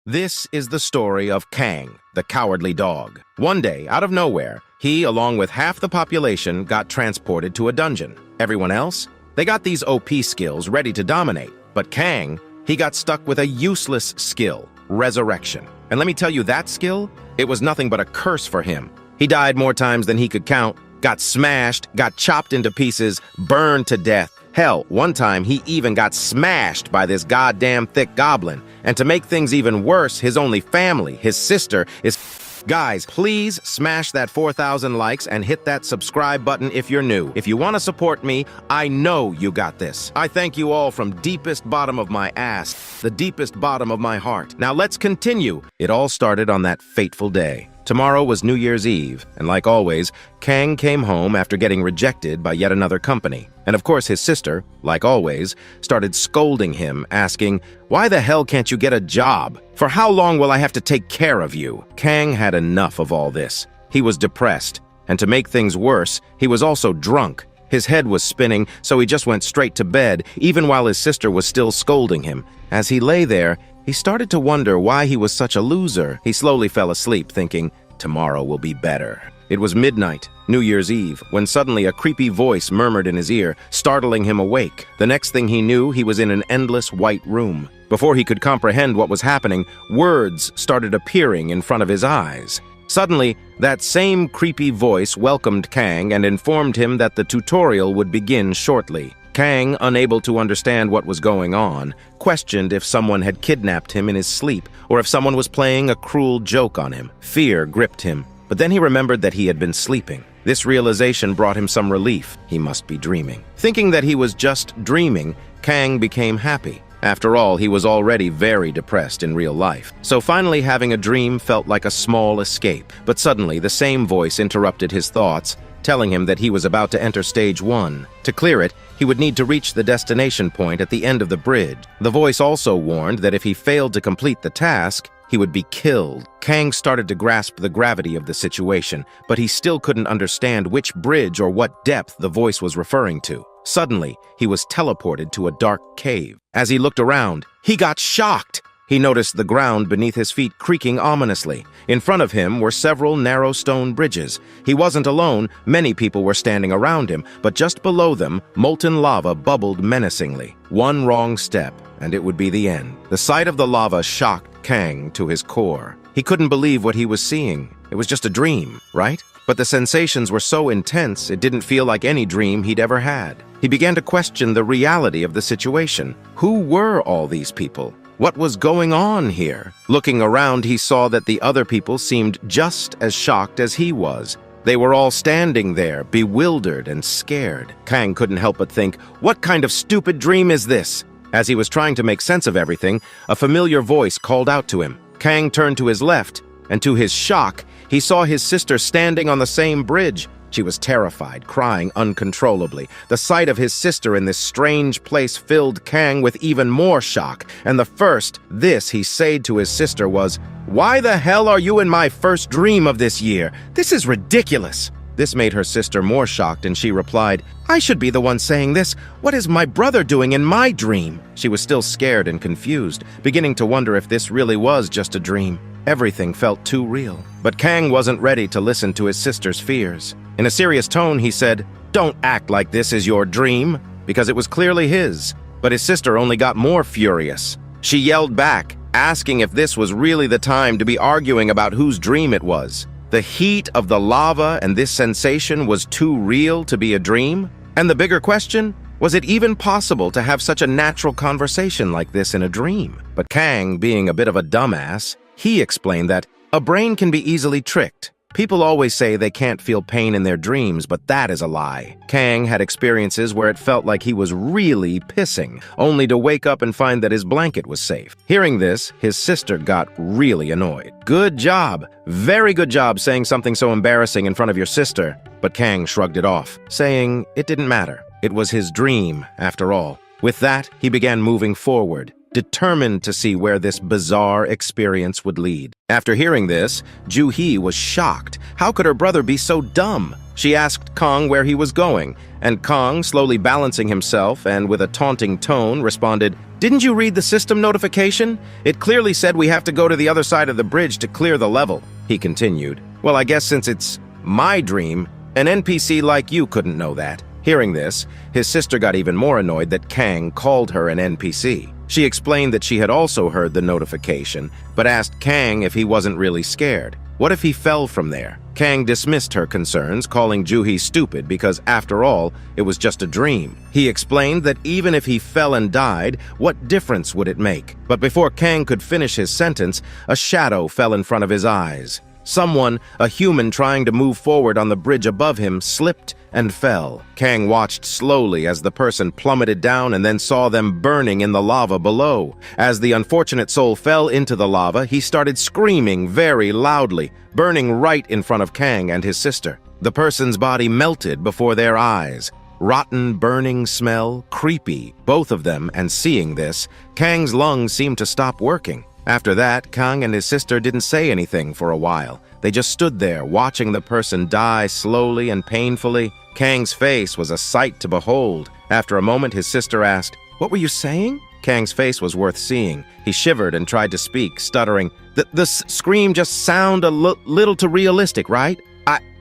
This is the story of Kang, the cowardly dog. One day, out of nowhere, he, along with half the population, got transported to a dungeon. Everyone else? They got these OP skills ready to dominate. But Kang, he got stuck with a useless skill, resurrection. And let me tell you, that skill, it was nothing but a curse for him. He died more times than he could count, got smashed, got chopped into pieces, burned to death. Hell, one time he even got smashed by this goddamn thick goblin. And to make things even worse, his only family, his sister, is... Guys, please smash that 4,000 likes and hit that subscribe button if you're new. If you want to support me, I know you got this. I thank you all from deepest bottom of my ass, the deepest bottom of my heart. Now let's continue. It all started on that fateful day. Tomorrow was New Year's Eve, and like always, Kang came home after getting rejected by yet another company. And of course his sister, like always, started scolding him, asking, "Why the hell can't you get a job? For how long will I have to take care of you?" Kang had enough of all this. He was depressed, and to make things worse, he was also drunk. His head was spinning, so he just went straight to bed, even while his sister was still scolding him. As he lay there, he started to wonder why he was such a loser. He slowly fell asleep, thinking, tomorrow will be better. It was midnight, New Year's Eve, when suddenly a creepy voice murmured in his ear, startling him awake. The next thing he knew, he was in an endless white room. Before he could comprehend what was happening, words started appearing in front of his eyes. Suddenly, that same creepy voice welcomed Kang and informed him that the tutorial would begin shortly. Kang, unable to understand what was going on, questioned if someone had kidnapped him in his sleep or if someone was playing a cruel joke on him. Fear gripped him, but then he remembered that he had been sleeping. This realization brought him some relief. He must be dreaming. Thinking that he was just dreaming, Kang became happy. After all, he was already very depressed in real life. So finally having a dream felt like a small escape. But suddenly the same voice interrupted his thoughts, telling him that he was about to enter stage 1. To clear it, he would need to reach the destination point at the end of the bridge. The voice also warned that if he failed to complete the task, he would be killed. Kang started to grasp the gravity of the situation, but he still couldn't understand which bridge or what depth the voice was referring to. Suddenly, he was teleported to a dark cave. As he looked around, he got shocked. He noticed the ground beneath his feet creaking ominously. In front of him were several narrow stone bridges. He wasn't alone, many people were standing around him, but just below them, molten lava bubbled menacingly. One wrong step, and it would be the end. The sight of the lava shocked Kang to his core. He couldn't believe what he was seeing. It was just a dream, right? But the sensations were so intense, it didn't feel like any dream he'd ever had. He began to question the reality of the situation. Who were all these people? What was going on here? Looking around, he saw that the other people seemed just as shocked as he was. They were all standing there, bewildered and scared. Kang couldn't help but think, what kind of stupid dream is this? As he was trying to make sense of everything, a familiar voice called out to him. Kang turned to his left, and to his shock, he saw his sister standing on the same bridge. She was terrified, crying uncontrollably. The sight of his sister in this strange place filled Kang with even more shock, and the first this he said to his sister was, "Why the hell are you in my first dream of this year? This is ridiculous." This made her sister more shocked, and she replied, "I should be the one saying this. What is my brother doing in my dream?" She was still scared and confused, beginning to wonder if this really was just a dream. Everything felt too real. But Kang wasn't ready to listen to his sister's fears. In a serious tone, he said, "Don't act like this is your dream," because it was clearly his. But his sister only got more furious. She yelled back, asking if this was really the time to be arguing about whose dream it was. The heat of the lava and this sensation was too real to be a dream? And the bigger question, was it even possible to have such a natural conversation like this in a dream? But Kang, being a bit of a dumbass, he explained that a brain can be easily tricked. People always say they can't feel pain in their dreams, but that is a lie. Kang had experiences where it felt like he was really pissing, only to wake up and find that his blanket was safe. Hearing this, his sister got really annoyed. "Good job, very good job saying something so embarrassing in front of your sister." But Kang shrugged it off, saying it didn't matter. It was his dream, after all. With that, he began moving forward. determined to see where this bizarre experience would lead. After hearing this, Ju-hee was shocked. How could her brother be so dumb? She asked Kong where he was going, and Kong, slowly balancing himself and with a taunting tone, responded, "Didn't you read the system notification? It clearly said we have to go to the other side of the bridge to clear the level." He continued, "Well, I guess since it's my dream, an NPC like you couldn't know that." Hearing this, his sister got even more annoyed that Kang called her an NPC. She explained that she had also heard the notification, but asked Kang if he wasn't really scared. What if he fell from there? Kang dismissed her concerns, calling Ju-hee stupid because, after all, it was just a dream. He explained that even if he fell and died, what difference would it make? But before Kang could finish his sentence, a shadow fell in front of his eyes. Someone, a human trying to move forward on the bridge above him, slipped and fell. Kang watched slowly as the person plummeted down and then saw them burning in the lava below. As the unfortunate soul fell into the lava, he started screaming very loudly, burning right in front of Kang and his sister. The person's body melted before their eyes. Rotten, burning smell, creepy, both of them, and seeing this, Kang's lungs seemed to stop working. After that, Kang and his sister didn't say anything for a while. They just stood there, watching the person die slowly and painfully. Kang's face was a sight to behold. After a moment, his sister asked, "What were you saying?" Kang's face was worth seeing. He shivered and tried to speak, stuttering. The scream just sounded a little too realistic, right?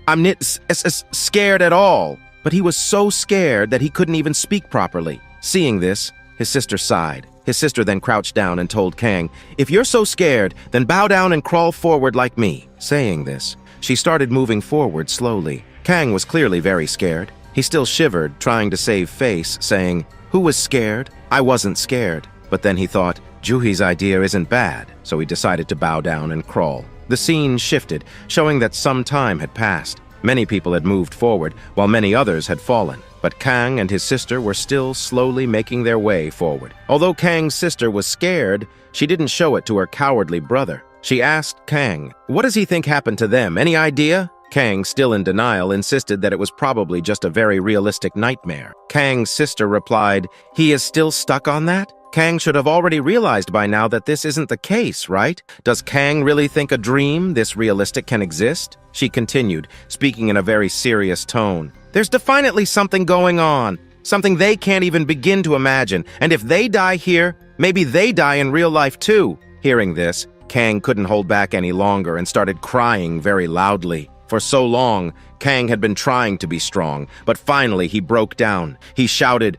I'm not scared at all." But he was so scared that he couldn't even speak properly. Seeing this, his sister sighed. His sister then crouched down and told Kang, "If you're so scared, then bow down and crawl forward like me." Saying this, she started moving forward slowly. Kang was clearly very scared. He still shivered, trying to save face, saying, "Who was scared? I wasn't scared." But then he thought, Ju-hee's idea isn't bad, so he decided to bow down and crawl. The scene shifted, showing that some time had passed. Many people had moved forward, while many others had fallen. But Kang and his sister were still slowly making their way forward. Although Kang's sister was scared, she didn't show it to her cowardly brother. She asked Kang, "What does he think happened to them? Any idea?" Kang, still in denial, insisted that it was probably just a very realistic nightmare. Kang's sister replied, "He is still stuck on that? Kang should have already realized by now that this isn't the case, right? Does Kang really think a dream this realistic can exist?" She continued, speaking in a very serious tone. "There's definitely something going on, something they can't even begin to imagine, and if they die here, maybe they die in real life too." Hearing this, Kang couldn't hold back any longer and started crying very loudly. For so long, Kang had been trying to be strong, but finally he broke down. He shouted,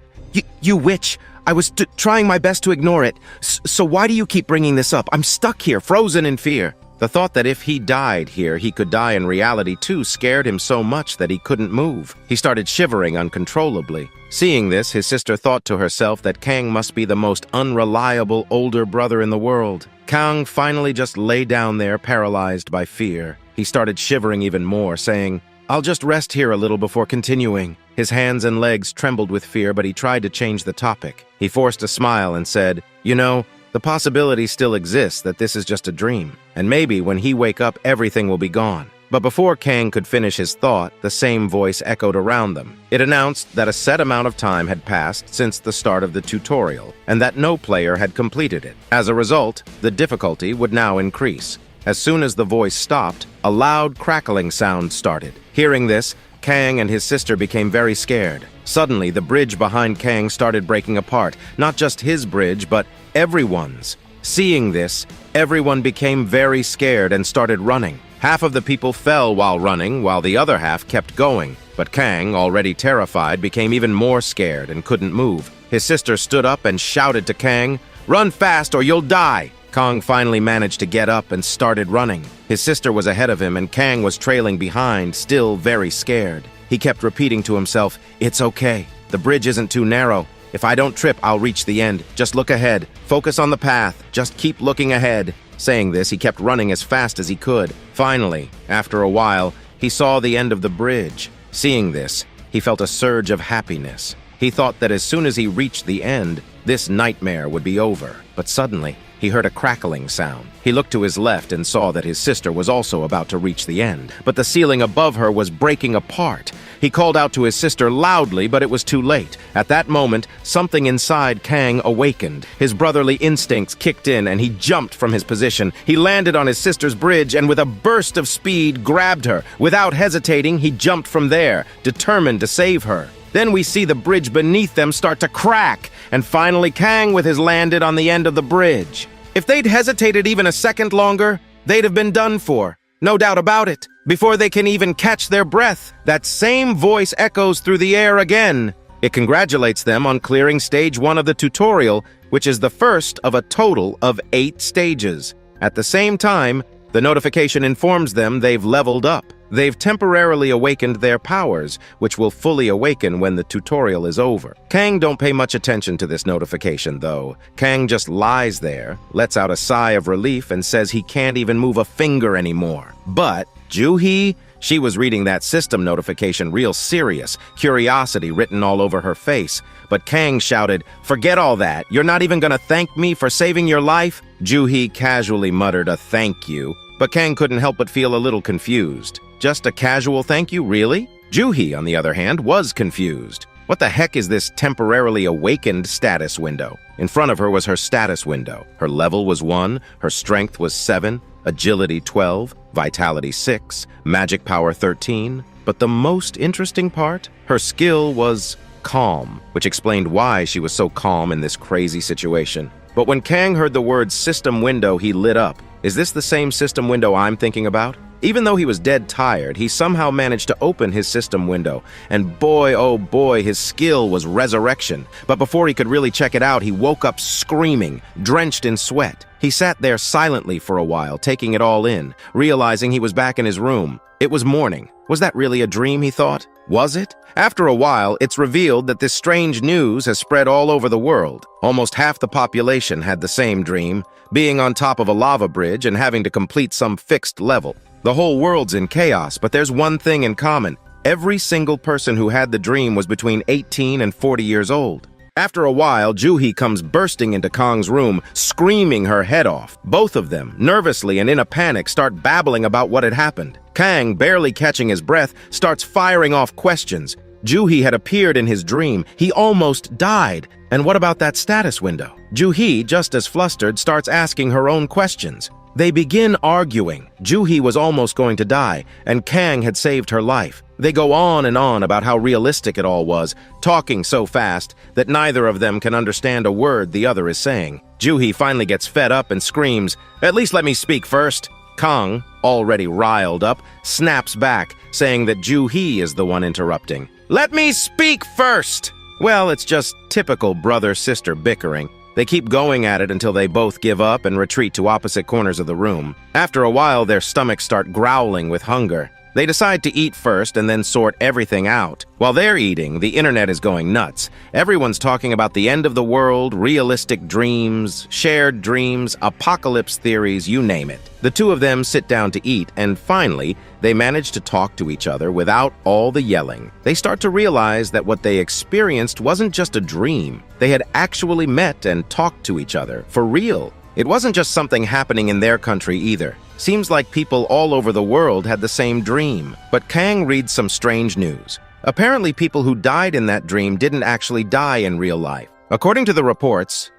You witch! I was trying my best to ignore it. So why do you keep bringing this up? I'm stuck here, frozen in fear." The thought that if he died here, he could die in reality too scared him so much that he couldn't move. He started shivering uncontrollably. Seeing this, his sister thought to herself that Kang must be the most unreliable older brother in the world. Kang finally just lay down there, paralyzed by fear. He started shivering even more, saying, "I'll just rest here a little before continuing." His hands and legs trembled with fear, but he tried to change the topic. He forced a smile and said, "You know, the possibility still exists that this is just a dream, and maybe when he wake up, everything will be gone." But before Kang could finish his thought, the same voice echoed around them. It announced that a set amount of time had passed since the start of the tutorial, and that no player had completed it. As a result, the difficulty would now increase. As soon as the voice stopped, a loud crackling sound started. Hearing this, Kang and his sister became very scared. Suddenly, the bridge behind Kang started breaking apart, not just his bridge, but everyone's. Seeing this, everyone became very scared and started running. Half of the people fell while running, while the other half kept going. But Kang, already terrified, became even more scared and couldn't move. His sister stood up and shouted to Kang, "Run fast or you'll die!" Kang finally managed to get up and started running. His sister was ahead of him and Kang was trailing behind, still very scared. He kept repeating to himself, "It's okay. The bridge isn't too narrow. If I don't trip, I'll reach the end. Just look ahead. Focus on the path. Just keep looking ahead." Saying this, he kept running as fast as he could. Finally, after a while, he saw the end of the bridge. Seeing this, he felt a surge of happiness. He thought that as soon as he reached the end, this nightmare would be over. But suddenly, he heard a crackling sound. He looked to his left and saw that his sister was also about to reach the end. But the ceiling above her was breaking apart. He called out to his sister loudly, but it was too late. At that moment, something inside Kang awakened. His brotherly instincts kicked in, and he jumped from his position. He landed on his sister's bridge, and with a burst of speed, grabbed her. Without hesitating, he jumped from there, determined to save her. Then we see the bridge beneath them start to crack, and finally Kang with his landed on the end of the bridge. If they'd hesitated even a second longer, they'd have been done for. No doubt about it. Before they can even catch their breath, that same voice echoes through the air again. It congratulates them on clearing stage 1 of the tutorial, which is the first of a total of 8 stages. At the same time, the notification informs them they've leveled up. They've temporarily awakened their powers, which will fully awaken when the tutorial is over. Kang don't pay much attention to this notification, though. Kang just lies there, lets out a sigh of relief, and says he can't even move a finger anymore. But Juhi, she was reading that system notification real serious, curiosity written all over her face. But Kang shouted, "Forget all that. You're not even gonna thank me for saving your life?" Juhi casually muttered a thank you, but Kang couldn't help but feel a little confused. Just a casual thank you, really? Juhi, on the other hand, was confused. What the heck is this temporarily awakened status window? In front of her was her status window. Her level was 1, her strength was 7, agility 12, vitality 6, magic power 13. But the most interesting part? Her skill was calm, which explained why she was so calm in this crazy situation. But when Kang heard the word system window, he lit up. Is this the same system window I'm thinking about? Even though he was dead tired, he somehow managed to open his system window, and boy, oh boy, his skill was resurrection. But before he could really check it out, he woke up screaming, drenched in sweat. He sat there silently for a while, taking it all in, realizing he was back in his room. It was morning. Was that really a dream, he thought? Was it? After a while, it's revealed that this strange news has spread all over the world. Almost half the population had the same dream, being on top of a lava bridge and having to complete some fixed level. The whole world's in chaos, but there's one thing in common. Every single person who had the dream was between 18 and 40 years old. After a while, Juhi comes bursting into Kang's room, screaming her head off. Both of them, nervously and in a panic, start babbling about what had happened. Kang, barely catching his breath, starts firing off questions. Juhi had appeared in his dream. He almost died. And what about that status window? Juhi, just as flustered, starts asking her own questions. They begin arguing. Juhi was almost going to die, and Kang had saved her life. They go on and on about how realistic it all was, talking so fast that neither of them can understand a word the other is saying. Juhi finally gets fed up and screams, "At least let me speak first." Kang, already riled up, snaps back, saying that Juhi is the one interrupting. "Let me speak first!" Well, it's just typical brother-sister bickering. They keep going at it until they both give up and retreat to opposite corners of the room. After a while, their stomachs start growling with hunger. They decide to eat first and then sort everything out. While they're eating, the internet is going nuts. Everyone's talking about the end of the world, realistic dreams, shared dreams, apocalypse theories, you name it. The two of them sit down to eat, and finally, they manage to talk to each other without all the yelling. They start to realize that what they experienced wasn't just a dream. They had actually met and talked to each other, for real. It wasn't just something happening in their country either. Seems like people all over the world had the same dream. But Kang reads some strange news. Apparently, people who died in that dream didn't actually die in real life. According to the reports,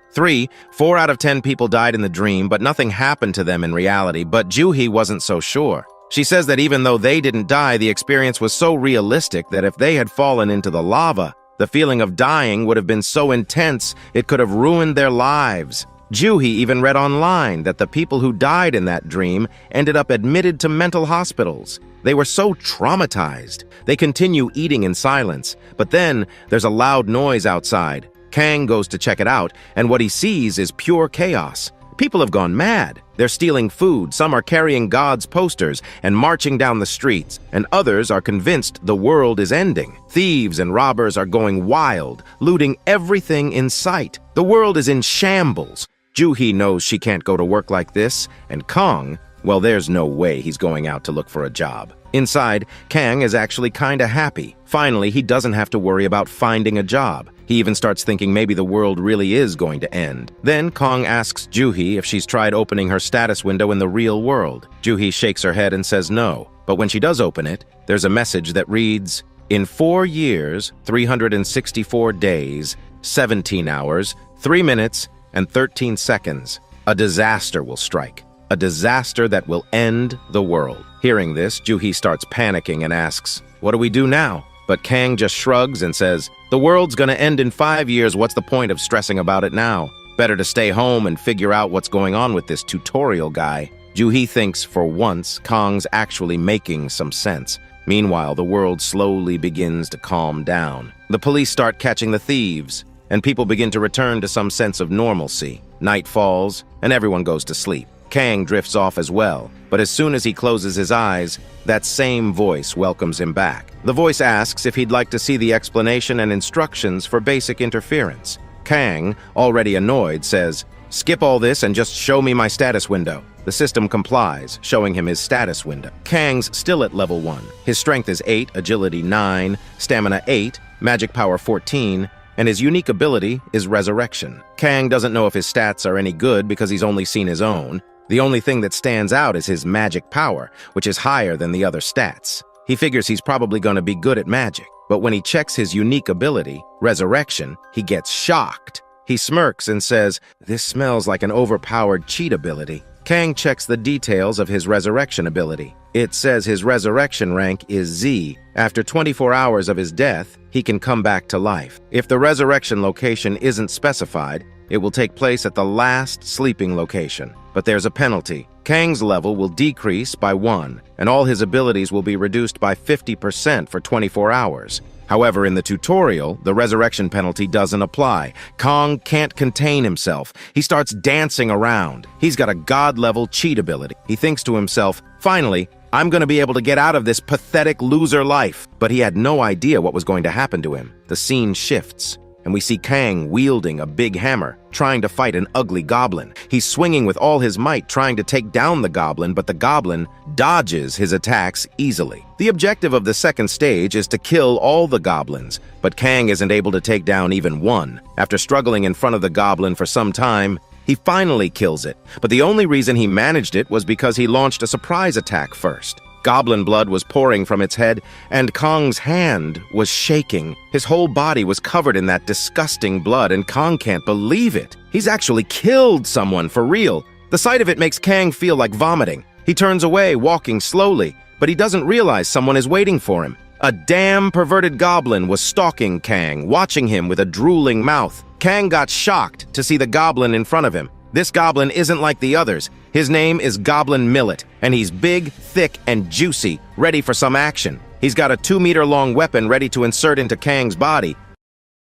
4 out of 10 people died in the dream, but nothing happened to them in reality. But Juhi wasn't so sure. She says that even though they didn't die, the experience was so realistic that if they had fallen into the lava, the feeling of dying would have been so intense it could have ruined their lives. Juhi even read online that the people who died in that dream ended up admitted to mental hospitals. They were so traumatized. They continue eating in silence. But then there's a loud noise outside. Kang goes to check it out, and what he sees is pure chaos. People have gone mad. They're stealing food, some are carrying God's posters and marching down the streets, and others are convinced the world is ending. Thieves and robbers are going wild, looting everything in sight. The world is in shambles. Juhi knows she can't go to work like this, and Kang, well, there's no way he's going out to look for a job. Inside, Kang is actually kinda happy. Finally, he doesn't have to worry about finding a job. He even starts thinking maybe the world really is going to end. Then Kang asks Juhi if she's tried opening her status window in the real world. Juhi shakes her head and says no, but when she does open it, there's a message that reads, In 4 years, 364 days, 17 hours, 3 minutes, and 13 seconds, a disaster will strike. A disaster that will end the world. Hearing this, Juhi starts panicking and asks, "What do we do now?" But Kang just shrugs and says, "The world's gonna end in 5 years, what's the point of stressing about it now? Better to stay home and figure out what's going on with this tutorial guy." Juhi thinks for once Kang's actually making some sense. Meanwhile, the world slowly begins to calm down. The police start catching the thieves, and people begin to return to some sense of normalcy. Night falls, and everyone goes to sleep. Kang drifts off as well, but as soon as he closes his eyes, that same voice welcomes him back. The voice asks if he'd like to see the explanation and instructions for basic interference. Kang, already annoyed, says, "Skip all this and just show me my status window." The system complies, showing him his status window. Kang's still at level 1. His strength is 8, agility 9, stamina 8, magic power 14, and his unique ability is resurrection. Kang doesn't know if his stats are any good because he's only seen his own. The only thing that stands out is his magic power, which is higher than the other stats. He figures he's probably going to be good at magic, but when he checks his unique ability, resurrection, he gets shocked. He smirks and says, "This smells like an overpowered cheat ability." Kang checks the details of his resurrection ability. It says his resurrection rank is Z. After 24 hours of his death, he can come back to life. If the resurrection location isn't specified, it will take place at the last sleeping location. But there's a penalty. Kang's level will decrease by 1, and all his abilities will be reduced by 50% for 24 hours. However, in the tutorial, the resurrection penalty doesn't apply. Kang can't contain himself. He starts dancing around. He's got a god-level cheat ability. He thinks to himself, "Finally, I'm going to be able to get out of this pathetic loser life." But he had no idea what was going to happen to him. The scene shifts, and we see Kang wielding a big hammer, trying to fight an ugly goblin. He's swinging with all his might, trying to take down the goblin, but the goblin dodges his attacks easily. The objective of the second stage is to kill all the goblins, but Kang isn't able to take down even one. After struggling in front of the goblin for some time, he finally kills it, but the only reason he managed it was because he launched a surprise attack first. Goblin blood was pouring from its head, and Kang's hand was shaking. His whole body was covered in that disgusting blood, and Kang can't believe it. He's actually killed someone for real. The sight of it makes Kang feel like vomiting. He turns away, walking slowly, but he doesn't realize someone is waiting for him. A damn perverted goblin was stalking Kang, watching him with a drooling mouth. Kang got shocked to see the goblin in front of him. This goblin isn't like the others. His name is Goblin Millet, and he's big, thick, and juicy, ready for some action. He's got a 2-meter-long weapon ready to insert into Kang's body,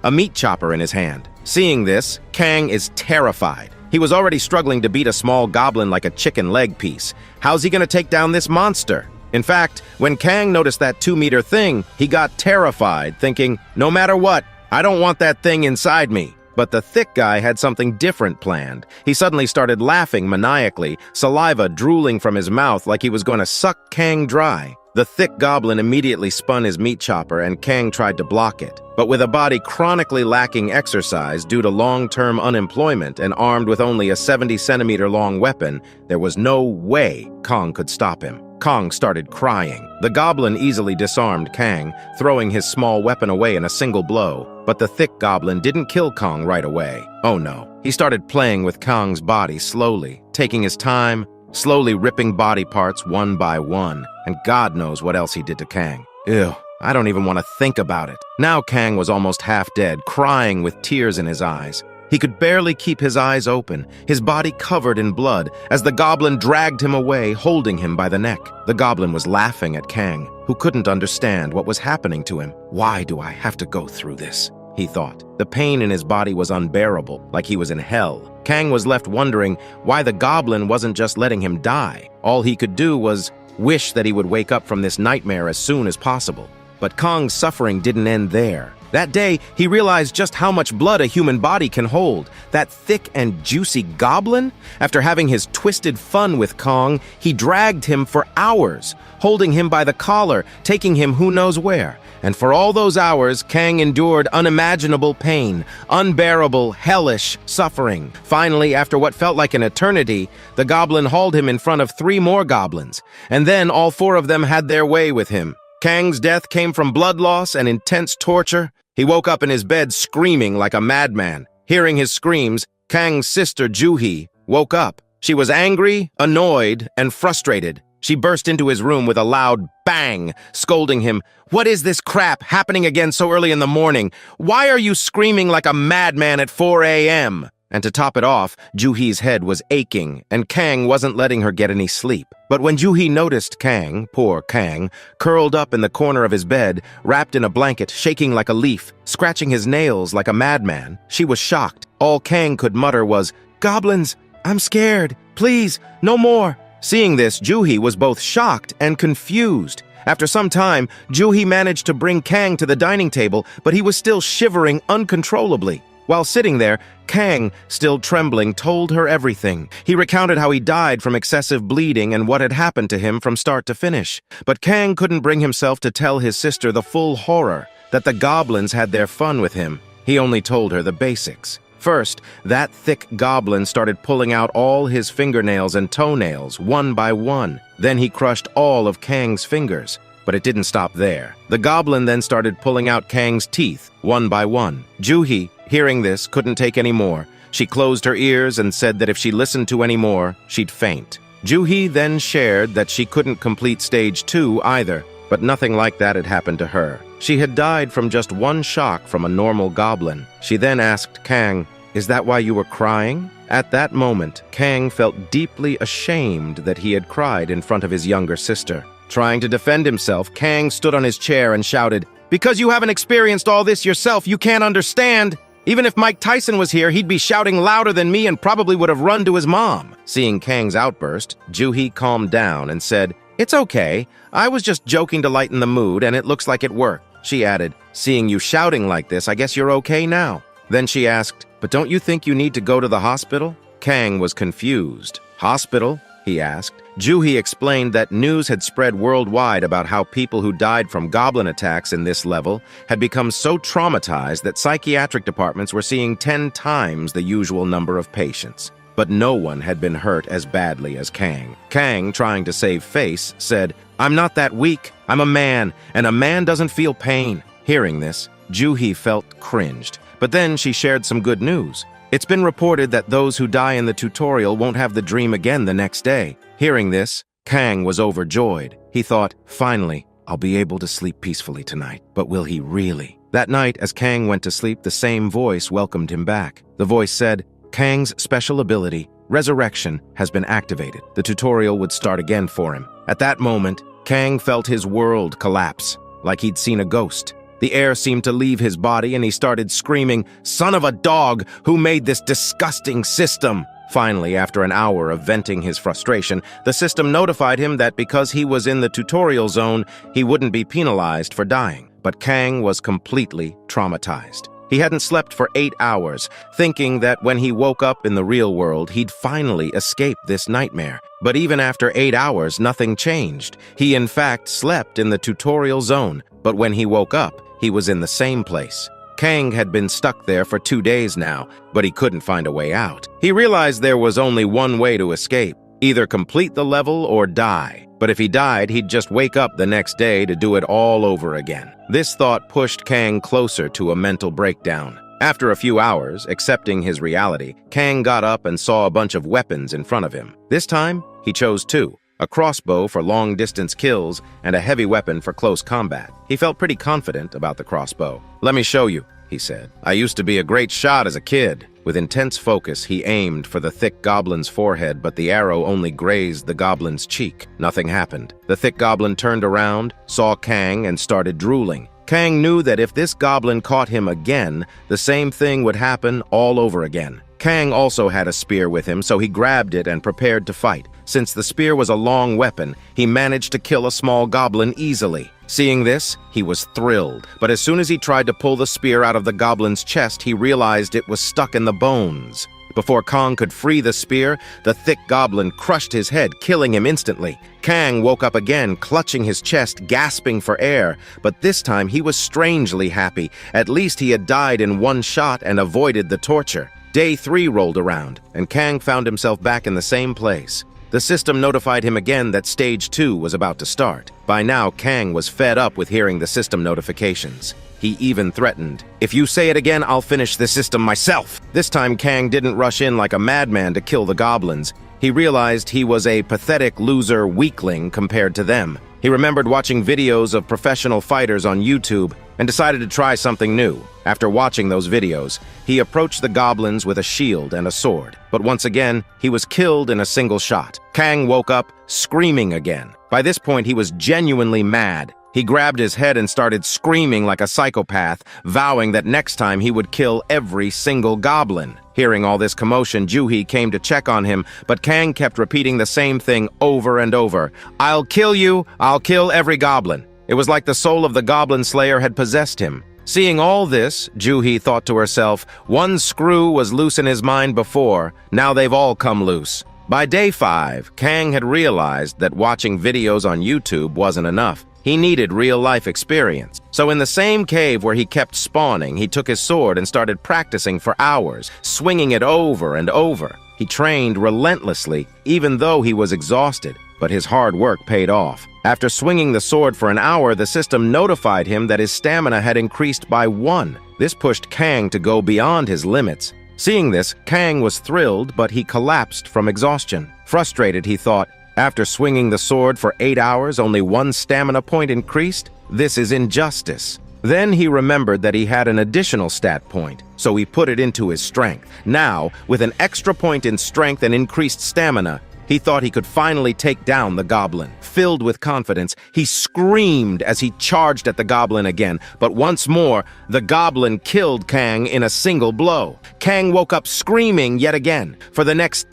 a meat chopper in his hand. Seeing this, Kang is terrified. He was already struggling to beat a small goblin like a chicken leg piece. How's he gonna take down this monster? In fact, when Kang noticed that 2-meter thing, he got terrified, thinking, "No matter what, I don't want that thing inside me." But the thick guy had something different planned. He suddenly started laughing maniacally, saliva drooling from his mouth like he was going to suck Kang dry. The thick goblin immediately spun his meat chopper, and Kang tried to block it. But with a body chronically lacking exercise due to long-term unemployment and armed with only a 70-centimeter-long weapon, there was no way Kang could stop him. Kang started crying. The goblin easily disarmed Kang, throwing his small weapon away in a single blow. But the thick goblin didn't kill Kang right away. Oh no. He started playing with Kang's body slowly, taking his time, slowly ripping body parts one by one, and God knows what else he did to Kang. Ew, I don't even want to think about it. Now Kang was almost half dead, crying with tears in his eyes. He could barely keep his eyes open, his body covered in blood, as the goblin dragged him away, holding him by the neck. The goblin was laughing at Kang, who couldn't understand what was happening to him. "Why do I have to go through this?" he thought. The pain in his body was unbearable, like he was in hell. Kang was left wondering why the goblin wasn't just letting him die. All he could do was wish that he would wake up from this nightmare as soon as possible. But Kang's suffering didn't end there. That day, he realized just how much blood a human body can hold. That thick and juicy goblin? After having his twisted fun with Kang, he dragged him for hours, holding him by the collar, taking him who knows where. And for all those hours, Kang endured unimaginable pain, unbearable, hellish suffering. Finally, after what felt like an eternity, the goblin hauled him in front of 3 more goblins. And then all 4 of them had their way with him. Kang's death came from blood loss and intense torture. He woke up in his bed screaming like a madman. Hearing his screams, Kang's sister Juhi woke up. She was angry, annoyed, and frustrated. She burst into his room with a loud bang, scolding him. "What is this crap happening again so early in the morning? Why are you screaming like a madman at 4 a.m.? And to top it off, Juhi's head was aching, and Kang wasn't letting her get any sleep. But when Juhi noticed Kang, poor Kang, curled up in the corner of his bed, wrapped in a blanket, shaking like a leaf, scratching his nails like a madman, she was shocked. All Kang could mutter was, "Goblins, I'm scared. Please, no more." Seeing this, Juhi was both shocked and confused. After some time, Juhi managed to bring Kang to the dining table, but he was still shivering uncontrollably. While sitting there, Kang, still trembling, told her everything. He recounted how he died from excessive bleeding and what had happened to him from start to finish. But Kang couldn't bring himself to tell his sister the full horror, that the goblins had their fun with him. He only told her the basics. First, that thick goblin started pulling out all his fingernails and toenails, one by one. Then he crushed all of Kang's fingers. But it didn't stop there. The goblin then started pulling out Kang's teeth, one by one. Juhi, hearing this, couldn't take any more. She closed her ears and said that if she listened to any more, she'd faint. Juhi then shared that she couldn't complete stage 2 either, but nothing like that had happened to her. She had died from just one shock from a normal goblin. She then asked Kang, "Is that why you were crying?" At that moment, Kang felt deeply ashamed that he had cried in front of his younger sister. Trying to defend himself, Kang stood on his chair and shouted, "Because you haven't experienced all this yourself, you can't understand. Even if Mike Tyson was here, he'd be shouting louder than me and probably would have run to his mom." Seeing Kang's outburst, Juhi calmed down and said, "It's okay. I was just joking to lighten the mood, and it looks like it worked." She added, "Seeing you shouting like this, I guess you're okay now." Then she asked, "But don't you think you need to go to the hospital?" Kang was confused. "Hospital?" he asked. Juhi explained that news had spread worldwide about how people who died from goblin attacks in this level had become so traumatized that psychiatric departments were seeing 10 times the usual number of patients. But no one had been hurt as badly as Kang. Kang, trying to save face, said, "I'm not that weak. I'm a man, and a man doesn't feel pain." Hearing this, Juhi felt cringed. But then she shared some good news. It's been reported that those who die in the tutorial won't have the dream again the next day. Hearing this, Kang was overjoyed. He thought, finally, I'll be able to sleep peacefully tonight. But will he really? That night, as Kang went to sleep, the same voice welcomed him back. The voice said, "Kang's special ability, Resurrection, has been activated." The tutorial would start again for him. At that moment, Kang felt his world collapse, like he'd seen a ghost. The air seemed to leave his body and he started screaming, "Son of a dog, who made this disgusting system?" Finally, after an hour of venting his frustration, the system notified him that because he was in the tutorial zone, he wouldn't be penalized for dying. But Kang was completely traumatized. He hadn't slept for 8 hours, thinking that when he woke up in the real world, he'd finally escape this nightmare. But even after 8 hours, nothing changed. He in fact slept in the tutorial zone, but when he woke up, he was in the same place. Kang had been stuck there for 2 days now, but he couldn't find a way out. He realized there was only one way to escape, either complete the level or die. But if he died, he'd just wake up the next day to do it all over again. This thought pushed Kang closer to a mental breakdown. After a few hours, accepting his reality, Kang got up and saw a bunch of weapons in front of him. This time, he chose 2. A crossbow for long-distance kills, and a heavy weapon for close combat. He felt pretty confident about the crossbow. "Let me show you," he said. "I used to be a great shot as a kid." With intense focus, he aimed for the thick goblin's forehead, but the arrow only grazed the goblin's cheek. Nothing happened. The thick goblin turned around, saw Kang, and started drooling. Kang knew that if this goblin caught him again, the same thing would happen all over again. Kang also had a spear with him, so he grabbed it and prepared to fight. Since the spear was a long weapon, he managed to kill a small goblin easily. Seeing this, he was thrilled, but as soon as he tried to pull the spear out of the goblin's chest, he realized it was stuck in the bones. Before Kang could free the spear, the thick goblin crushed his head, killing him instantly. Kang woke up again, clutching his chest, gasping for air, but this time he was strangely happy. At least he had died in one shot and avoided the torture. Day 3 rolled around, and Kang found himself back in the same place. The system notified him again that Stage 2 was about to start. By now, Kang was fed up with hearing the system notifications. He even threatened, "If you say it again, I'll finish the system myself." This time, Kang didn't rush in like a madman to kill the goblins. He realized he was a pathetic loser weakling compared to them. He remembered watching videos of professional fighters on YouTube and decided to try something new. After watching those videos, he approached the goblins with a shield and a sword. But once again, he was killed in a single shot. Kang woke up, screaming again. By this point, he was genuinely mad. He grabbed his head and started screaming like a psychopath, vowing that next time he would kill every single goblin. Hearing all this commotion, Juhi came to check on him, but Kang kept repeating the same thing over and over. "I'll kill you, I'll kill every goblin." It was like the soul of the Goblin Slayer had possessed him. Seeing all this, Juhi thought to herself, one screw was loose in his mind before, now they've all come loose. By day 5, Kang had realized that watching videos on YouTube wasn't enough. He needed real-life experience. So in the same cave where he kept spawning, he took his sword and started practicing for hours, swinging it over and over. He trained relentlessly, even though he was exhausted, but his hard work paid off. After swinging the sword for an hour, the system notified him that his stamina had increased by 1. This pushed Kang to go beyond his limits. Seeing this, Kang was thrilled, but he collapsed from exhaustion. Frustrated, he thought, after swinging the sword for 8 hours, only 1 stamina point increased? This is injustice. Then he remembered that he had an additional stat point, so he put it into his strength. Now, with an extra point in strength and increased stamina, he thought he could finally take down the goblin. Filled with confidence, he screamed as he charged at the goblin again, but once more, the goblin killed Kang in a single blow. Kang woke up screaming yet again. For the next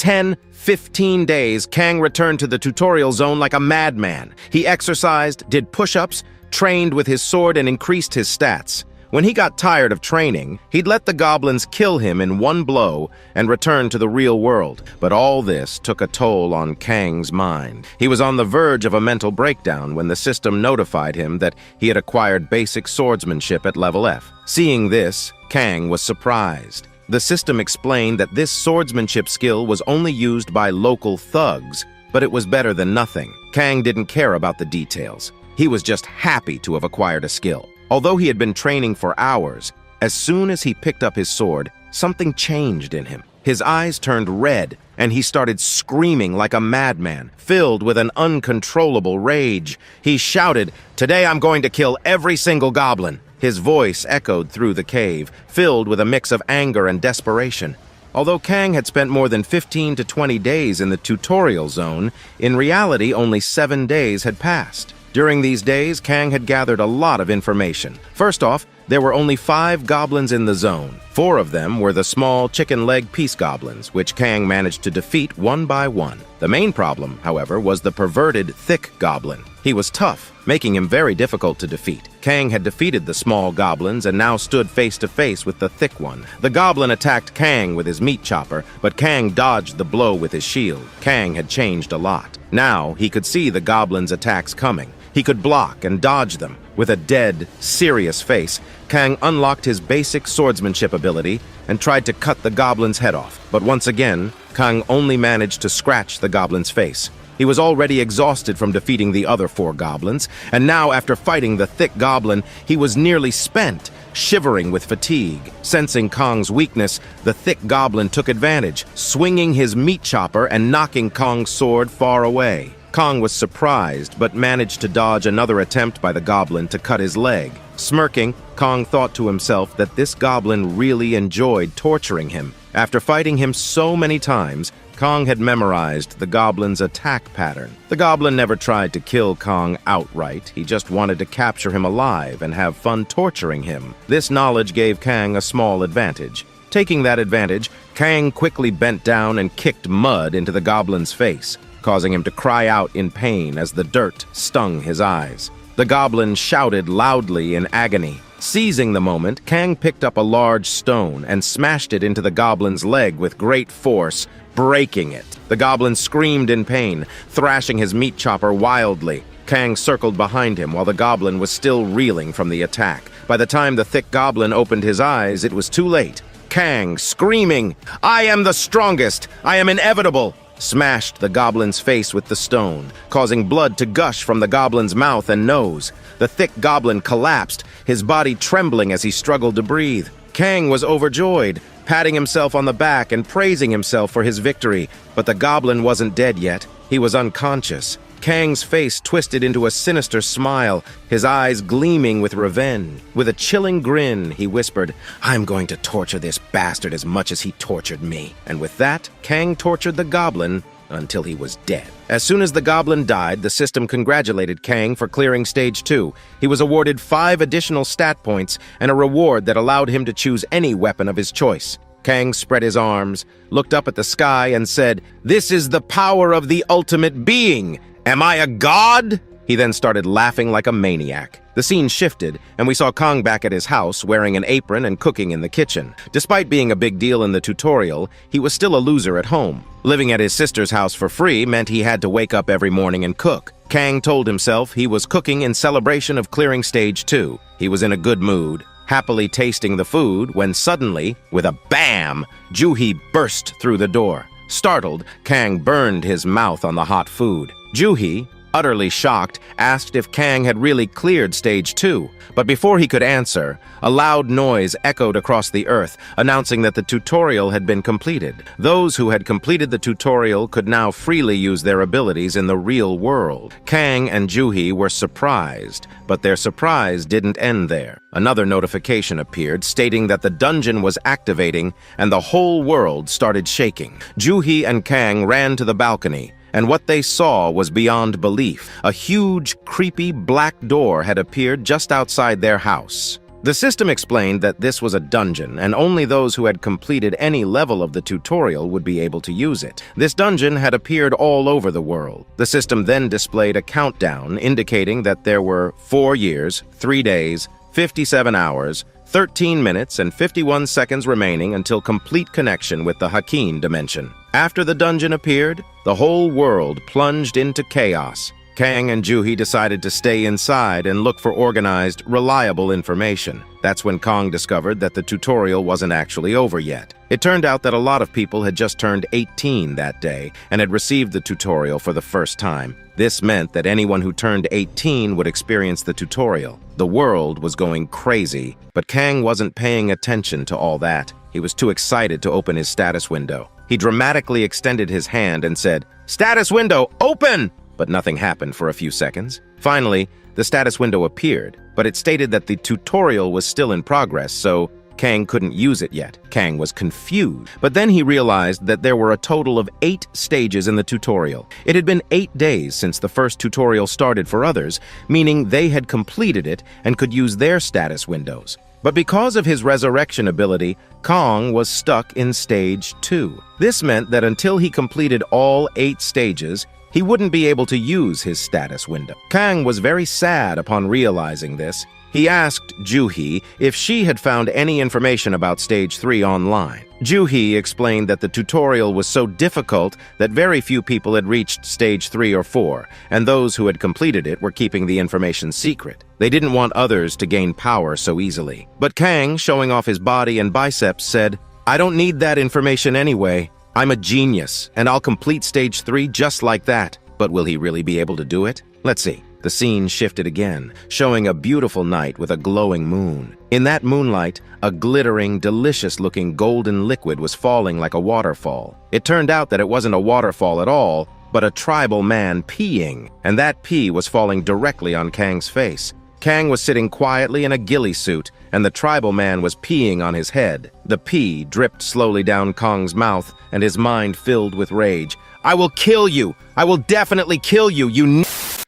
15 days, Kang returned to the tutorial zone like a madman. He exercised, did push-ups, trained with his sword, and increased his stats. When he got tired of training, he'd let the goblins kill him in one blow and return to the real world. But all this took a toll on Kang's mind. He was on the verge of a mental breakdown when the system notified him that he had acquired basic swordsmanship at level F. Seeing this, Kang was surprised. The system explained that this swordsmanship skill was only used by local thugs, but it was better than nothing. Kang didn't care about the details. He was just happy to have acquired a skill. Although he had been training for hours, as soon as he picked up his sword, something changed in him. His eyes turned red, and he started screaming like a madman, filled with an uncontrollable rage. He shouted, "Today I'm going to kill every single goblin." His voice echoed through the cave, filled with a mix of anger and desperation. Although Kang had spent more than 15 to 20 days in the tutorial zone, in reality only 7 days had passed. During these days, Kang had gathered a lot of information. First off, there were only 5 goblins in the zone. 4 of them were the small chicken leg peace goblins, which Kang managed to defeat one by one. The main problem, however, was the perverted thick goblin. He was tough, making him very difficult to defeat. Kang had defeated the small goblins and now stood face to face with the thick one. The goblin attacked Kang with his meat chopper, but Kang dodged the blow with his shield. Kang had changed a lot. Now he could see the goblin's attacks coming. He could block and dodge them. With a dead, serious face, Kang unlocked his basic swordsmanship ability and tried to cut the goblin's head off. But once again, Kang only managed to scratch the goblin's face. He was already exhausted from defeating the other 4 goblins, and now after fighting the thick goblin, he was nearly spent, shivering with fatigue. Sensing Kang's weakness, the thick goblin took advantage, swinging his meat chopper and knocking Kang's sword far away. Kang was surprised, but managed to dodge another attempt by the goblin to cut his leg. Smirking, Kang thought to himself that this goblin really enjoyed torturing him. After fighting him so many times, Kang had memorized the goblin's attack pattern. The goblin never tried to kill Kang outright. He just wanted to capture him alive and have fun torturing him. This knowledge gave Kang a small advantage. Taking that advantage, Kang quickly bent down and kicked mud into the goblin's face, causing him to cry out in pain as the dirt stung his eyes. The goblin shouted loudly in agony. Seizing the moment, Kang picked up a large stone and smashed it into the goblin's leg with great force, breaking it. The goblin screamed in pain, thrashing his meat chopper wildly. Kang circled behind him while the goblin was still reeling from the attack. By the time the thick goblin opened his eyes, it was too late. Kang, screaming, "I am the strongest! I am inevitable!" smashed the goblin's face with the stone, causing blood to gush from the goblin's mouth and nose. The thick goblin collapsed, his body trembling as he struggled to breathe. Kang was overjoyed, patting himself on the back and praising himself for his victory, but the goblin wasn't dead yet. He was unconscious. Kang's face twisted into a sinister smile, his eyes gleaming with revenge. With a chilling grin, he whispered, "I'm going to torture this bastard as much as he tortured me." And with that, Kang tortured the goblin until he was dead. As soon as the goblin died, the system congratulated Kang for clearing Stage 2. He was awarded 5 additional stat points and a reward that allowed him to choose any weapon of his choice. Kang spread his arms, looked up at the sky, and said, "This is the power of the ultimate being! Am I a god?" He then started laughing like a maniac. The scene shifted, and we saw Kang back at his house, wearing an apron and cooking in the kitchen. Despite being a big deal in the tutorial, he was still a loser at home. Living at his sister's house for free meant he had to wake up every morning and cook. Kang told himself he was cooking in celebration of clearing Stage 2. He was in a good mood, happily tasting the food, when suddenly, with a bam, Juhi burst through the door. Startled, Kang burned his mouth on the hot food. Juhi, utterly shocked, asked if Kang had really cleared Stage 2. But before he could answer, a loud noise echoed across the earth, announcing that the tutorial had been completed. Those who had completed the tutorial could now freely use their abilities in the real world. Kang and Juhi were surprised, but their surprise didn't end there. Another notification appeared stating that the dungeon was activating and the whole world started shaking. Juhi and Kang ran to the balcony, and what they saw was beyond belief. A huge, creepy black door had appeared just outside their house. The system explained that this was a dungeon, and only those who had completed any level of the tutorial would be able to use it. This dungeon had appeared all over the world. The system then displayed a countdown indicating that there were 4 years, 3 days, 57 hours, 13 minutes, and 51 seconds remaining until complete connection with the Hakin dimension. After the dungeon appeared, the whole world plunged into chaos. Kang and Juhi decided to stay inside and look for organized, reliable information. That's when Kang discovered that the tutorial wasn't actually over yet. It turned out that a lot of people had just turned 18 that day and had received the tutorial for the first time. This meant that anyone who turned 18 would experience the tutorial. The world was going crazy, but Kang wasn't paying attention to all that. He was too excited to open his status window. He dramatically extended his hand and said, "Status window, open!" But nothing happened for a few seconds. Finally, the status window appeared, but it stated that the tutorial was still in progress, so Kang couldn't use it yet. Kang was confused, but then he realized that there were a total of 8 stages in the tutorial. It had been 8 days since the first tutorial started for others, meaning they had completed it and could use their status windows. But because of his resurrection ability, Kang was stuck in Stage 2. This meant that until he completed all 8 stages, he wouldn't be able to use his status window. Kang was very sad upon realizing this. He asked Juhi if she had found any information about Stage 3 online. Juhi explained that the tutorial was so difficult that very few people had reached Stage 3 or 4, and those who had completed it were keeping the information secret. They didn't want others to gain power so easily. But Kang, showing off his body and biceps, said, "I don't need that information anyway. I'm a genius, and I'll complete Stage 3 just like that." But will he really be able to do it? Let's see. The scene shifted again, showing a beautiful night with a glowing moon. In that moonlight, a glittering, delicious-looking golden liquid was falling like a waterfall. It turned out that it wasn't a waterfall at all, but a tribal man peeing, and that pee was falling directly on Kang's face. Kang was sitting quietly in a ghillie suit, and the tribal man was peeing on his head. The pee dripped slowly down Kang's mouth, and his mind filled with rage. "I will kill you! I will definitely kill you, you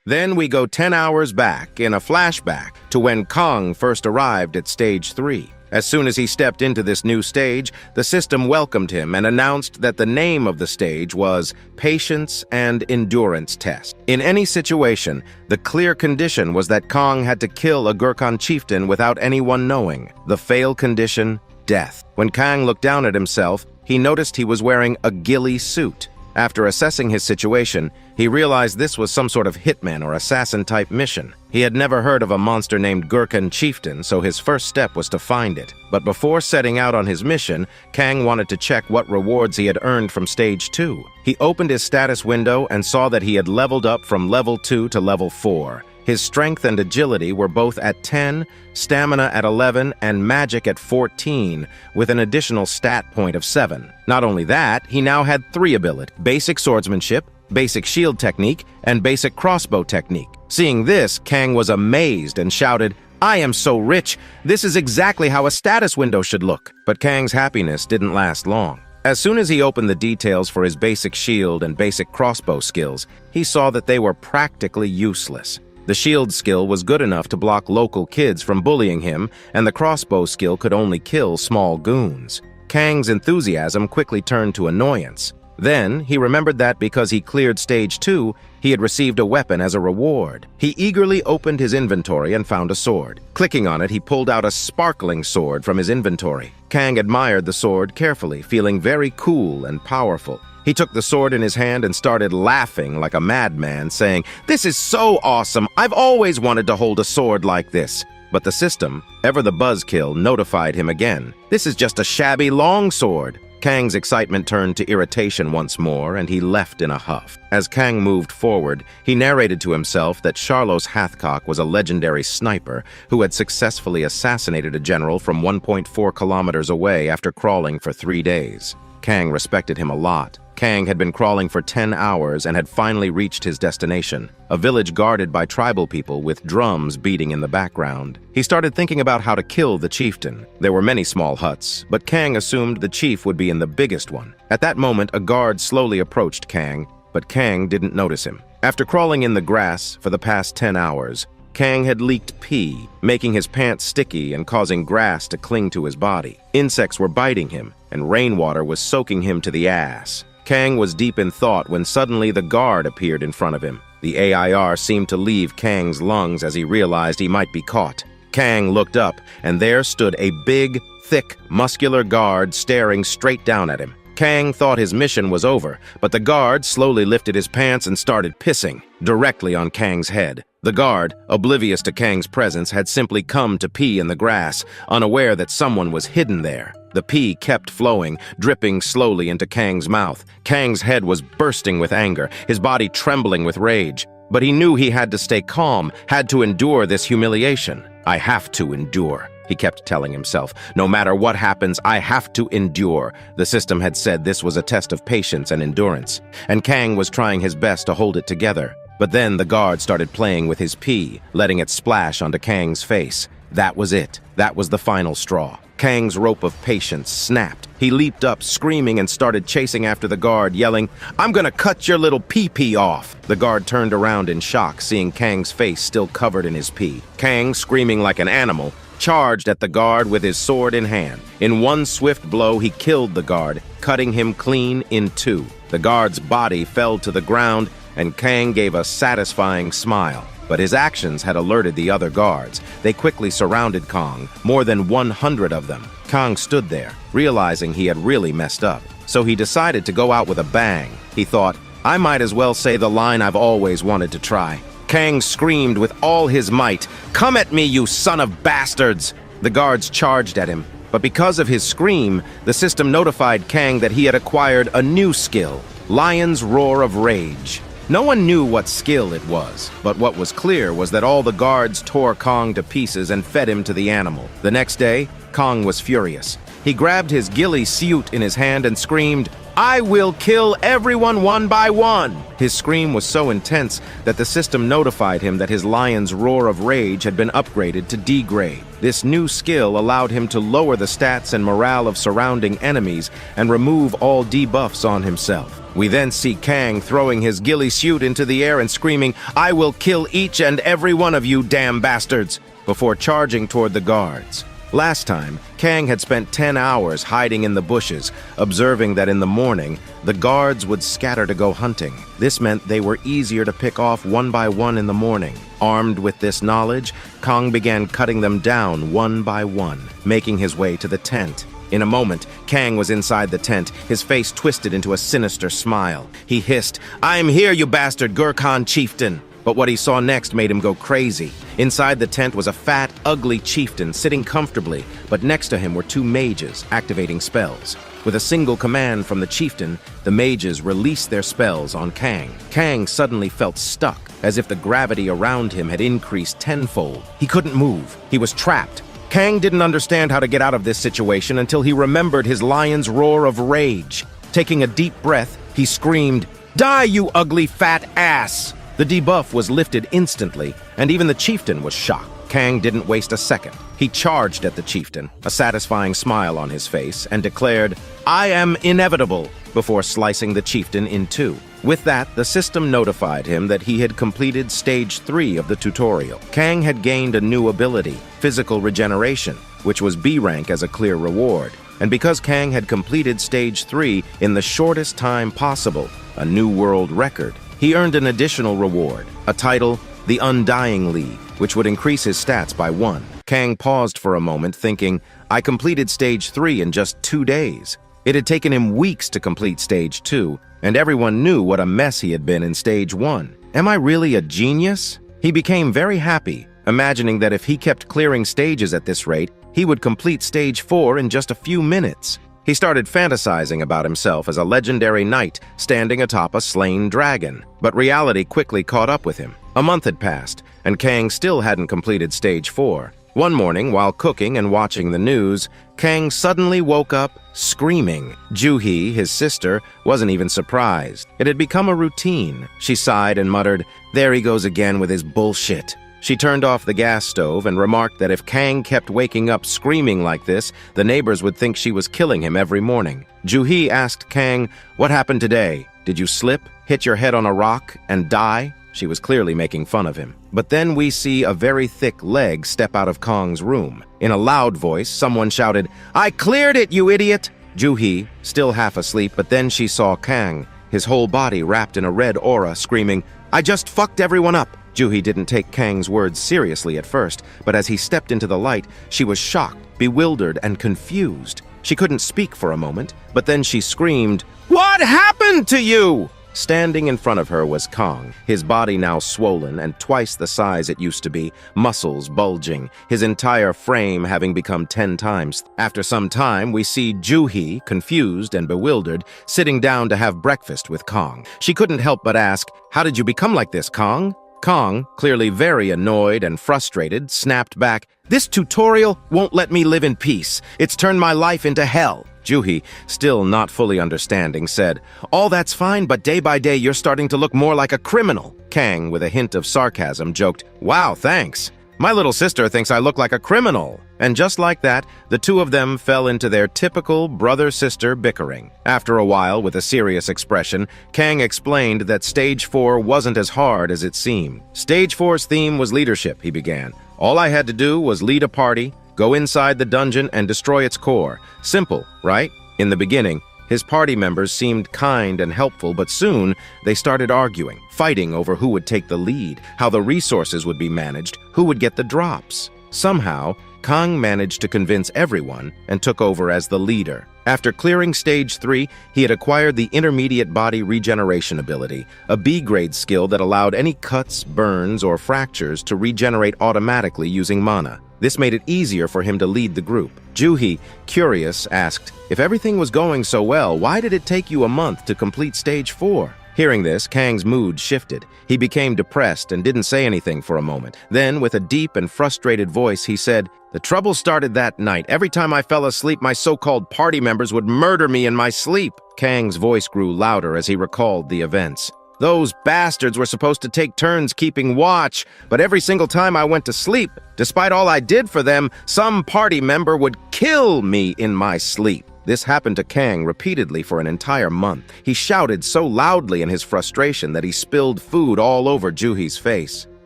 Then we go 10 hours back in a flashback to when Kang first arrived at Stage 3. As soon as he stepped into this new stage, the system welcomed him and announced that the name of the stage was Patience and Endurance Test. In any situation, the clear condition was that Kang had to kill a Gurkhan chieftain without anyone knowing. The fail condition, death. When Kang looked down at himself, he noticed he was wearing a ghillie suit. After assessing his situation, he realized this was some sort of hitman or assassin-type mission. He had never heard of a monster named Gurkhan Chieftain, so his first step was to find it. But before setting out on his mission, Kang wanted to check what rewards he had earned from Stage 2. He opened his status window and saw that he had leveled up from level 2 to level 4. His strength and agility were both at 10, stamina at 11, and magic at 14, with an additional stat point of 7. Not only that, he now had 3 abilities: basic swordsmanship, basic shield technique, and basic crossbow technique. Seeing this, Kang was amazed and shouted, "I am so rich! This is exactly how a status window should look." But Kang's happiness didn't last long. As soon as he opened the details for his basic shield and basic crossbow skills, he saw that they were practically useless. The shield skill was good enough to block local kids from bullying him, and the crossbow skill could only kill small goons. Kang's enthusiasm quickly turned to annoyance. Then, he remembered that because he cleared Stage 2, he had received a weapon as a reward. He eagerly opened his inventory and found a sword. Clicking on it, he pulled out a sparkling sword from his inventory. Kang admired the sword carefully, feeling very cool and powerful. He took the sword in his hand and started laughing like a madman, saying, "This is so awesome! I've always wanted to hold a sword like this." But the system, ever the buzzkill, notified him again. "This is just a shabby long sword." Kang's excitement turned to irritation once more, and he left in a huff. As Kang moved forward, he narrated to himself that Charlos Hathcock was a legendary sniper who had successfully assassinated a general from 1.4 kilometers away after crawling for 3 days. Kang respected him a lot. Kang had been crawling for 10 hours and had finally reached his destination, a village guarded by tribal people with drums beating in the background. He started thinking about how to kill the chieftain. There were many small huts, but Kang assumed the chief would be in the biggest one. At that moment, a guard slowly approached Kang, but Kang didn't notice him. After crawling in the grass for the past 10 hours, Kang had leaked pee, making his pants sticky and causing grass to cling to his body. Insects were biting him, and rainwater was soaking him to the ass. Kang was deep in thought when suddenly the guard appeared in front of him. The AIR seemed to leave Kang's lungs as he realized he might be caught. Kang looked up, and there stood a big, thick, muscular guard staring straight down at him. Kang thought his mission was over, but the guard slowly lifted his pants and started pissing directly on Kang's head. The guard, oblivious to Kang's presence, had simply come to pee in the grass, unaware that someone was hidden there. The pee kept flowing, dripping slowly into Kang's mouth. Kang's head was bursting with anger, his body trembling with rage. But he knew he had to stay calm, had to endure this humiliation. "I have to endure," he kept telling himself. "No matter what happens, I have to endure." The system had said this was a test of patience and endurance, and Kang was trying his best to hold it together. But then the guard started playing with his pee, letting it splash onto Kang's face. That was it. That was the final straw. Kang's rope of patience snapped. He leaped up, screaming, and started chasing after the guard, yelling, "I'm gonna cut your little pee-pee off!" The guard turned around in shock, seeing Kang's face still covered in his pee. Kang, screaming like an animal, charged at the guard with his sword in hand. In one swift blow, he killed the guard, cutting him clean in two. The guard's body fell to the ground, and Kang gave a satisfying smile. But his actions had alerted the other guards. They quickly surrounded Kang, more than 100 of them. Kang stood there, realizing he had really messed up. So he decided to go out with a bang. He thought, "I might as well say the line I've always wanted to try." Kang screamed with all his might, "Come at me, you son of bastards!" The guards charged at him, but because of his scream, the system notified Kang that he had acquired a new skill, Lion's Roar of Rage. No one knew what skill it was, but what was clear was that all the guards tore Kang to pieces and fed him to the animal. The next day, Kang was furious. He grabbed his ghillie suit in his hand and screamed, "I will kill everyone one by one!" His scream was so intense that the system notified him that his Lion's Roar of Rage had been upgraded to D grade. This new skill allowed him to lower the stats and morale of surrounding enemies and remove all debuffs on himself. We then see Kang throwing his ghillie suit into the air and screaming, "I will kill each and every one of you damn bastards!" before charging toward the guards. Last time, Kang had spent 10 hours hiding in the bushes, observing that in the morning, the guards would scatter to go hunting. This meant they were easier to pick off one by one in the morning. Armed with this knowledge, Kang began cutting them down one by one, making his way to the tent. In a moment, Kang was inside the tent, his face twisted into a sinister smile. He hissed, "I'm here, you bastard Gurkhan chieftain!" But what he saw next made him go crazy. Inside the tent was a fat, ugly chieftain sitting comfortably, but next to him were two mages activating spells. With a single command from the chieftain, the mages released their spells on Kang. Kang suddenly felt stuck, as if the gravity around him had increased tenfold. He couldn't move. He was trapped. Kang didn't understand how to get out of this situation until he remembered his lion's roar of rage. Taking a deep breath, he screamed, "Die, you ugly fat ass!" The debuff was lifted instantly, and even the chieftain was shocked. Kang didn't waste a second. He charged at the chieftain, a satisfying smile on his face, and declared, "I am inevitable," before slicing the chieftain in two. With that, the system notified him that he had completed Stage 3 of the tutorial. Kang had gained a new ability, physical regeneration, which was B rank as a clear reward. And because Kang had completed Stage 3 in the shortest time possible, a new world record, he earned an additional reward, a title, the Undying League, which would increase his stats by 1. Kang paused for a moment, thinking, I completed Stage 3 in just 2 days. It had taken him weeks to complete Stage 2, and everyone knew what a mess he had been in Stage 1. Am I really a genius? He became very happy, imagining that if he kept clearing stages at this rate, he would complete Stage 4 in just a few minutes. He started fantasizing about himself as a legendary knight standing atop a slain dragon, but reality quickly caught up with him. A month had passed, and Kang still hadn't completed Stage 4. One morning, while cooking and watching the news, Kang suddenly woke up screaming. Juhi, his sister, wasn't even surprised. It had become a routine. She sighed and muttered, "There he goes again with his bullshit." She turned off the gas stove and remarked that if Kang kept waking up screaming like this, the neighbors would think she was killing him every morning. Juhi asked Kang, "What happened today? Did you slip, hit your head on a rock, and die?" She was clearly making fun of him. But then we see a very thick leg step out of Kang's room. In a loud voice, someone shouted, "I cleared it, you idiot!" Juhi, still half asleep, but then she saw Kang, his whole body wrapped in a red aura, screaming, "I just fucked everyone up!" Juhi didn't take Kang's words seriously at first, but as he stepped into the light, she was shocked, bewildered, and confused. She couldn't speak for a moment, but then she screamed, "What happened to you?" Standing in front of her was Kang, his body now swollen and twice the size it used to be, muscles bulging, his entire frame having become 10 times. After some time, we see Juhi, confused and bewildered, sitting down to have breakfast with Kang. She couldn't help but ask, "How did you become like this, Kang?" Kang, clearly very annoyed and frustrated, snapped back, "This tutorial won't let me live in peace. It's turned my life into hell." Juhi, still not fully understanding, said, "All that's fine, but day by day you're starting to look more like a criminal." Kang, with a hint of sarcasm, joked, "Wow, thanks. My little sister thinks I look like a criminal." And just like that, the two of them fell into their typical brother-sister bickering. After a while, with a serious expression, Kang explained that Stage 4 wasn't as hard as it seemed. Stage 4's theme was leadership, he began. All I had to do was lead a party, go inside the dungeon, and destroy its core. Simple, right? In the beginning, his party members seemed kind and helpful, but soon they started arguing, fighting over who would take the lead, how the resources would be managed, who would get the drops. Somehow, Kang managed to convince everyone and took over as the leader. After clearing Stage 3, he had acquired the Intermediate Body Regeneration ability, a B-grade skill that allowed any cuts, burns, or fractures to regenerate automatically using mana. This made it easier for him to lead the group. Juhi, curious, asked, "If everything was going so well, why did it take you a month to complete Stage 4? Hearing this, Kang's mood shifted. He became depressed and didn't say anything for a moment. Then, with a deep and frustrated voice, he said, "The trouble started that night. Every time I fell asleep, my so-called party members would murder me in my sleep." Kang's voice grew louder as he recalled the events. "Those bastards were supposed to take turns keeping watch, but every single time I went to sleep, despite all I did for them, some party member would kill me in my sleep." This happened to Kang repeatedly for an entire month. He shouted so loudly in his frustration that he spilled food all over Juhi's face.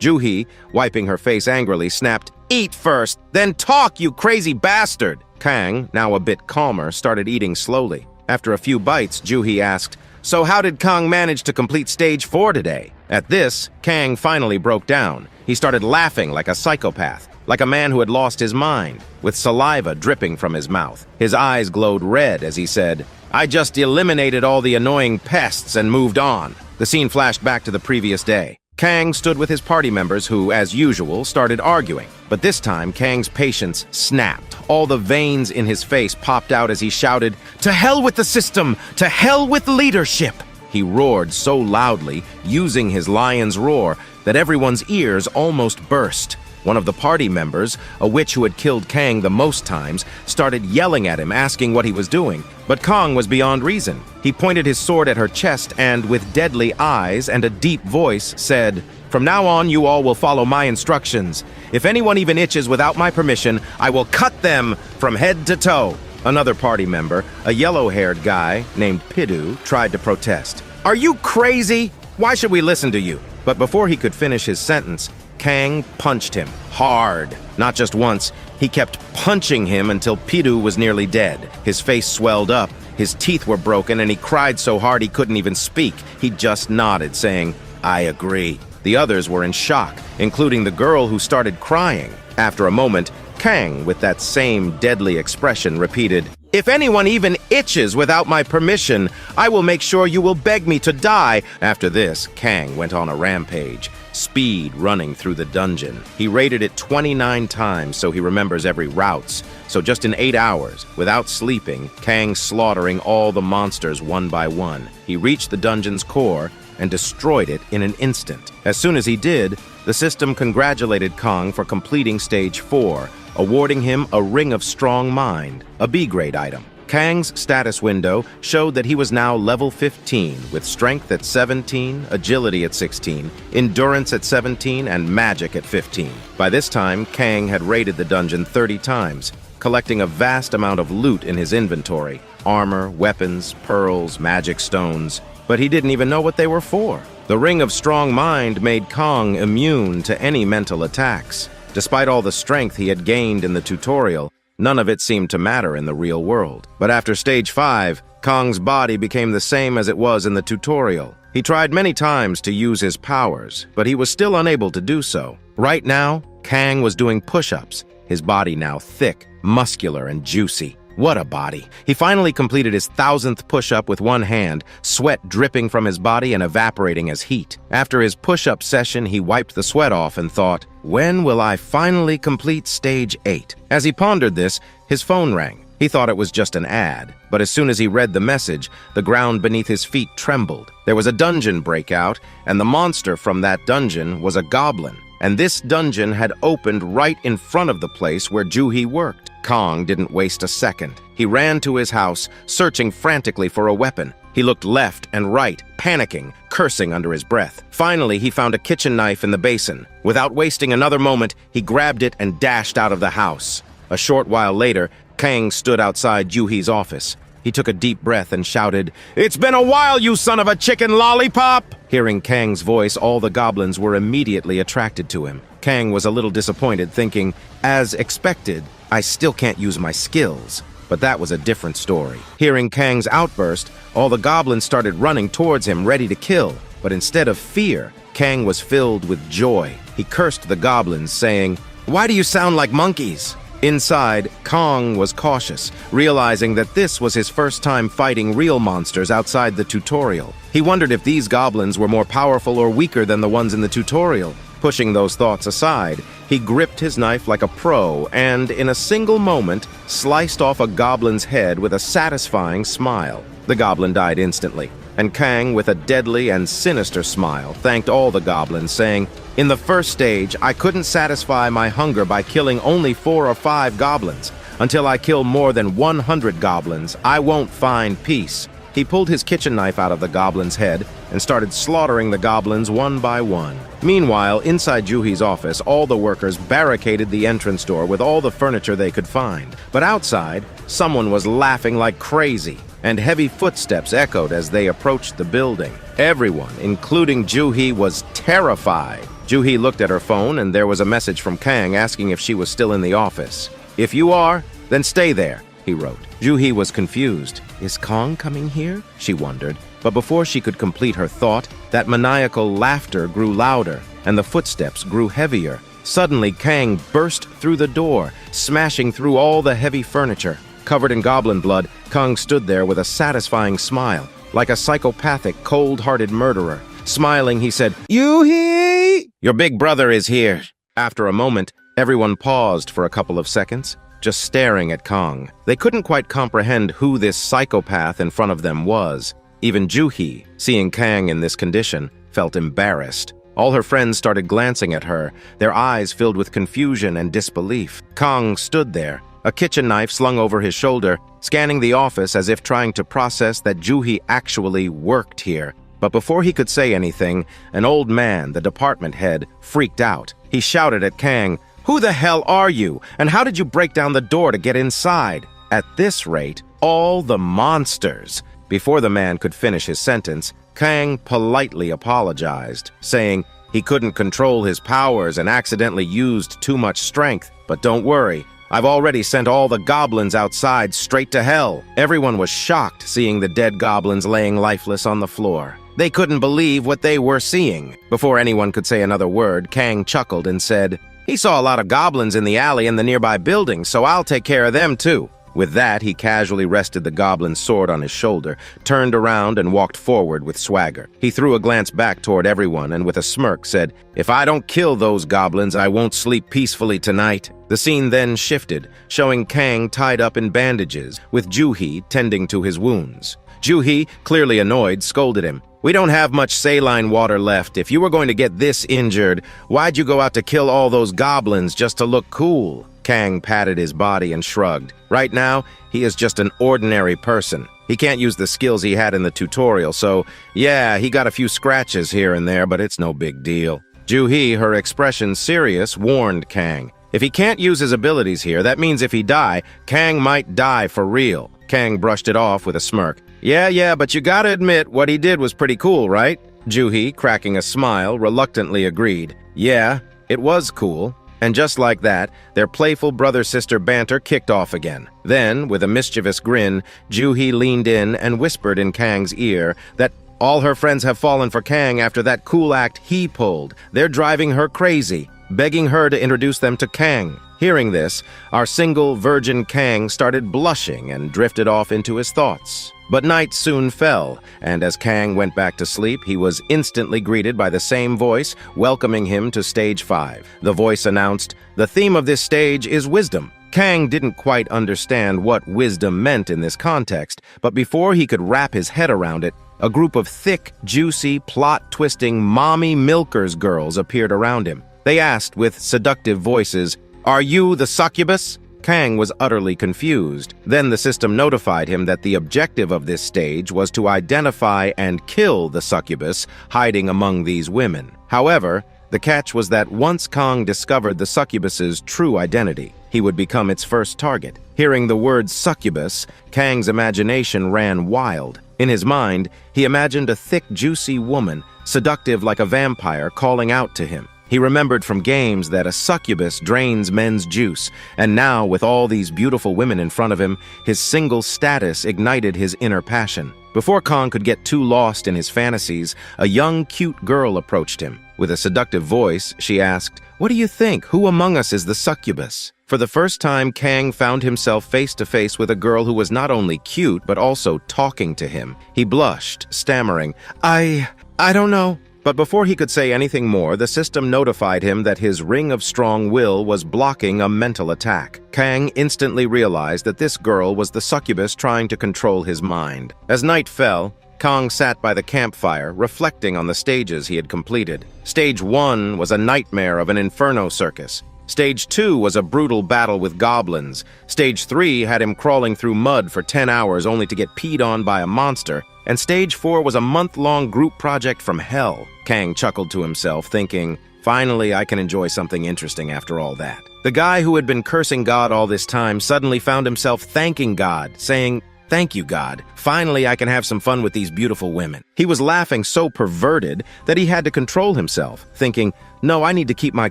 Juhi, wiping her face angrily, snapped, "Eat first, then talk, you crazy bastard!" Kang, now a bit calmer, started eating slowly. After a few bites, Juhi asked, "So how did Kang manage to complete Stage 4 today?" At this, Kang finally broke down. He started laughing like a psychopath. like a man who had lost his mind, with saliva dripping from his mouth. His eyes glowed red as he said, "I just eliminated all the annoying pests and moved on." The scene flashed back to the previous day. Kang stood with his party members who, as usual, started arguing. But this time, Kang's patience snapped. All the veins in his face popped out as he shouted, "To hell with the system! To hell with leadership!" He roared so loudly, using his lion's roar, that everyone's ears almost burst. One of the party members, a witch who had killed Kang the most times, started yelling at him, asking what he was doing. But Kang was beyond reason. He pointed his sword at her chest and, with deadly eyes and a deep voice, said, "From now on, you all will follow my instructions. If anyone even itches without my permission, I will cut them from head to toe." Another party member, a yellow-haired guy named Pidu, tried to protest. "Are you crazy? Why should we listen to you?" But before he could finish his sentence, Kang punched him hard. Not just once, he kept punching him until Pidu was nearly dead. His face swelled up, his teeth were broken, and he cried so hard he couldn't even speak. He just nodded, saying, "I agree." The others were in shock, including the girl who started crying. After a moment, Kang, with that same deadly expression, repeated, "If anyone even itches without my permission, I will make sure you will beg me to die." After this, Kang went on a rampage, speed running through the dungeon. He raided it 29 times, so he remembers every routes. So just in 8 hours, without sleeping, Kang slaughtering all the monsters one by one. He reached the dungeon's core and destroyed it in an instant. As soon as he did, the system congratulated Kang for completing Stage 4, awarding him a Ring of Strong Mind, a B-grade item. Kang's status window showed that he was now level 15, with strength at 17, agility at 16, endurance at 17, and magic at 15. By this time, Kang had raided the dungeon 30 times, collecting a vast amount of loot in his inventory: armor, weapons, pearls, magic stones. But he didn't even know what they were for. The Ring of Strong Mind made Kang immune to any mental attacks. Despite all the strength he had gained in the tutorial, none of it seemed to matter in the real world. But after Stage 5, Kang's body became the same as it was in the tutorial. He tried many times to use his powers, but he was still unable to do so. Right now, Kang was doing push-ups, his body now thick, muscular, and juicy. What a body. He finally completed his 1,000th push-up with one hand, sweat dripping from his body and evaporating as heat. After his push-up session, he wiped the sweat off and thought, "When will I finally complete Stage 8? As he pondered this, his phone rang. He thought it was just an ad, but as soon as he read the message, the ground beneath his feet trembled. There was a dungeon breakout, and the monster from that dungeon was a goblin. And this dungeon had opened right in front of the place where Juhi worked. Kang didn't waste a second. He ran to his house, searching frantically for a weapon. He looked left and right, panicking, cursing under his breath. Finally, he found a kitchen knife in the basin. Without wasting another moment, he grabbed it and dashed out of the house. A short while later, Kang stood outside Juhi's office. He took a deep breath and shouted, "It's been a while, you son of a chicken lollipop!" Hearing Kang's voice, all the goblins were immediately attracted to him. Kang was a little disappointed, thinking, as expected, I still can't use my skills. But that was a different story. Hearing Kang's outburst, all the goblins started running towards him, ready to kill. But instead of fear, Kang was filled with joy. He cursed the goblins, saying, "Why do you sound like monkeys?" Inside, Kang was cautious, realizing that this was his first time fighting real monsters outside the tutorial. He wondered if these goblins were more powerful or weaker than the ones in the tutorial. Pushing those thoughts aside, he gripped his knife like a pro and, in a single moment, sliced off a goblin's head with a satisfying smile. The goblin died instantly, and Kang, with a deadly and sinister smile, thanked all the goblins, saying, "In the first stage, I couldn't satisfy my hunger by killing only 4 or 5 goblins. Until I kill more than 100 goblins, I won't find peace." He pulled his kitchen knife out of the goblin's head and started slaughtering the goblins one by one. Meanwhile, inside Juhi's office, all the workers barricaded the entrance door with all the furniture they could find. But outside, someone was laughing like crazy, and heavy footsteps echoed as they approached the building. Everyone, including Juhi, was terrified. Juhi looked at her phone, and there was a message from Kang asking if she was still in the office. "If you are, then stay there," he wrote. Juhi was confused. Is Kang coming here? She wondered. But before she could complete her thought, that maniacal laughter grew louder, and the footsteps grew heavier. Suddenly, Kang burst through the door, smashing through all the heavy furniture. Covered in goblin blood, Kang stood there with a satisfying smile, like a psychopathic, cold-hearted murderer. Smiling, he said, "Yoo-hee! Your big brother is here." After a moment, everyone paused for a couple of seconds, just staring at Kang. They couldn't quite comprehend who this psychopath in front of them was. Even Juhi, seeing Kang in this condition, felt embarrassed. All her friends started glancing at her, their eyes filled with confusion and disbelief. Kang stood there, a kitchen knife slung over his shoulder, scanning the office as if trying to process that Juhi actually worked here. But before he could say anything, an old man, the department head, freaked out. He shouted at Kang, "Who the hell are you? And how did you break down the door to get inside?" At this rate, all the monsters. Before the man could finish his sentence, Kang politely apologized, saying he couldn't control his powers and accidentally used too much strength. But don't worry, I've already sent all the goblins outside straight to hell. Everyone was shocked seeing the dead goblins laying lifeless on the floor. They couldn't believe what they were seeing. Before anyone could say another word, Kang chuckled and said, "He saw a lot of goblins in the alley and the nearby buildings, so I'll take care of them too." With that, he casually rested the goblin's sword on his shoulder, turned around and walked forward with swagger. He threw a glance back toward everyone and with a smirk said, "If I don't kill those goblins, I won't sleep peacefully tonight." The scene then shifted, showing Kang tied up in bandages, with Juhi tending to his wounds. Juhi, clearly annoyed, scolded him. "We don't have much saline water left. If you were going to get this injured, why'd you go out to kill all those goblins just to look cool?" Kang patted his body and shrugged. Right now, he is just an ordinary person. He can't use the skills he had in the tutorial, so yeah, he got a few scratches here and there, but it's no big deal. Juhi, her expression serious, warned Kang. If he can't use his abilities here, that means if he die, Kang might die for real. Kang brushed it off with a smirk. Yeah, but you gotta admit, what he did was pretty cool, right? Juhi, cracking a smile, reluctantly agreed. Yeah, it was cool. And just like that, their playful brother-sister banter kicked off again. Then, with a mischievous grin, Juhi leaned in and whispered in Kang's ear that all her friends have fallen for Kang after that cool act he pulled. They're driving her crazy, begging her to introduce them to Kang. Hearing this, our single virgin Kang started blushing and drifted off into his thoughts. But night soon fell, and as Kang went back to sleep, he was instantly greeted by the same voice, welcoming him to Stage 5. The voice announced, "The theme of this stage is wisdom." Kang didn't quite understand what wisdom meant in this context, but before he could wrap his head around it, a group of thick, juicy, plot-twisting mommy milkers girls appeared around him. They asked with seductive voices, "Are you the succubus?" Kang was utterly confused. Then the system notified him that the objective of this stage was to identify and kill the succubus hiding among these women. However, the catch was that once Kang discovered the succubus's true identity, he would become its first target. Hearing the word succubus, Kang's imagination ran wild. In his mind, he imagined a thick, juicy woman, seductive like a vampire, calling out to him. He remembered from games that a succubus drains men's juice, and now, with all these beautiful women in front of him, his single status ignited his inner passion. Before Kang could get too lost in his fantasies, a young, cute girl approached him. With a seductive voice, she asked, "What do you think? Who among us is the succubus?" For the first time, Kang found himself face to face with a girl who was not only cute, but also talking to him. He blushed, stammering, I don't know." But before he could say anything more, the system notified him that his ring of strong will was blocking a mental attack. Kang instantly realized that this girl was the succubus trying to control his mind. As night fell, Kang sat by the campfire, reflecting on the stages he had completed. Stage 1 was a nightmare of an inferno circus. Stage 2 was a brutal battle with goblins. Stage 3 had him crawling through mud for 10 hours only to get peed on by a monster. And Stage 4 was a month-long group project from hell. Kang chuckled to himself, thinking, finally I can enjoy something interesting after all that. The guy who had been cursing God all this time suddenly found himself thanking God, saying, "Thank you, God. Finally I can have some fun with these beautiful women." He was laughing so perverted that he had to control himself, thinking, no, I need to keep my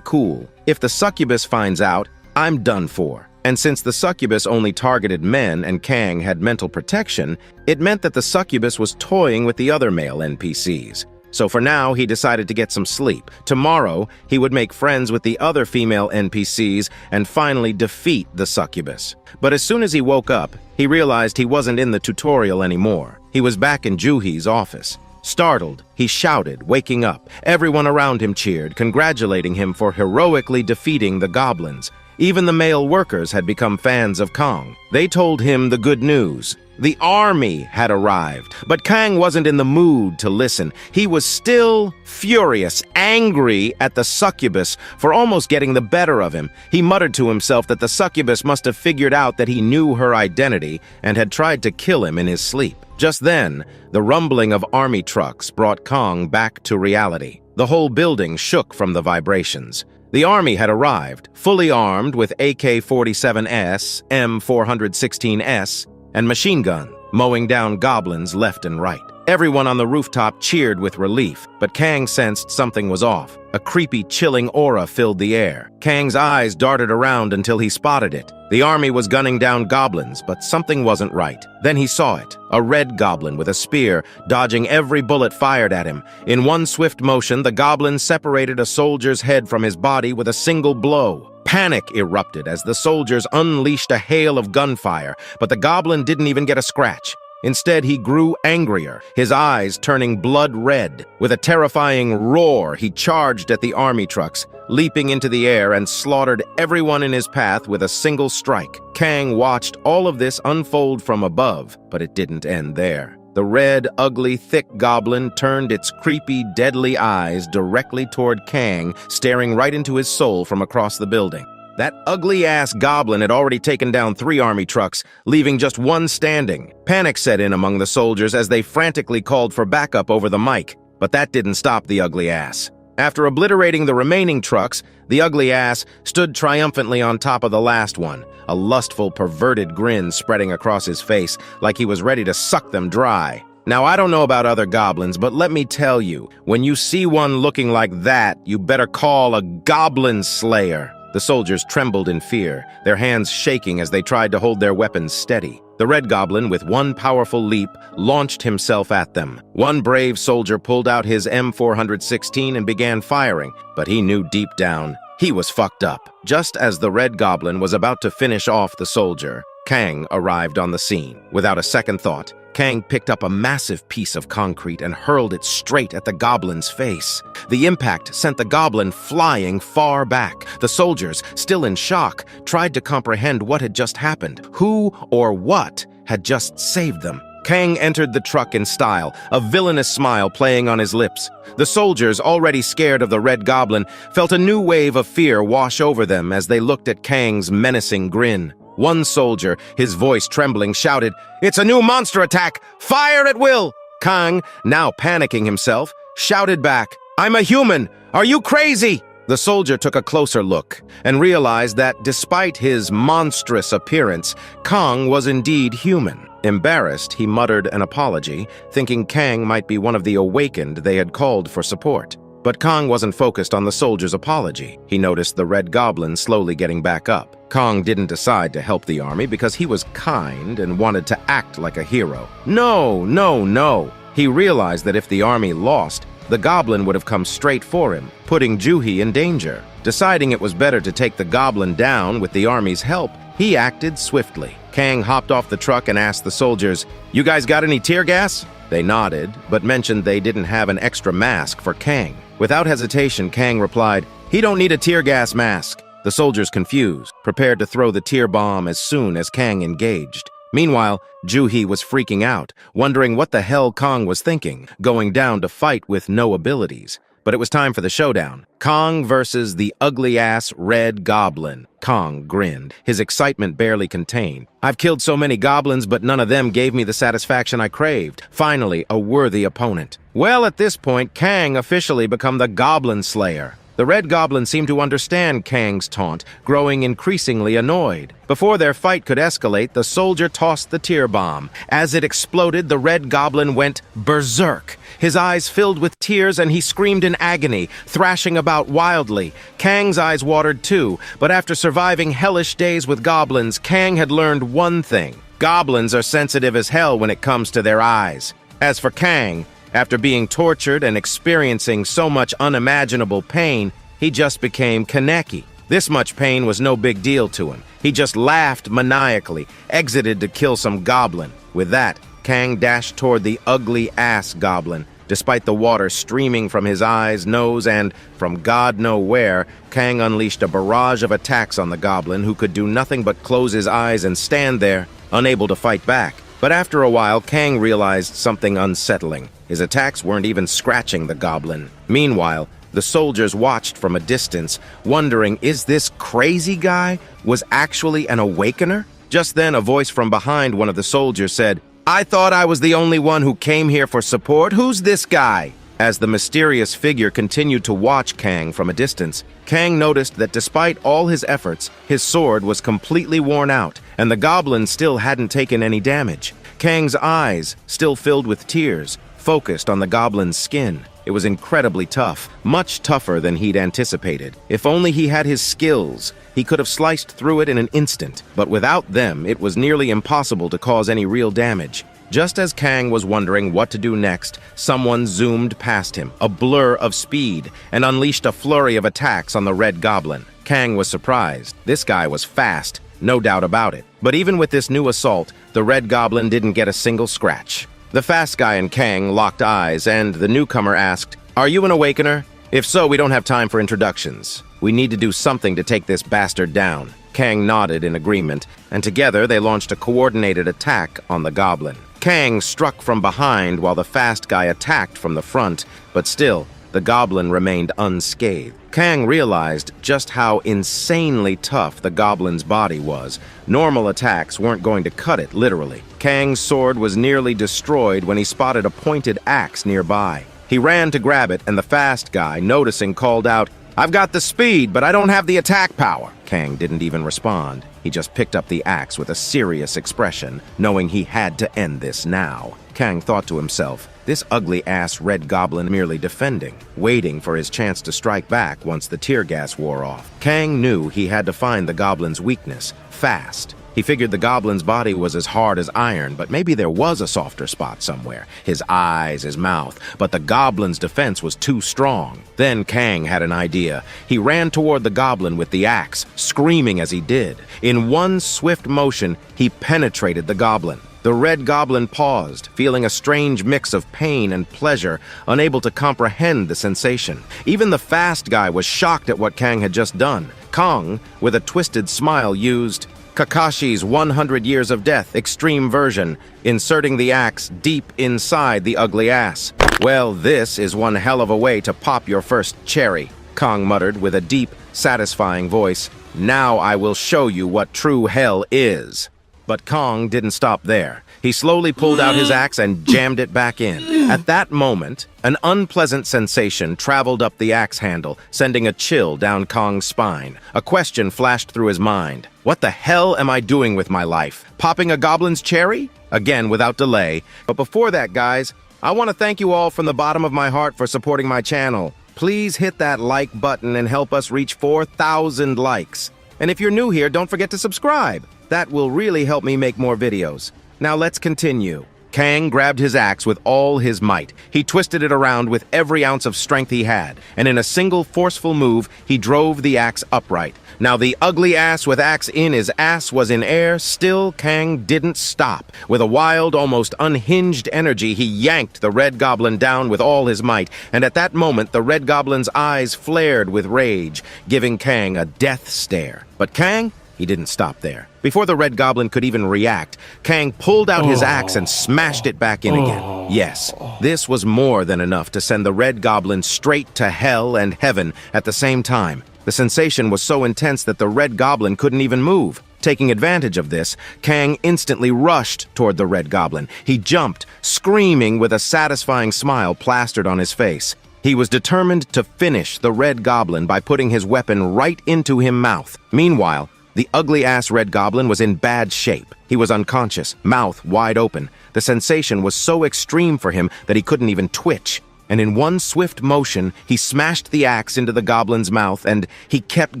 cool. If the succubus finds out, I'm done for. And since the succubus only targeted men and Kang had mental protection, it meant that the succubus was toying with the other male NPCs. So for now, he decided to get some sleep. Tomorrow, he would make friends with the other female NPCs and finally defeat the succubus. But as soon as he woke up, he realized he wasn't in the tutorial anymore. He was back in Juhi's office. Startled, he shouted, waking up. Everyone around him cheered, congratulating him for heroically defeating the goblins. Even the male workers had become fans of Kang. They told him the good news. The army had arrived, but Kang wasn't in the mood to listen. He was still furious, angry at the succubus for almost getting the better of him. He muttered to himself that the succubus must have figured out that he knew her identity and had tried to kill him in his sleep. Just then, the rumbling of army trucks brought Kang back to reality. The whole building shook from the vibrations. The army had arrived, fully armed with AK-47S, M416S, and machine gun, mowing down goblins left and right. Everyone on the rooftop cheered with relief, but Kang sensed something was off. A creepy, chilling aura filled the air. Kang's eyes darted around until he spotted it. The army was gunning down goblins, but something wasn't right. Then he saw it, a red goblin with a spear, dodging every bullet fired at him. In one swift motion, the goblin separated a soldier's head from his body with a single blow. Panic erupted as the soldiers unleashed a hail of gunfire, but the goblin didn't even get a scratch. Instead, he grew angrier, his eyes turning blood red. With a terrifying roar, he charged at the army trucks, leaping into the air and slaughtered everyone in his path with a single strike. Kang watched all of this unfold from above, but it didn't end there. The red, ugly, thick goblin turned its creepy, deadly eyes directly toward Kang, staring right into his soul from across the building. That ugly-ass goblin had already taken down 3 army trucks, leaving just one standing. Panic set in among the soldiers as they frantically called for backup over the mic, but that didn't stop the ugly ass. After obliterating the remaining trucks, the ugly ass stood triumphantly on top of the last one, a lustful, perverted grin spreading across his face, like he was ready to suck them dry. Now, I don't know about other goblins, but let me tell you, when you see one looking like that, you better call a goblin slayer. The soldiers trembled in fear, their hands shaking as they tried to hold their weapons steady. The red goblin, with one powerful leap, launched himself at them. One brave soldier pulled out his M416 and began firing, but he knew deep down he was fucked up. Just as the red goblin was about to finish off the soldier, Kang arrived on the scene. Without a second thought, Kang picked up a massive piece of concrete and hurled it straight at the goblin's face. The impact sent the goblin flying far back. The soldiers, still in shock, tried to comprehend what had just happened. Who or what had just saved them? Kang entered the truck in style, a villainous smile playing on his lips. The soldiers, already scared of the red goblin, felt a new wave of fear wash over them as they looked at Kang's menacing grin. One soldier, his voice trembling, shouted, "It's a new monster attack! Fire at will!" Kang, now panicking himself, shouted back, "I'm a human! Are you crazy?" The soldier took a closer look and realized that despite his monstrous appearance, Kang was indeed human. Embarrassed, he muttered an apology, thinking Kang might be one of the awakened they had called for support. But Kang wasn't focused on the soldier's apology. He noticed the red goblin slowly getting back up. Kang didn't decide to help the army because he was kind and wanted to act like a hero. No. He realized that if the army lost, the goblin would have come straight for him, putting Juhi in danger. Deciding it was better to take the goblin down with the army's help, he acted swiftly. Kang hopped off the truck and asked the soldiers, "You guys got any tear gas?" They nodded, but mentioned they didn't have an extra mask for Kang. Without hesitation, Kang replied, "He don't need a tear gas mask." The soldiers, confused, prepared to throw the tear bomb as soon as Kang engaged. Meanwhile, Juhi was freaking out, wondering what the hell Kang was thinking, going down to fight with no abilities. But it was time for the showdown. Kang versus the ugly-ass red goblin. Kang grinned, his excitement barely contained. "I've killed so many goblins, but none of them gave me the satisfaction I craved. Finally, a worthy opponent." Well, at this point, Kang officially became the Goblin Slayer. The red goblin seemed to understand Kang's taunt, growing increasingly annoyed. Before their fight could escalate, the soldier tossed the tear bomb. As it exploded, the red goblin went berserk. His eyes filled with tears and he screamed in agony, thrashing about wildly. Kang's eyes watered too, but after surviving hellish days with goblins, Kang had learned one thing. Goblins are sensitive as hell when it comes to their eyes. As for Kang, After being tortured and experiencing so much unimaginable pain, he just became Kaneki. This much pain was no big deal to him. He just laughed maniacally, exited to kill some goblin. With that, Kang dashed toward the ugly-ass goblin. Despite the water streaming from his eyes, nose, and from God know where, Kang unleashed a barrage of attacks on the goblin, who could do nothing but close his eyes and stand there, unable to fight back. But after a while, Kang realized something unsettling. His attacks weren't even scratching the goblin. Meanwhile, the soldiers watched from a distance, wondering, is this crazy guy was actually an awakener? Just then, a voice from behind one of the soldiers said, "I thought I was the only one who came here for support. Who's this guy?" As the mysterious figure continued to watch Kang from a distance, Kang noticed that despite all his efforts, his sword was completely worn out, and the goblin still hadn't taken any damage. Kang's eyes, still filled with tears, focused on the goblin's skin. It was incredibly tough, much tougher than he'd anticipated. If only he had his skills, he could have sliced through it in an instant, but without them, it was nearly impossible to cause any real damage. Just as Kang was wondering what to do next, someone zoomed past him, a blur of speed, and unleashed a flurry of attacks on the red goblin. Kang was surprised. This guy was fast, no doubt about it. But even with this new assault, the red goblin didn't get a single scratch. The fast guy and Kang locked eyes, and the newcomer asked, "Are you an awakener? If so, we don't have time for introductions. We need to do something to take this bastard down." Kang nodded in agreement, and together they launched a coordinated attack on the goblin. Kang struck from behind while the fast guy attacked from the front, but still, the goblin remained unscathed. Kang realized just how insanely tough the goblin's body was. Normal attacks weren't going to cut it, literally. Kang's sword was nearly destroyed when he spotted a pointed axe nearby. He ran to grab it, and the fast guy, noticing, called out, "I've got the speed, but I don't have the attack power." Kang didn't even respond. He just picked up the axe with a serious expression, knowing he had to end this now. Kang thought to himself, this ugly-ass red goblin merely defending, waiting for his chance to strike back once the tear gas wore off. Kang knew he had to find the goblin's weakness, fast. He figured the goblin's body was as hard as iron, but maybe there was a softer spot somewhere. His eyes, his mouth. But the goblin's defense was too strong. Then Kang had an idea. He ran toward the goblin with the axe, screaming as he did. In one swift motion, he penetrated the goblin. The red goblin paused, feeling a strange mix of pain and pleasure, unable to comprehend the sensation. Even the fast guy was shocked at what Kang had just done. Kong, with a twisted smile, used Kakashi's 100 Years of Death extreme version, inserting the axe deep inside the ugly ass. "Well, this is one hell of a way to pop your first cherry," Kong muttered with a deep, satisfying voice. "Now I will show you what true hell is." But Kong didn't stop there. He slowly pulled out his axe and jammed it back in. At that moment, an unpleasant sensation traveled up the axe handle, sending a chill down Kong's spine. A question flashed through his mind. What the hell am I doing with my life? Popping a goblin's cherry? Again, without delay. But before that, guys, I want to thank you all from the bottom of my heart for supporting my channel. Please hit that like button and help us reach 4,000 likes. And if you're new here, don't forget to subscribe. That will really help me make more videos. Now let's continue. Kang grabbed his axe with all his might. He twisted it around with every ounce of strength he had, and in a single forceful move, he drove the axe upright. Now the ugly ass with axe in his ass was in air. Still, Kang didn't stop. With a wild, almost unhinged energy, he yanked the red goblin down with all his might, and at that moment, the red goblin's eyes flared with rage, giving Kang a death stare. But Kang, he didn't stop there. Before the red goblin could even react, Kang pulled out his axe and smashed it back in again. Yes, this was more than enough to send the red goblin straight to hell and heaven at the same time. The sensation was so intense that the red goblin couldn't even move. Taking advantage of this, Kang instantly rushed toward the red goblin. He jumped, screaming with a satisfying smile plastered on his face. He was determined to finish the red goblin by putting his weapon right into his mouth. Meanwhile, the ugly-ass red goblin was in bad shape. He was unconscious, mouth wide open. The sensation was so extreme for him that he couldn't even twitch. And in one swift motion, he smashed the axe into the goblin's mouth, and he kept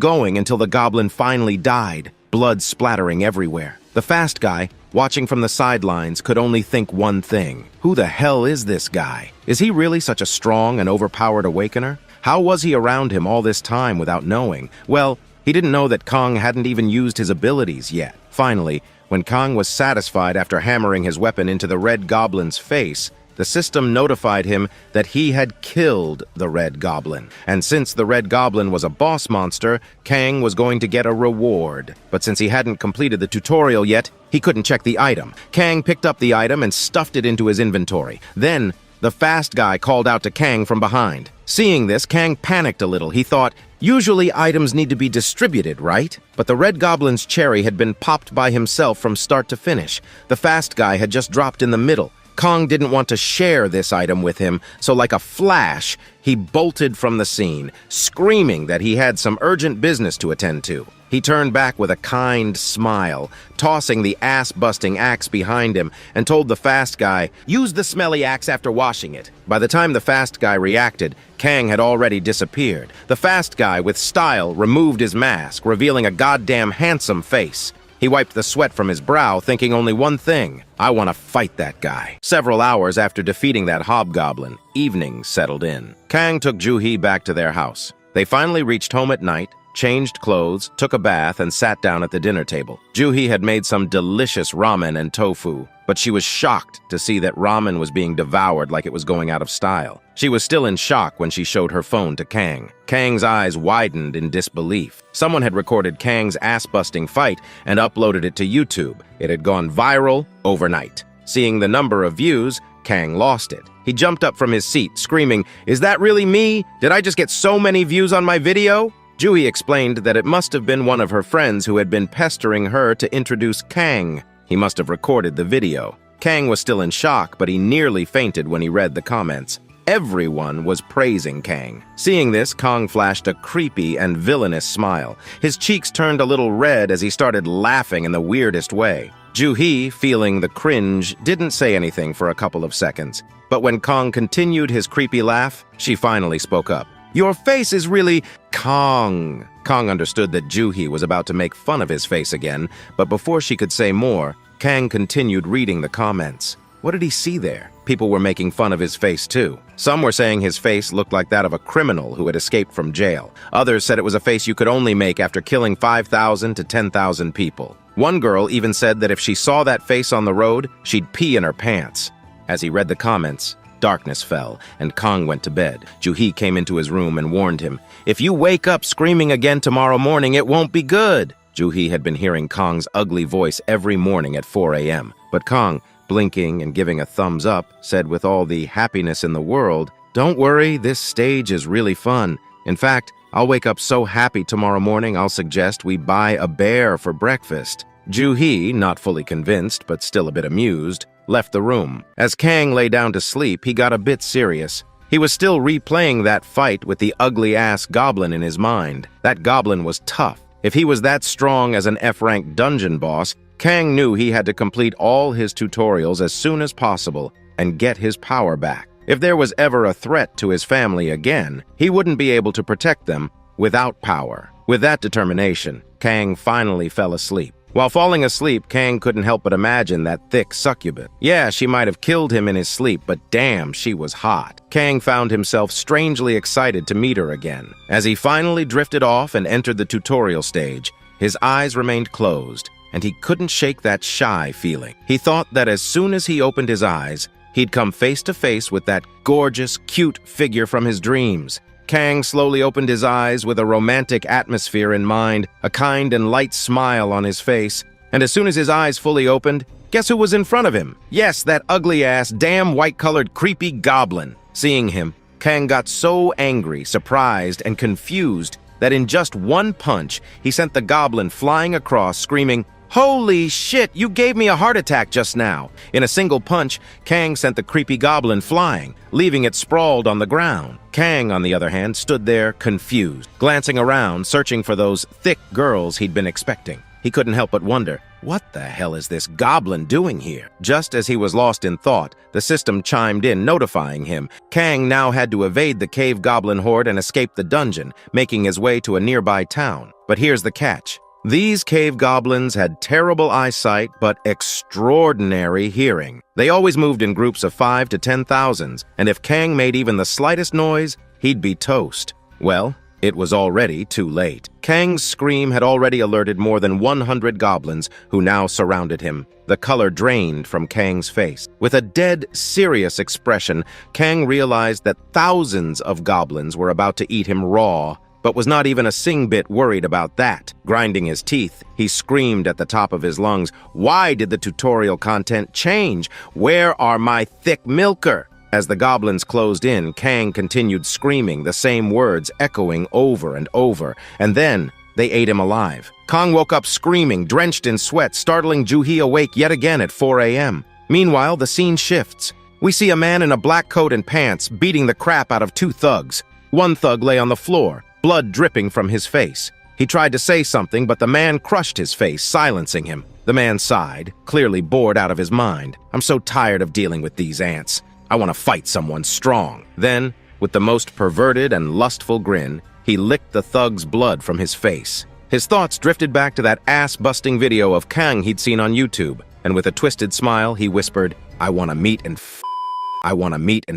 going until the goblin finally died, blood splattering everywhere. The fast guy, watching from the sidelines, could only think one thing. Who the hell is this guy? Is he really such a strong and overpowered awakener? How was he around him all this time without knowing? Well, he didn't know that Kong hadn't even used his abilities yet. Finally, when Kong was satisfied after hammering his weapon into the Red Goblin's face, the system notified him that he had killed the Red Goblin. And since the Red Goblin was a boss monster, Kang was going to get a reward. But since he hadn't completed the tutorial yet, he couldn't check the item. Kang picked up the item and stuffed it into his inventory. Then, the fast guy called out to Kang from behind. Seeing this, Kang panicked a little. He thought, usually items need to be distributed, right? But the Red Goblin's cherry had been popped by himself from start to finish. The fast guy had just dropped in the middle. Kong didn't want to share this item with him, so like a flash, he bolted from the scene, screaming that he had some urgent business to attend to. He turned back with a kind smile, tossing the ass-busting axe behind him, and told the fast guy, "Use the smelly axe after washing it." By the time the fast guy reacted, Kang had already disappeared. The fast guy, with style, removed his mask, revealing a goddamn handsome face. He wiped the sweat from his brow, thinking only one thing: I want to fight that guy. Several hours after defeating that hobgoblin, evening settled in. Kang took Juhi back to their house. They finally reached home at night, changed clothes, took a bath, and sat down at the dinner table. Juhi had made some delicious ramen and tofu, but she was shocked to see that ramen was being devoured like it was going out of style. She was still in shock when she showed her phone to Kang. Kang's eyes widened in disbelief. Someone had recorded Kang's ass-busting fight and uploaded it to YouTube. It had gone viral overnight. Seeing the number of views, Kang lost it. He jumped up from his seat, screaming, "Is that really me? Did I just get so many views on my video?" Juhi explained that it must have been one of her friends who had been pestering her to introduce Kang. He must have recorded the video. Kang was still in shock, but he nearly fainted when he read the comments. Everyone was praising Kang. Seeing this, Kong flashed a creepy and villainous smile. His cheeks turned a little red as he started laughing in the weirdest way. Juhi, feeling the cringe, didn't say anything for a couple of seconds. But when Kong continued his creepy laugh, she finally spoke up. "Your face is really Kong." Kong understood that Juhi was about to make fun of his face again, but before she could say more, Kang continued reading the comments. What did he see there? People were making fun of his face too. Some were saying his face looked like that of a criminal who had escaped from jail. Others said it was a face you could only make after killing 5,000 to 10,000 people. One girl even said that if she saw that face on the road, she'd pee in her pants. As he read the comments, darkness fell, and Kong went to bed. Juhi came into his room and warned him, "If you wake up screaming again tomorrow morning, it won't be good." Juhi had been hearing Kong's ugly voice every morning at 4 a.m., but Kong, blinking and giving a thumbs up, said with all the happiness in the world, "Don't worry, this stage is really fun. In fact, I'll wake up so happy tomorrow morning I'll suggest we buy a bear for breakfast." Juhi, not fully convinced but still a bit amused, left the room. As Kang lay down to sleep, he got a bit serious. He was still replaying that fight with the ugly-ass goblin in his mind. That goblin was tough. If he was that strong as an F-rank dungeon boss, Kang knew he had to complete all his tutorials as soon as possible and get his power back. If there was ever a threat to his family again, he wouldn't be able to protect them without power. With that determination, Kang finally fell asleep. While falling asleep, Kang couldn't help but imagine that thick succubus. Yeah, she might have killed him in his sleep, but damn, she was hot. Kang found himself strangely excited to meet her again. As he finally drifted off and entered the tutorial stage, his eyes remained closed, and he couldn't shake that shy feeling. He thought that as soon as he opened his eyes, he'd come face to face with that gorgeous, cute figure from his dreams. Kang slowly opened his eyes with a romantic atmosphere in mind, a kind and light smile on his face, and as soon as his eyes fully opened, guess who was in front of him? Yes, that ugly-ass, damn white-colored, creepy goblin. Seeing him, Kang got so angry, surprised, and confused that in just one punch, he sent the goblin flying across, screaming, "Holy shit, you gave me a heart attack just now." In a single punch, Kang sent the creepy goblin flying, leaving it sprawled on the ground. Kang, on the other hand, stood there confused, glancing around, searching for those thick girls he'd been expecting. He couldn't help but wonder, what the hell is this goblin doing here? Just as he was lost in thought, the system chimed in, notifying him. Kang now had to evade the cave goblin horde and escape the dungeon, making his way to a nearby town. But here's the catch. These cave goblins had terrible eyesight but extraordinary hearing. They always moved in groups of 5 to 10,000, and if Kang made even the slightest noise, he'd be toast. Well, it was already too late. Kang's scream had already alerted more than 100 goblins who now surrounded him. The color drained from Kang's face. With a dead, serious expression, Kang realized that thousands of goblins were about to eat him raw, but was not even a sing-bit worried about that. Grinding his teeth, he screamed at the top of his lungs, "Why did the tutorial content change? Where are my thick milker?" As the goblins closed in, Kang continued screaming, the same words echoing over and over, and then they ate him alive. Kang woke up screaming, drenched in sweat, startling Juhi awake yet again at 4 a.m. Meanwhile, the scene shifts. We see a man in a black coat and pants beating the crap out of 2 thugs. One thug lay on the floor, blood dripping from his face. He tried to say something, but the man crushed his face, silencing him. The man sighed, clearly bored out of his mind. "I'm so tired of dealing with these ants. I want to fight someone strong." Then, with the most perverted and lustful grin, he licked the thug's blood from his face. His thoughts drifted back to that ass-busting video of Kang he'd seen on YouTube, and with a twisted smile, he whispered, I want to meet and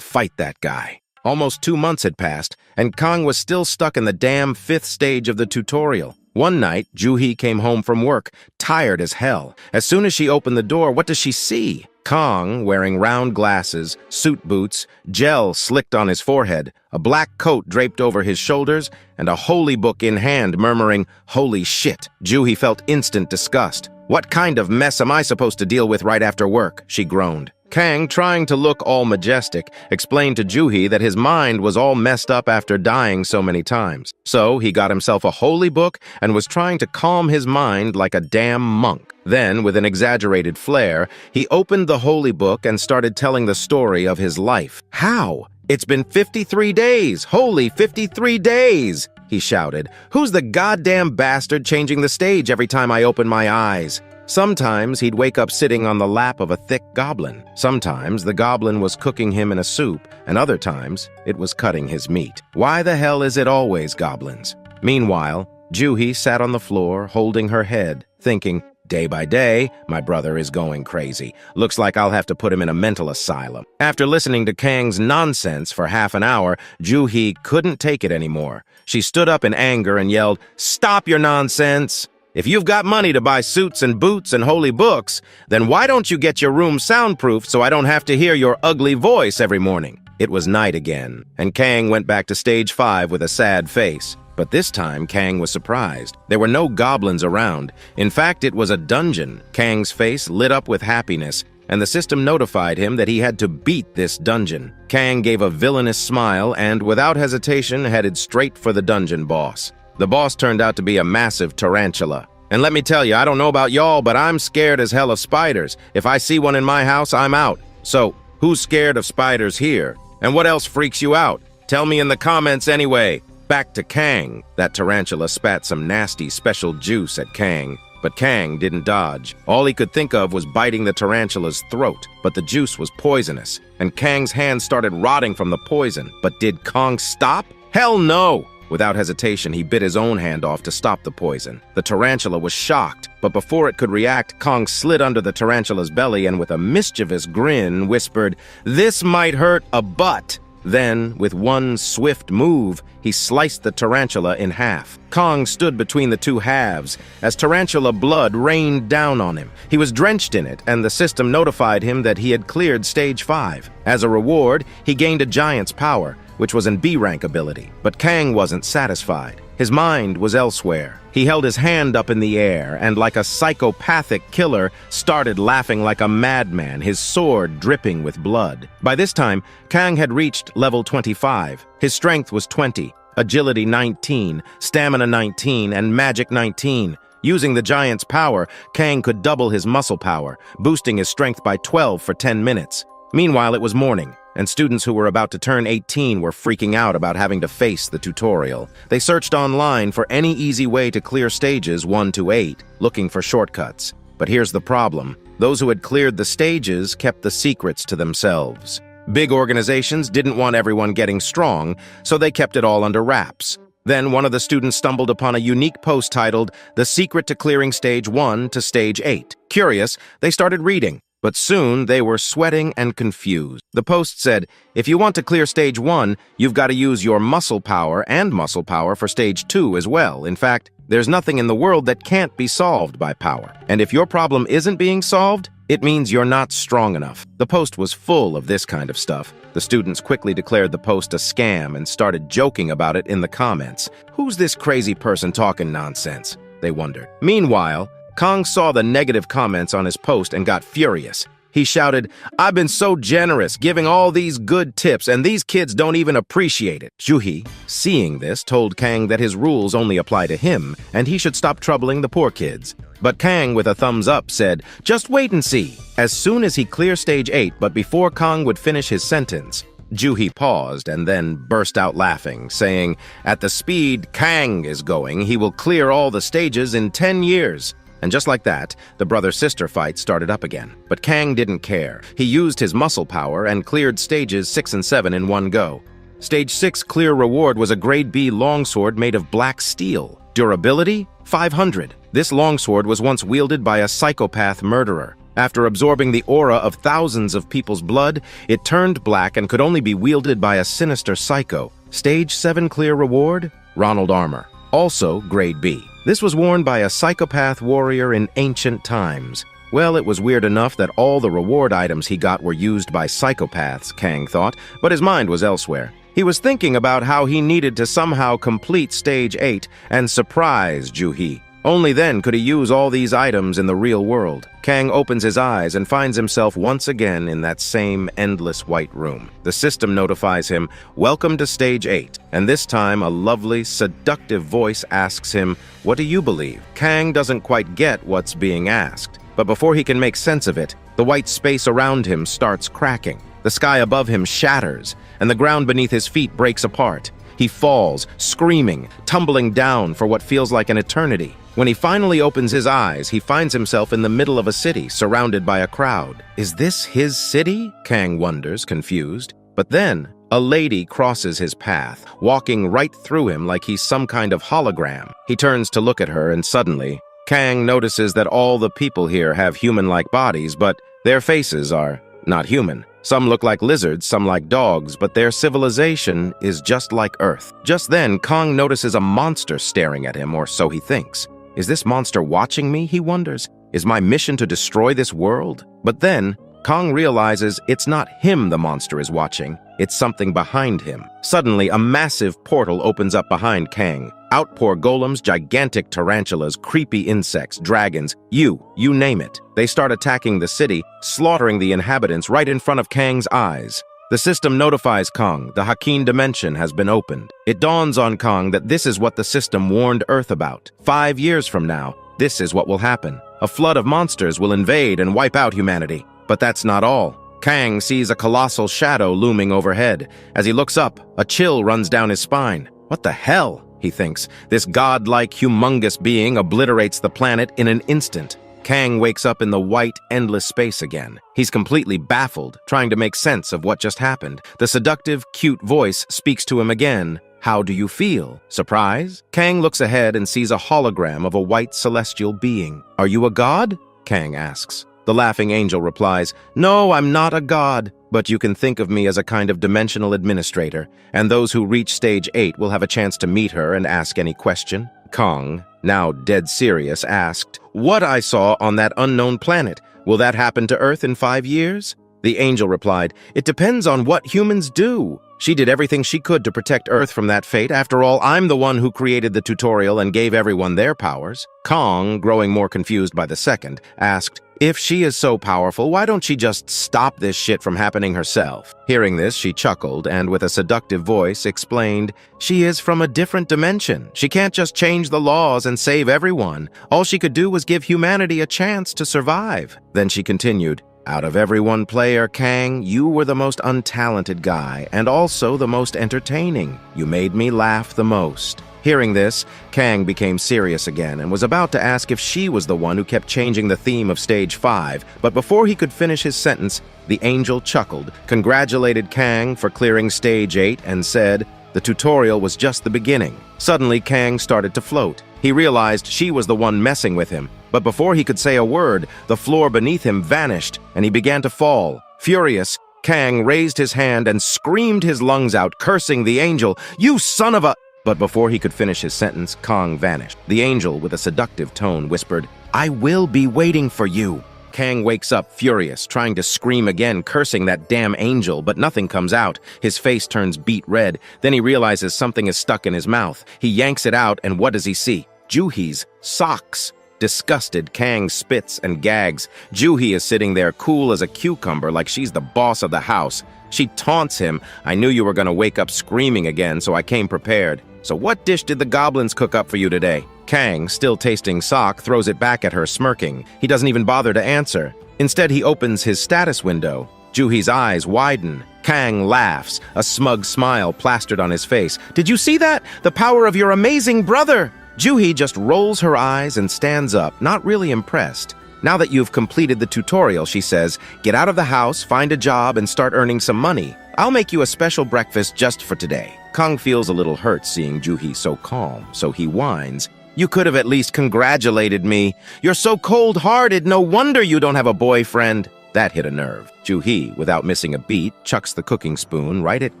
fight that guy." Almost 2 months had passed, and Kang was still stuck in the damn 5th stage of the tutorial. One night, Juhi came home from work, tired as hell. As soon as she opened the door, what does she see? Kang, wearing round glasses, suit boots, gel slicked on his forehead, a black coat draped over his shoulders, and a holy book in hand, murmuring, "Holy shit." Juhi felt instant disgust. "What kind of mess am I supposed to deal with right after work?" she groaned. Kang, trying to look all majestic, explained to Juhi that his mind was all messed up after dying so many times. So he got himself a holy book and was trying to calm his mind like a damn monk. Then, with an exaggerated flair, he opened the holy book and started telling the story of his life. "How? It's been 53 days! Holy 53 days!" he shouted. "Who's the goddamn bastard changing the stage every time I open my eyes?" Sometimes he'd wake up sitting on the lap of a thick goblin. Sometimes the goblin was cooking him in a soup, and other times it was cutting his meat. Why the hell is it always goblins? Meanwhile, Juhi sat on the floor, holding her head, thinking, day by day, my brother is going crazy. Looks like I'll have to put him in a mental asylum. After listening to Kang's nonsense for half an hour, Juhi couldn't take it anymore. She stood up in anger and yelled, "Stop your nonsense! If you've got money to buy suits and boots and holy books, then why don't you get your room soundproofed so I don't have to hear your ugly voice every morning?" It was night again, and Kang went back to stage 5 with a sad face. But this time, Kang was surprised. There were no goblins around. In fact, it was a dungeon. Kang's face lit up with happiness, and the system notified him that he had to beat this dungeon. Kang gave a villainous smile and, without hesitation, headed straight for the dungeon boss. The boss turned out to be a massive tarantula. And let me tell you, I don't know about y'all, but I'm scared as hell of spiders. If I see one in my house, I'm out. So, who's scared of spiders here? And what else freaks you out? Tell me in the comments anyway. Back to Kang. That tarantula spat some nasty special juice at Kang. But Kang didn't dodge. All he could think of was biting the tarantula's throat, but the juice was poisonous, and Kang's hand started rotting from the poison. But did Kang stop? Hell no! Without hesitation, he bit his own hand off to stop the poison. The tarantula was shocked, but before it could react, Kang slid under the tarantula's belly and with a mischievous grin whispered, "This might hurt a butt." Then, with one swift move, he sliced the tarantula in half. Kang stood between the two halves as tarantula blood rained down on him. He was drenched in it, and the system notified him that he had cleared stage 5. As a reward, he gained a giant's power, which was an B-rank ability. But Kang wasn't satisfied. His mind was elsewhere. He held his hand up in the air and, like a psychopathic killer, started laughing like a madman, his sword dripping with blood. By this time, Kang had reached level 25. His strength was 20, agility 19, stamina 19, and magic 19. Using the giant's power, Kang could double his muscle power, boosting his strength by 12 for 10 minutes. Meanwhile, it was morning, and students who were about to turn 18 were freaking out about having to face the tutorial. They searched online for any easy way to clear stages 1 to 8, looking for shortcuts. But here's the problem. Those who had cleared the stages kept the secrets to themselves. Big organizations didn't want everyone getting strong, so they kept it all under wraps. Then one of the students stumbled upon a unique post titled, "The Secret to Clearing Stage 1 to Stage 8. Curious, they started reading, but soon they were sweating and confused. The post said, if you want to clear Stage 1, you've got to use your muscle power and muscle power for Stage 2 as well. In fact, there's nothing in the world that can't be solved by power. And if your problem isn't being solved, it means you're not strong enough." The post was full of this kind of stuff. The students quickly declared the post a scam and started joking about it in the comments. Who's this crazy person talking nonsense? They wondered. Meanwhile, Kong saw the negative comments on his post and got furious. He shouted, "I've been so generous, giving all these good tips, and these kids don't even appreciate it." Juhi, seeing this, told Kang that his rules only apply to him, and he should stop troubling the poor kids. But Kang, with a thumbs up, said, "Just wait and see." As soon as he cleared Stage 8, but before Kong would finish his sentence, Juhi paused and then burst out laughing, saying, "At the speed Kang is going, he will clear all the stages in 10 years. And just like that, the brother-sister fight started up again. But Kang didn't care. He used his muscle power and cleared stages 6 and 7 in one go. Stage 6 clear reward was a grade B longsword made of black steel. Durability, 500. This longsword was once wielded by a psychopath murderer. After absorbing the aura of thousands of people's blood, it turned black and could only be wielded by a sinister psycho. Stage 7 clear reward, Ronald armor. Also grade B. This was worn by a psychopath warrior in ancient times. Well, it was weird enough that all the reward items he got were used by psychopaths, Kang thought, but his mind was elsewhere. He was thinking about how he needed to somehow complete Stage 8 and surprise Juhi. Only then could he use all these items in the real world. Kang opens his eyes and finds himself once again in that same endless white room. The system notifies him, "Welcome to Stage 8." And this time, a lovely, seductive voice asks him, "What do you believe?" Kang doesn't quite get what's being asked. But before he can make sense of it, the white space around him starts cracking. The sky above him shatters, and the ground beneath his feet breaks apart. He falls, screaming, tumbling down for what feels like an eternity. When he finally opens his eyes, he finds himself in the middle of a city, surrounded by a crowd. Is this his city? Kang wonders, confused. But then, a lady crosses his path, walking right through him like he's some kind of hologram. He turns to look at her, and suddenly, Kang notices that all the people here have human-like bodies, but their faces are not human. Some look like lizards, some like dogs, but their civilization is just like Earth. Just then, Kong notices a monster staring at him, or so he thinks. Is this monster watching me, he wonders? Is my mission to destroy this world? But then, Kong realizes it's not him the monster is watching, it's something behind him. Suddenly, a massive portal opens up behind Kang. Out pour golems, gigantic tarantulas, creepy insects, dragons, you name it. They start attacking the city, slaughtering the inhabitants right in front of Kang's eyes. The system notifies Kong the Hakin dimension has been opened. It dawns on Kong that this is what the system warned Earth about. 5 years from now, this is what will happen. A flood of monsters will invade and wipe out humanity. But that's not all. Kang sees a colossal shadow looming overhead. As he looks up, a chill runs down his spine. What the hell? He thinks. This godlike, humongous being obliterates the planet in an instant. Kang wakes up in the white, endless space again. He's completely baffled, trying to make sense of what just happened. The seductive, cute voice speaks to him again. How do you feel? Surprise? Kang looks ahead and sees a hologram of a white celestial being. Are you a god? Kang asks. The laughing angel replies, No, I'm not a god, but you can think of me as a kind of dimensional administrator, and those who reach Stage 8 will have a chance to meet her and ask any question. Kong, now dead serious, asked, What I saw on that unknown planet, will that happen to Earth in 5 years? The angel replied, It depends on what humans do. She did everything she could to protect Earth from that fate. After all, I'm the one who created the tutorial and gave everyone their powers. Kong, growing more confused by the second, asked, If she is so powerful, why don't she just stop this shit from happening herself? Hearing this, she chuckled and with a seductive voice explained, She is from a different dimension. She can't just change the laws and save everyone. All she could do was give humanity a chance to survive. Then she continued, Out of every one player, Kang, you were the most untalented guy and also the most entertaining. You made me laugh the most. Hearing this, Kang became serious again and was about to ask if she was the one who kept changing the theme of Stage 5, but before he could finish his sentence, the angel chuckled, congratulated Kang for clearing Stage 8, and said, The tutorial was just the beginning. Suddenly, Kang started to float. He realized she was the one messing with him. But before he could say a word, the floor beneath him vanished, and he began to fall. Furious, Kang raised his hand and screamed his lungs out, cursing the angel. "You son of a—" But before he could finish his sentence, Kang vanished. The angel, with a seductive tone, whispered, "I will be waiting for you." Kang wakes up furious, trying to scream again, cursing that damn angel, but nothing comes out. His face turns beet red. Then he realizes something is stuck in his mouth. He yanks it out, and what does he see? Juhi's socks. Disgusted, Kang spits and gags. Juhi is sitting there cool as a cucumber, like she's the boss of the house. She taunts him. "I knew you were going to wake up screaming again, so I came prepared. So what dish did the goblins cook up for you today?" Kang, still tasting sock, throws it back at her, smirking. He doesn't even bother to answer. Instead, he opens his status window. Juhi's eyes widen. Kang laughs, a smug smile plastered on his face. "Did you see that? The power of your amazing brother!" Juhi just rolls her eyes and stands up, not really impressed. "Now that you've completed the tutorial," she says, "get out of the house, find a job, and start earning some money. I'll make you a special breakfast just for today." Kang feels a little hurt seeing Juhi so calm, so he whines. "You could have at least congratulated me. You're so cold-hearted, no wonder you don't have a boyfriend." That hit a nerve. Juhi, without missing a beat, chucks the cooking spoon right at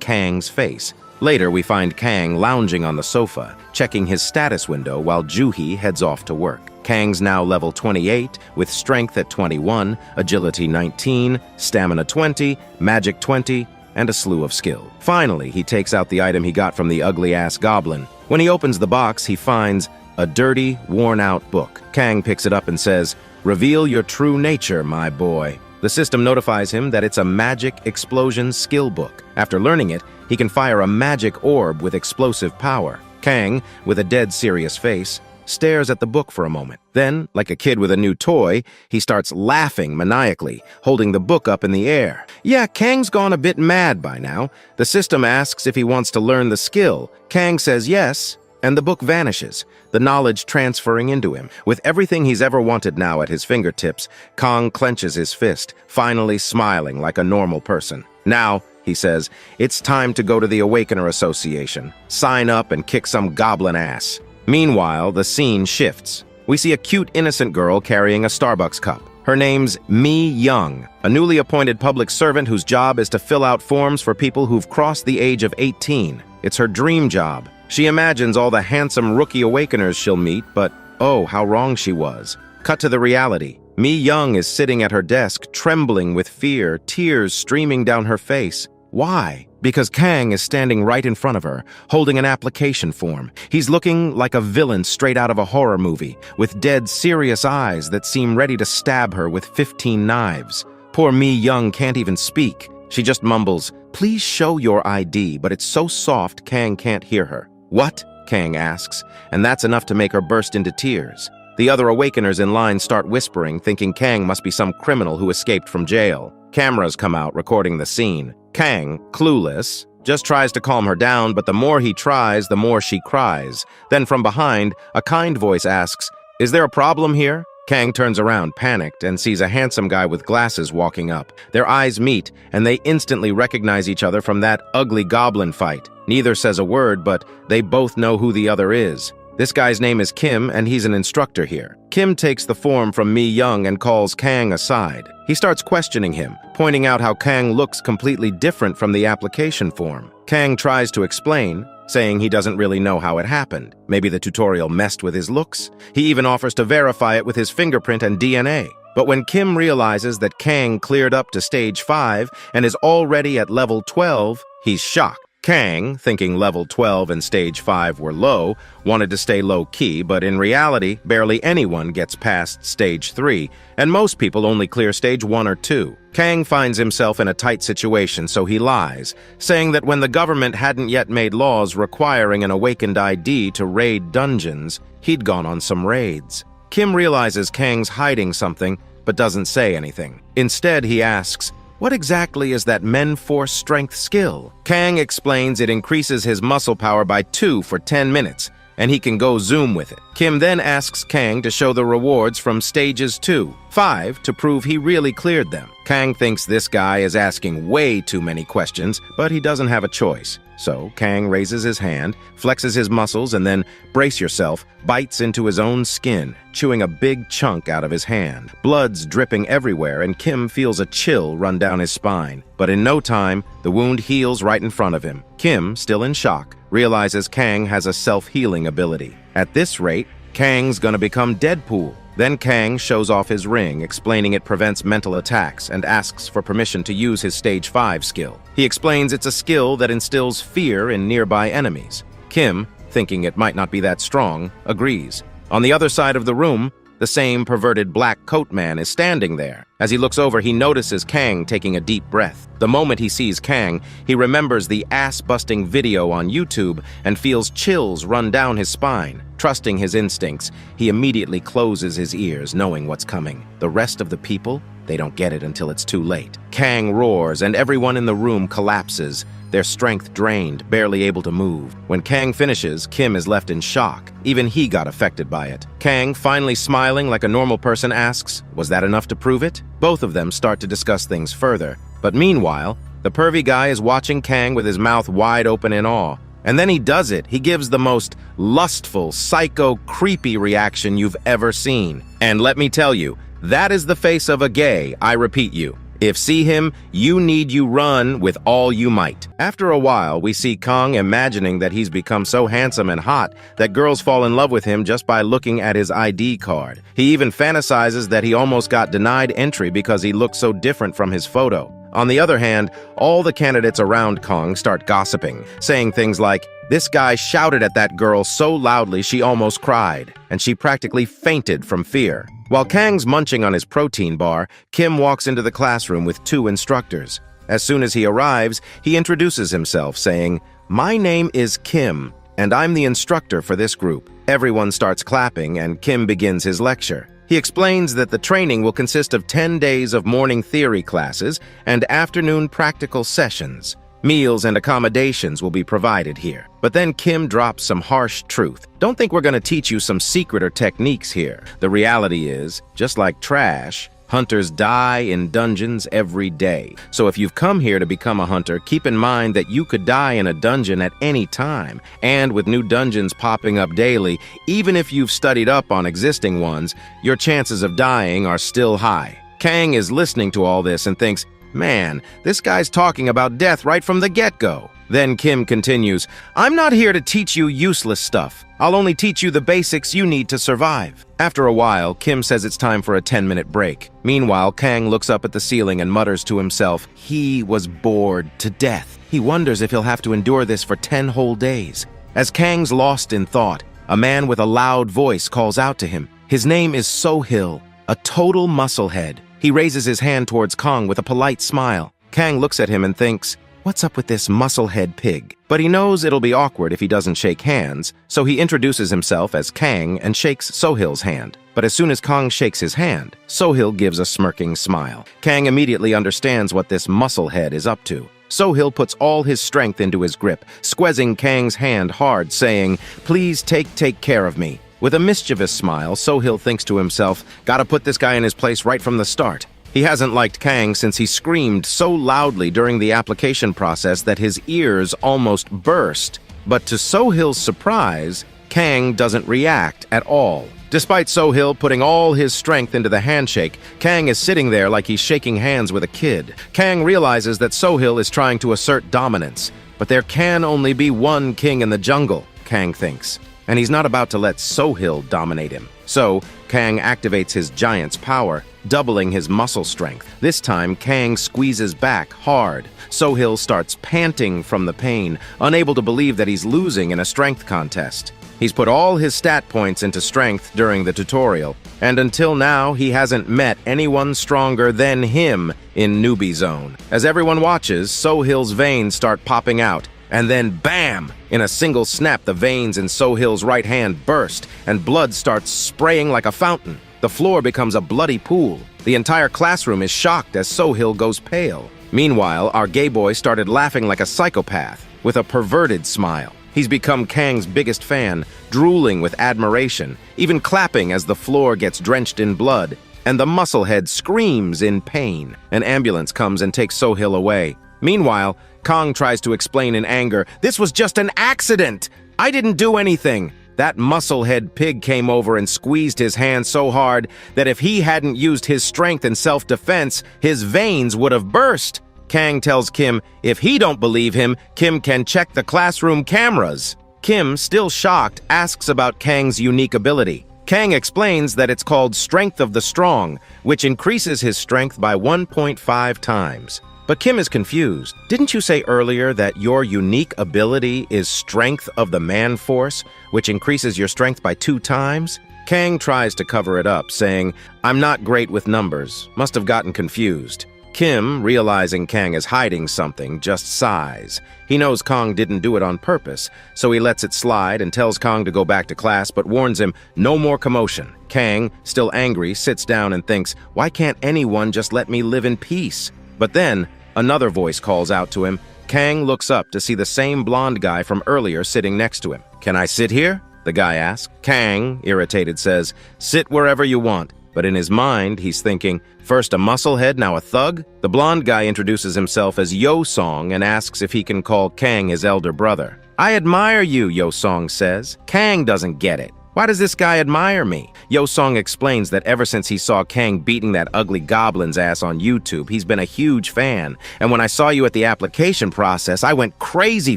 Kang's face. Later, we find Kang lounging on the sofa, checking his status window while Juhi heads off to work. Kang's now level 28, with strength at 21, agility 19, stamina 20, magic 20, and a slew of skill. Finally, he takes out the item he got from the ugly-ass goblin. When he opens the box, he finds a dirty, worn-out book. Kang picks it up and says, "Reveal your true nature, my boy." The system notifies him that it's a magic explosion skill book. After learning it, he can fire a magic orb with explosive power. Kang, with a dead serious face, stares at the book for a moment. Then, like a kid with a new toy, he starts laughing maniacally, holding the book up in the air. Yeah, Kang's gone a bit mad by now. The system asks if he wants to learn the skill. Kang says yes, and the book vanishes, the knowledge transferring into him. With everything he's ever wanted now at his fingertips, Kang clenches his fist, finally smiling like a normal person. "Now," he says, "it's time to go to the Awakener Association. Sign up and kick some goblin ass." Meanwhile, the scene shifts. We see a cute, innocent girl carrying a Starbucks cup. Her name's Mi Young, a newly appointed public servant whose job is to fill out forms for people who've crossed the age of 18. It's her dream job. She imagines all the handsome rookie awakeners she'll meet, but oh, how wrong she was. Cut to the reality. Mi Young is sitting at her desk, trembling with fear, tears streaming down her face. Why? Because Kang is standing right in front of her, holding an application form. He's looking like a villain straight out of a horror movie, with dead, serious eyes that seem ready to stab her with 15 knives. Poor Mi Young can't even speak. She just mumbles, "Please show your ID," but it's so soft Kang can't hear her. "What?" Kang asks, and that's enough to make her burst into tears. The other awakeners in line start whispering, thinking Kang must be some criminal who escaped from jail. Cameras come out, recording the scene. Kang, clueless, just tries to calm her down, but the more he tries, the more she cries. Then from behind, a kind voice asks, "Is there a problem here?" Kang turns around, panicked, and sees a handsome guy with glasses walking up. Their eyes meet, and they instantly recognize each other from that ugly goblin fight. Neither says a word, but they both know who the other is. This guy's name is Kim, and he's an instructor here. Kim takes the form from Mi Young and calls Kang aside. He starts questioning him, pointing out how Kang looks completely different from the application form. Kang tries to explain, saying he doesn't really know how it happened. Maybe the tutorial messed with his looks. He even offers to verify it with his fingerprint and DNA. But when Kim realizes that Kang cleared up to stage 5 and is already at level 12, he's shocked. Kang, thinking level 12 and stage 5 were low, wanted to stay low-key, but in reality, barely anyone gets past stage 3, and most people only clear stage 1 or 2. Kang finds himself in a tight situation, so he lies, saying that when the government hadn't yet made laws requiring an awakened ID to raid dungeons, he'd gone on some raids. Kim realizes Kang's hiding something, but doesn't say anything. Instead, he asks, "What exactly is that Men Force Strength skill?" Kang explains it increases his muscle power by 2 for 10 minutes, and he can go zoom with it. Kim then asks Kang to show the rewards from stages 2, 5 to prove he really cleared them. Kang thinks this guy is asking way too many questions, but he doesn't have a choice. So Kang raises his hand, flexes his muscles, and then, brace yourself, bites into his own skin, chewing a big chunk out of his hand. Blood's dripping everywhere, and Kim feels a chill run down his spine. But in no time, the wound heals right in front of him. Kim, still in shock, realizes Kang has a self-healing ability. At this rate, Kang's gonna become Deadpool. Then Kang shows off his ring, explaining it prevents mental attacks and asks for permission to use his Stage 5 skill. He explains it's a skill that instills fear in nearby enemies. Kim, thinking it might not be that strong, agrees. On the other side of the room, the same perverted black coat man is standing there. As he looks over, he notices Kang taking a deep breath. The moment he sees Kang, he remembers the ass-busting video on YouTube and feels chills run down his spine. Trusting his instincts, he immediately closes his ears, knowing what's coming. The rest of the people, they don't get it until it's too late. Kang roars, and everyone in the room collapses, their strength drained, barely able to move. When Kang finishes, Kim is left in shock. Even he got affected by it. Kang, finally smiling like a normal person, asks, "Was that enough to prove it?" Both of them start to discuss things further. But meanwhile, the pervy guy is watching Kang with his mouth wide open in awe. And then he does it. He gives the most lustful, psycho, creepy reaction you've ever seen. And let me tell you, that is the face of a gay, I repeat you. If see him, you need you run with all you might. After a while, we see Kang imagining that he's become so handsome and hot that girls fall in love with him just by looking at his ID card. He even fantasizes that he almost got denied entry because he looked so different from his photo. On the other hand, all the candidates around Kang start gossiping, saying things like, "This guy shouted at that girl so loudly she almost cried, and she practically fainted from fear." While Kang's munching on his protein bar, Kim walks into the classroom with two instructors. As soon as he arrives, he introduces himself, saying, "My name is Kim, and I'm the instructor for this group." Everyone starts clapping, and Kim begins his lecture. He explains that the training will consist of 10 days of morning theory classes and afternoon practical sessions. Meals and accommodations will be provided here. But then Kim drops some harsh truth. "Don't think we're going to teach you some secret or techniques here. The reality is, just like trash, hunters die in dungeons every day. So if you've come here to become a hunter, keep in mind that you could die in a dungeon at any time. And with new dungeons popping up daily, even if you've studied up on existing ones, your chances of dying are still high." Kang is listening to all this and thinks, "Man, this guy's talking about death right from the get-go." Then Kim continues, "I'm not here to teach you useless stuff. I'll only teach you the basics you need to survive." After a while, Kim says it's time for a 10-minute break. Meanwhile, Kang looks up at the ceiling and mutters to himself, he was bored to death. He wonders if he'll have to endure this for 10 whole days. As Kang's lost in thought, a man with a loud voice calls out to him. His name is Sohil, a total musclehead. He raises his hand towards Kang with a polite smile. Kang looks at him and thinks, what's up with this musclehead pig? But he knows it'll be awkward if he doesn't shake hands, so he introduces himself as Kang and shakes Sohil's hand. But as soon as Kang shakes his hand, Sohil gives a smirking smile. Kang immediately understands what this musclehead is up to. Sohil puts all his strength into his grip, squeezing Kang's hand hard, saying, "Please take care of me." With a mischievous smile, Sohil thinks to himself, gotta put this guy in his place right from the start. He hasn't liked Kang since he screamed so loudly during the application process that his ears almost burst. But to Sohil's surprise, Kang doesn't react at all. Despite Sohil putting all his strength into the handshake, Kang is sitting there like he's shaking hands with a kid. Kang realizes that Sohil is trying to assert dominance. But there can only be one king in the jungle, Kang thinks. And he's not about to let Sohil dominate him. So, Kang activates his giant's power, doubling his muscle strength. This time, Kang squeezes back hard. Sohil starts panting from the pain, unable to believe that he's losing in a strength contest. He's put all his stat points into strength during the tutorial, and until now, he hasn't met anyone stronger than him in Newbie Zone. As everyone watches, Sohil's veins start popping out. And then, bam! In a single snap, the veins in Sohil's right hand burst, and blood starts spraying like a fountain. The floor becomes a bloody pool. The entire classroom is shocked as Sohil goes pale. Meanwhile, our gay boy started laughing like a psychopath, with a perverted smile. He's become Kang's biggest fan, drooling with admiration, even clapping as the floor gets drenched in blood, and the musclehead screams in pain. An ambulance comes and takes Sohil away. Meanwhile, Kang tries to explain in anger, "This was just an accident! I didn't do anything!" That musclehead pig came over and squeezed his hand so hard that if he hadn't used his strength in self-defense, his veins would have burst. Kang tells Kim if he don't believe him, Kim can check the classroom cameras. Kim, still shocked, asks about Kang's unique ability. Kang explains that it's called Strength of the Strong, which increases his strength by 1.5 times. But Kim is confused. Didn't you say earlier that your unique ability is Strength of the Man Force, which increases your strength by 2 times? Kang tries to cover it up, saying, "I'm not great with numbers. Must have gotten confused." Kim, realizing Kang is hiding something, just sighs. He knows Kang didn't do it on purpose, so he lets it slide and tells Kang to go back to class, but warns him, no more commotion. Kang, still angry, sits down and thinks, why can't anyone just let me live in peace? But then, another voice calls out to him. Kang looks up to see the same blonde guy from earlier sitting next to him. "Can I sit here?" the guy asks. Kang, irritated, says, "Sit wherever you want." But in his mind, he's thinking, first a musclehead, now a thug? The blonde guy introduces himself as Yo-Song and asks if he can call Kang his elder brother. "I admire you," Yo-Song says. Kang doesn't get it. Why does this guy admire me? Yo-Song explains that ever since he saw Kang beating that ugly Goblin's ass on YouTube, he's been a huge fan. And when I saw you at the application process, I went crazy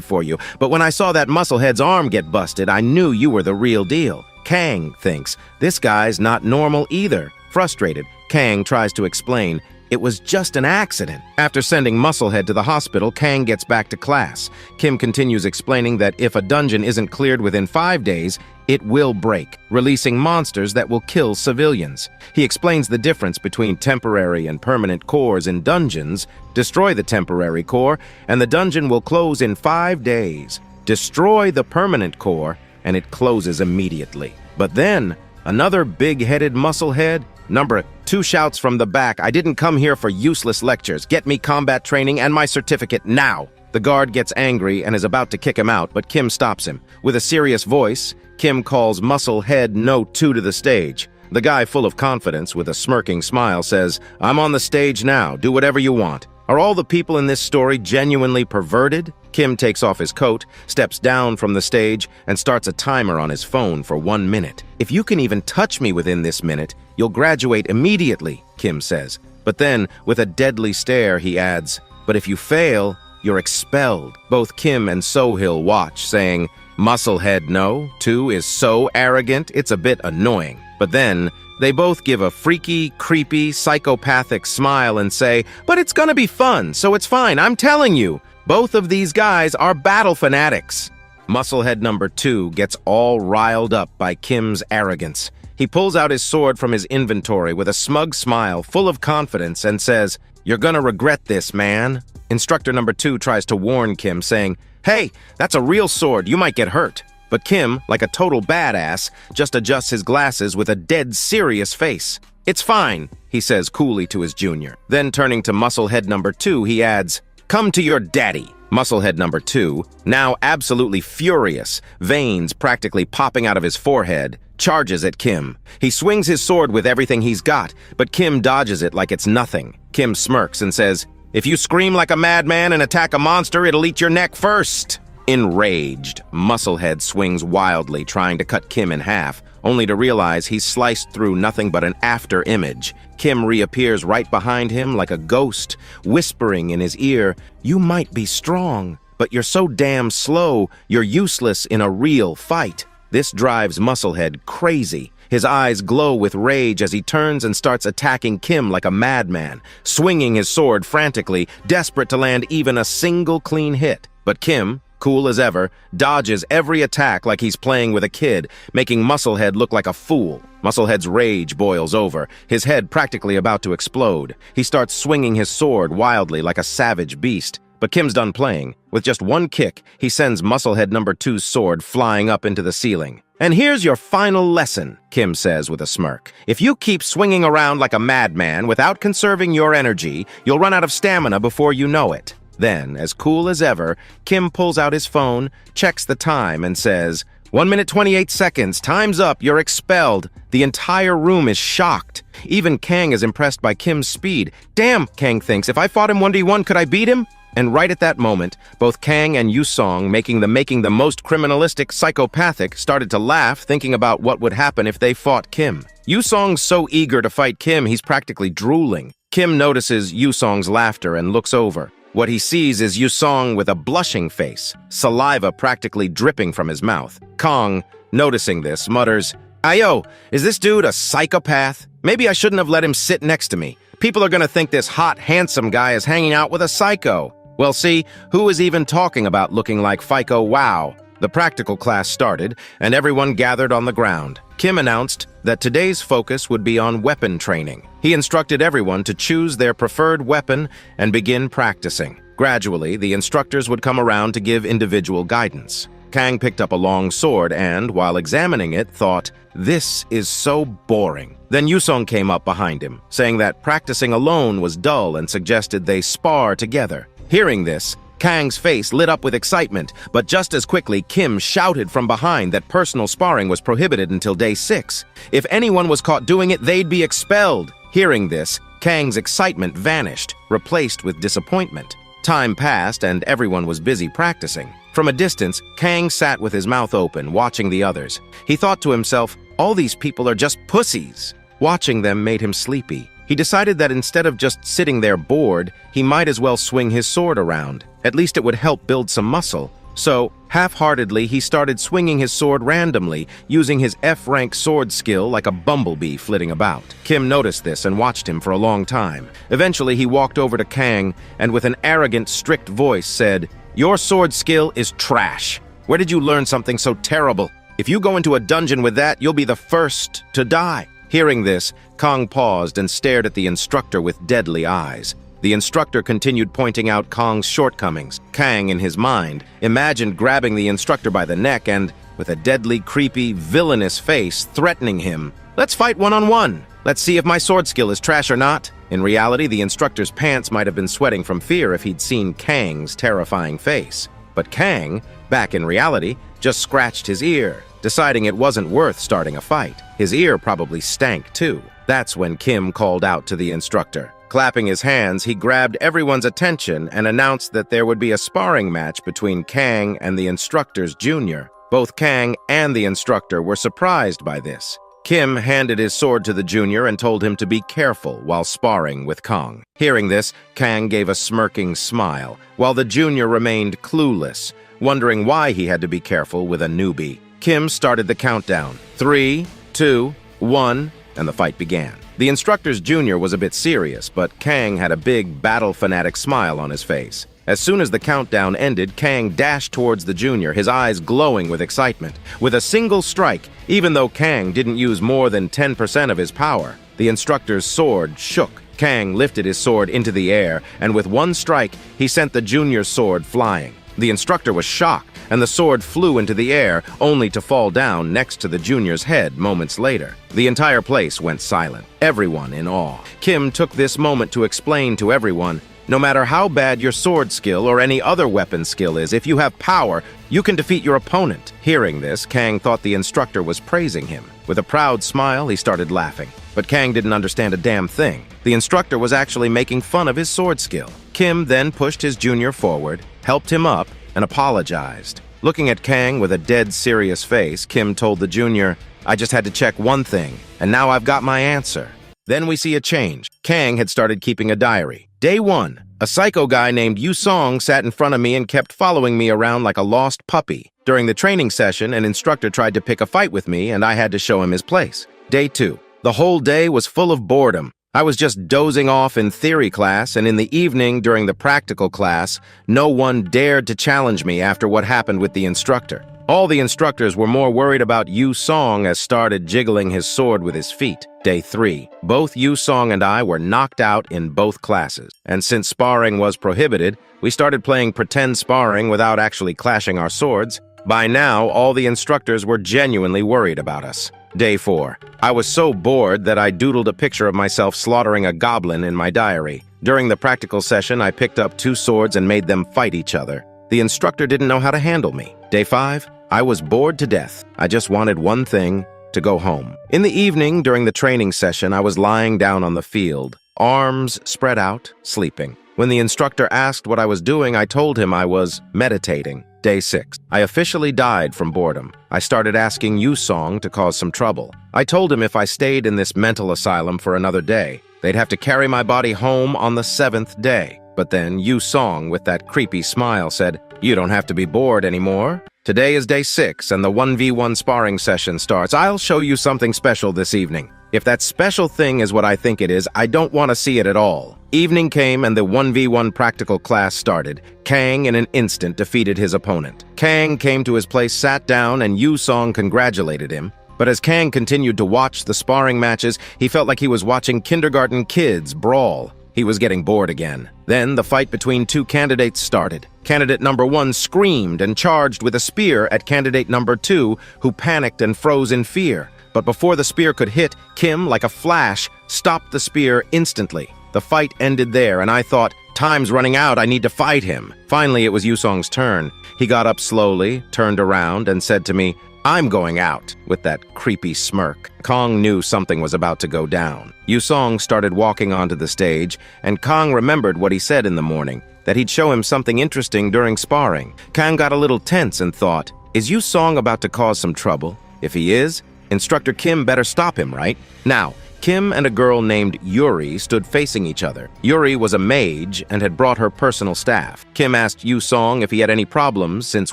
for you. But when I saw that musclehead's arm get busted, I knew you were the real deal. Kang thinks, this guy's not normal either. Frustrated, Kang tries to explain, it was just an accident. After sending Musclehead to the hospital, Kang gets back to class. Kim continues explaining that if a dungeon isn't cleared within 5 days, it will break, releasing monsters that will kill civilians. He explains the difference between temporary and permanent cores in dungeons. Destroy the temporary core, and the dungeon will close in 5 days. Destroy the permanent core, and it closes immediately. But then, another big-headed musclehead, Number 2 shouts from the back, "I didn't come here for useless lectures. Get me combat training and my certificate now." The guard gets angry and is about to kick him out, but Kim stops him. With a serious voice, Kim calls Musclehead No. 2 to the stage. The guy, full of confidence, with a smirking smile, says, "I'm on the stage now. Do whatever you want." Are all the people in this story genuinely perverted? Kim takes off his coat, steps down from the stage, and starts a timer on his phone for 1 minute. "If you can even touch me within this minute, you'll graduate immediately," Kim says. But then, with a deadly stare, he adds, "But if you fail, you're expelled." Both Kim and Sohil watch, saying, "Musclehead No. 2 is so arrogant, it's a bit annoying." But then, they both give a freaky, creepy, psychopathic smile and say, "But it's gonna be fun, so it's fine, I'm telling you." Both of these guys are battle fanatics. Musclehead No. 2 gets all riled up by Kim's arrogance. He pulls out his sword from his inventory with a smug smile, full of confidence, and says, "You're gonna regret this, man." Instructor No. 2 tries to warn Kim, saying, "Hey, that's a real sword, you might get hurt." But Kim, like a total badass, just adjusts his glasses with a dead serious face. "It's fine," he says coolly to his junior. Then turning to Musclehead No. 2, he adds, "Come to your daddy." Musclehead No. 2, now absolutely furious, veins practically popping out of his forehead, charges at Kim. He swings his sword with everything he's got, but Kim dodges it like it's nothing. Kim smirks and says, "If you scream like a madman and attack a monster, it'll eat your neck first." Enraged, Musclehead swings wildly, trying to cut Kim in half, only to realize he's sliced through nothing but an after image. Kim reappears right behind him like a ghost, whispering in his ear, "You might be strong, but you're so damn slow, you're useless in a real fight." This drives Musclehead crazy. His eyes glow with rage as he turns and starts attacking Kim like a madman, swinging his sword frantically, desperate to land even a single clean hit. But Kim, cool as ever, dodges every attack like he's playing with a kid, making Musclehead look like a fool. Musclehead's rage boils over, his head practically about to explode. He starts swinging his sword wildly like a savage beast. But Kim's done playing. With just one kick, he sends Musclehead No. 2's sword flying up into the ceiling. "And here's your final lesson," Kim says with a smirk. "If you keep swinging around like a madman without conserving your energy, you'll run out of stamina before you know it." Then, as cool as ever, Kim pulls out his phone, checks the time, and says, 1 minute 28 seconds, time's up, you're expelled. The entire room is shocked. Even Kang is impressed by Kim's speed. Damn, Kang thinks, if I fought him 1v1, could I beat him? And right at that moment, both Kang and Yusong, making the most criminalistic psychopathic, started to laugh, thinking about what would happen if they fought Kim. Yusong's so eager to fight Kim, he's practically drooling. Kim notices Yusong's laughter and looks over. What he sees is Yusong with a blushing face, saliva practically dripping from his mouth. Kong, noticing this, mutters, "Ayo, is this dude a psychopath? Maybe I shouldn't have let him sit next to me. People are gonna think this hot, handsome guy is hanging out with a psycho." Well, see, who is even talking about looking like Fico? Wow. The practical class started, and everyone gathered on the ground. Kim announced that today's focus would be on weapon training. He instructed everyone to choose their preferred weapon and begin practicing. Gradually, the instructors would come around to give individual guidance. Kang picked up a long sword and, while examining it, thought, "This is so boring." Then Yusong came up behind him, saying that practicing alone was dull and suggested they spar together. Hearing this, Kang's face lit up with excitement, but just as quickly, Kim shouted from behind that personal sparring was prohibited until day 6. If anyone was caught doing it, they'd be expelled. Hearing this, Kang's excitement vanished, replaced with disappointment. Time passed and everyone was busy practicing. From a distance, Kang sat with his mouth open, watching the others. He thought to himself, all these people are just pussies. Watching them made him sleepy. He decided that instead of just sitting there bored, he might as well swing his sword around. At least it would help build some muscle. So, half-heartedly, he started swinging his sword randomly, using his F-rank sword skill like a bumblebee flitting about. Kim noticed this and watched him for a long time. Eventually, he walked over to Kang and with an arrogant, strict voice said, "Your sword skill is trash. Where did you learn something so terrible? If you go into a dungeon with that, you'll be the first to die." Hearing this, Kang paused and stared at the instructor with deadly eyes. The instructor continued pointing out Kang's shortcomings. Kang, in his mind, imagined grabbing the instructor by the neck and, with a deadly, creepy, villainous face, threatening him. "Let's fight one-on-one. Let's see if my sword skill is trash or not." In reality, the instructor's pants might have been sweating from fear if he'd seen Kang's terrifying face. But Kang, back in reality, just scratched his ear, deciding it wasn't worth starting a fight. His ear probably stank too. That's when Kim called out to the instructor. Clapping his hands, he grabbed everyone's attention and announced that there would be a sparring match between Kang and the instructor's junior. Both Kang and the instructor were surprised by this. Kim handed his sword to the junior and told him to be careful while sparring with Kang. Hearing this, Kang gave a smirking smile, while the junior remained clueless, wondering why he had to be careful with a newbie. Kim started the countdown. 3, 2, 1, and the fight began. The instructor's junior was a bit serious, but Kang had a big, battle-fanatic smile on his face. As soon as the countdown ended, Kang dashed towards the junior, his eyes glowing with excitement. With a single strike, even though Kang didn't use more than 10% of his power, the instructor's sword shook. Kang lifted his sword into the air, and with one strike, he sent the junior's sword flying. The instructor was shocked, and the sword flew into the air, only to fall down next to the junior's head moments later. The entire place went silent, everyone in awe. Kim took this moment to explain to everyone, no matter how bad your sword skill or any other weapon skill is, if you have power, you can defeat your opponent. Hearing this, Kang thought the instructor was praising him. With a proud smile, he started laughing. But Kang didn't understand a damn thing. The instructor was actually making fun of his sword skill. Kim then pushed his junior forward, helped him up, and apologized. Looking at Kang with a dead serious face, Kim told the junior, "I just had to check one thing, and now I've got my answer." Then we see a change. Kang had started keeping a diary. Day 1, a psycho guy named Yusong sat in front of me and kept following me around like a lost puppy. During the training session, an instructor tried to pick a fight with me, and I had to show him his place. Day 2, the whole day was full of boredom. I was just dozing off in theory class, and in the evening during the practical class, no one dared to challenge me after what happened with the instructor. All the instructors were more worried about Yusong as started jiggling his sword with his feet. Day 3, both Yusong and I were knocked out in both classes. And since sparring was prohibited, we started playing pretend sparring without actually clashing our swords. By now, all the instructors were genuinely worried about us. Day 4, I was so bored that I doodled a picture of myself slaughtering a goblin in my diary. During the practical session, I picked up 2 swords and made them fight each other. The instructor didn't know how to handle me. Day 5, I was bored to death. I just wanted one thing, to go home. In the evening, during the training session, I was lying down on the field, arms spread out, sleeping. When the instructor asked what I was doing, I told him I was meditating. Day 6. I officially died from boredom. I started asking Yu-song to cause some trouble. I told him if I stayed in this mental asylum for another day, they'd have to carry my body home on the 7th day. But then Yu-song, with that creepy smile, said, "You don't have to be bored anymore. Today is day 6 and the 1v1 sparring session starts. I'll show you something special this evening. If that special thing is what I think it is, I don't want to see it at all." Evening came and the 1v1 practical class started. Kang in an instant defeated his opponent. Kang came to his place, sat down, and Yu-song congratulated him. But as Kang continued to watch the sparring matches, he felt like he was watching kindergarten kids brawl. He was getting bored again. Then the fight between two candidates started. Candidate number 1 screamed and charged with a spear at candidate number 2, who panicked and froze in fear. But before the spear could hit, Kim, like a flash, stopped the spear instantly. The fight ended there, and I thought, time's running out, I need to fight him. Finally, it was Yu-song's turn. He got up slowly, turned around, and said to me, "I'm going out," with that creepy smirk. Kang knew something was about to go down. Yu-song started walking onto the stage, and Kang remembered what he said in the morning, that he'd show him something interesting during sparring. Kang got a little tense and thought, is Yu-song about to cause some trouble? If he is, Instructor Kim better stop him, right? Now, Kim and a girl named Yuri stood facing each other. Yuri was a mage and had brought her personal staff. Kim asked Yu-song if he had any problems, since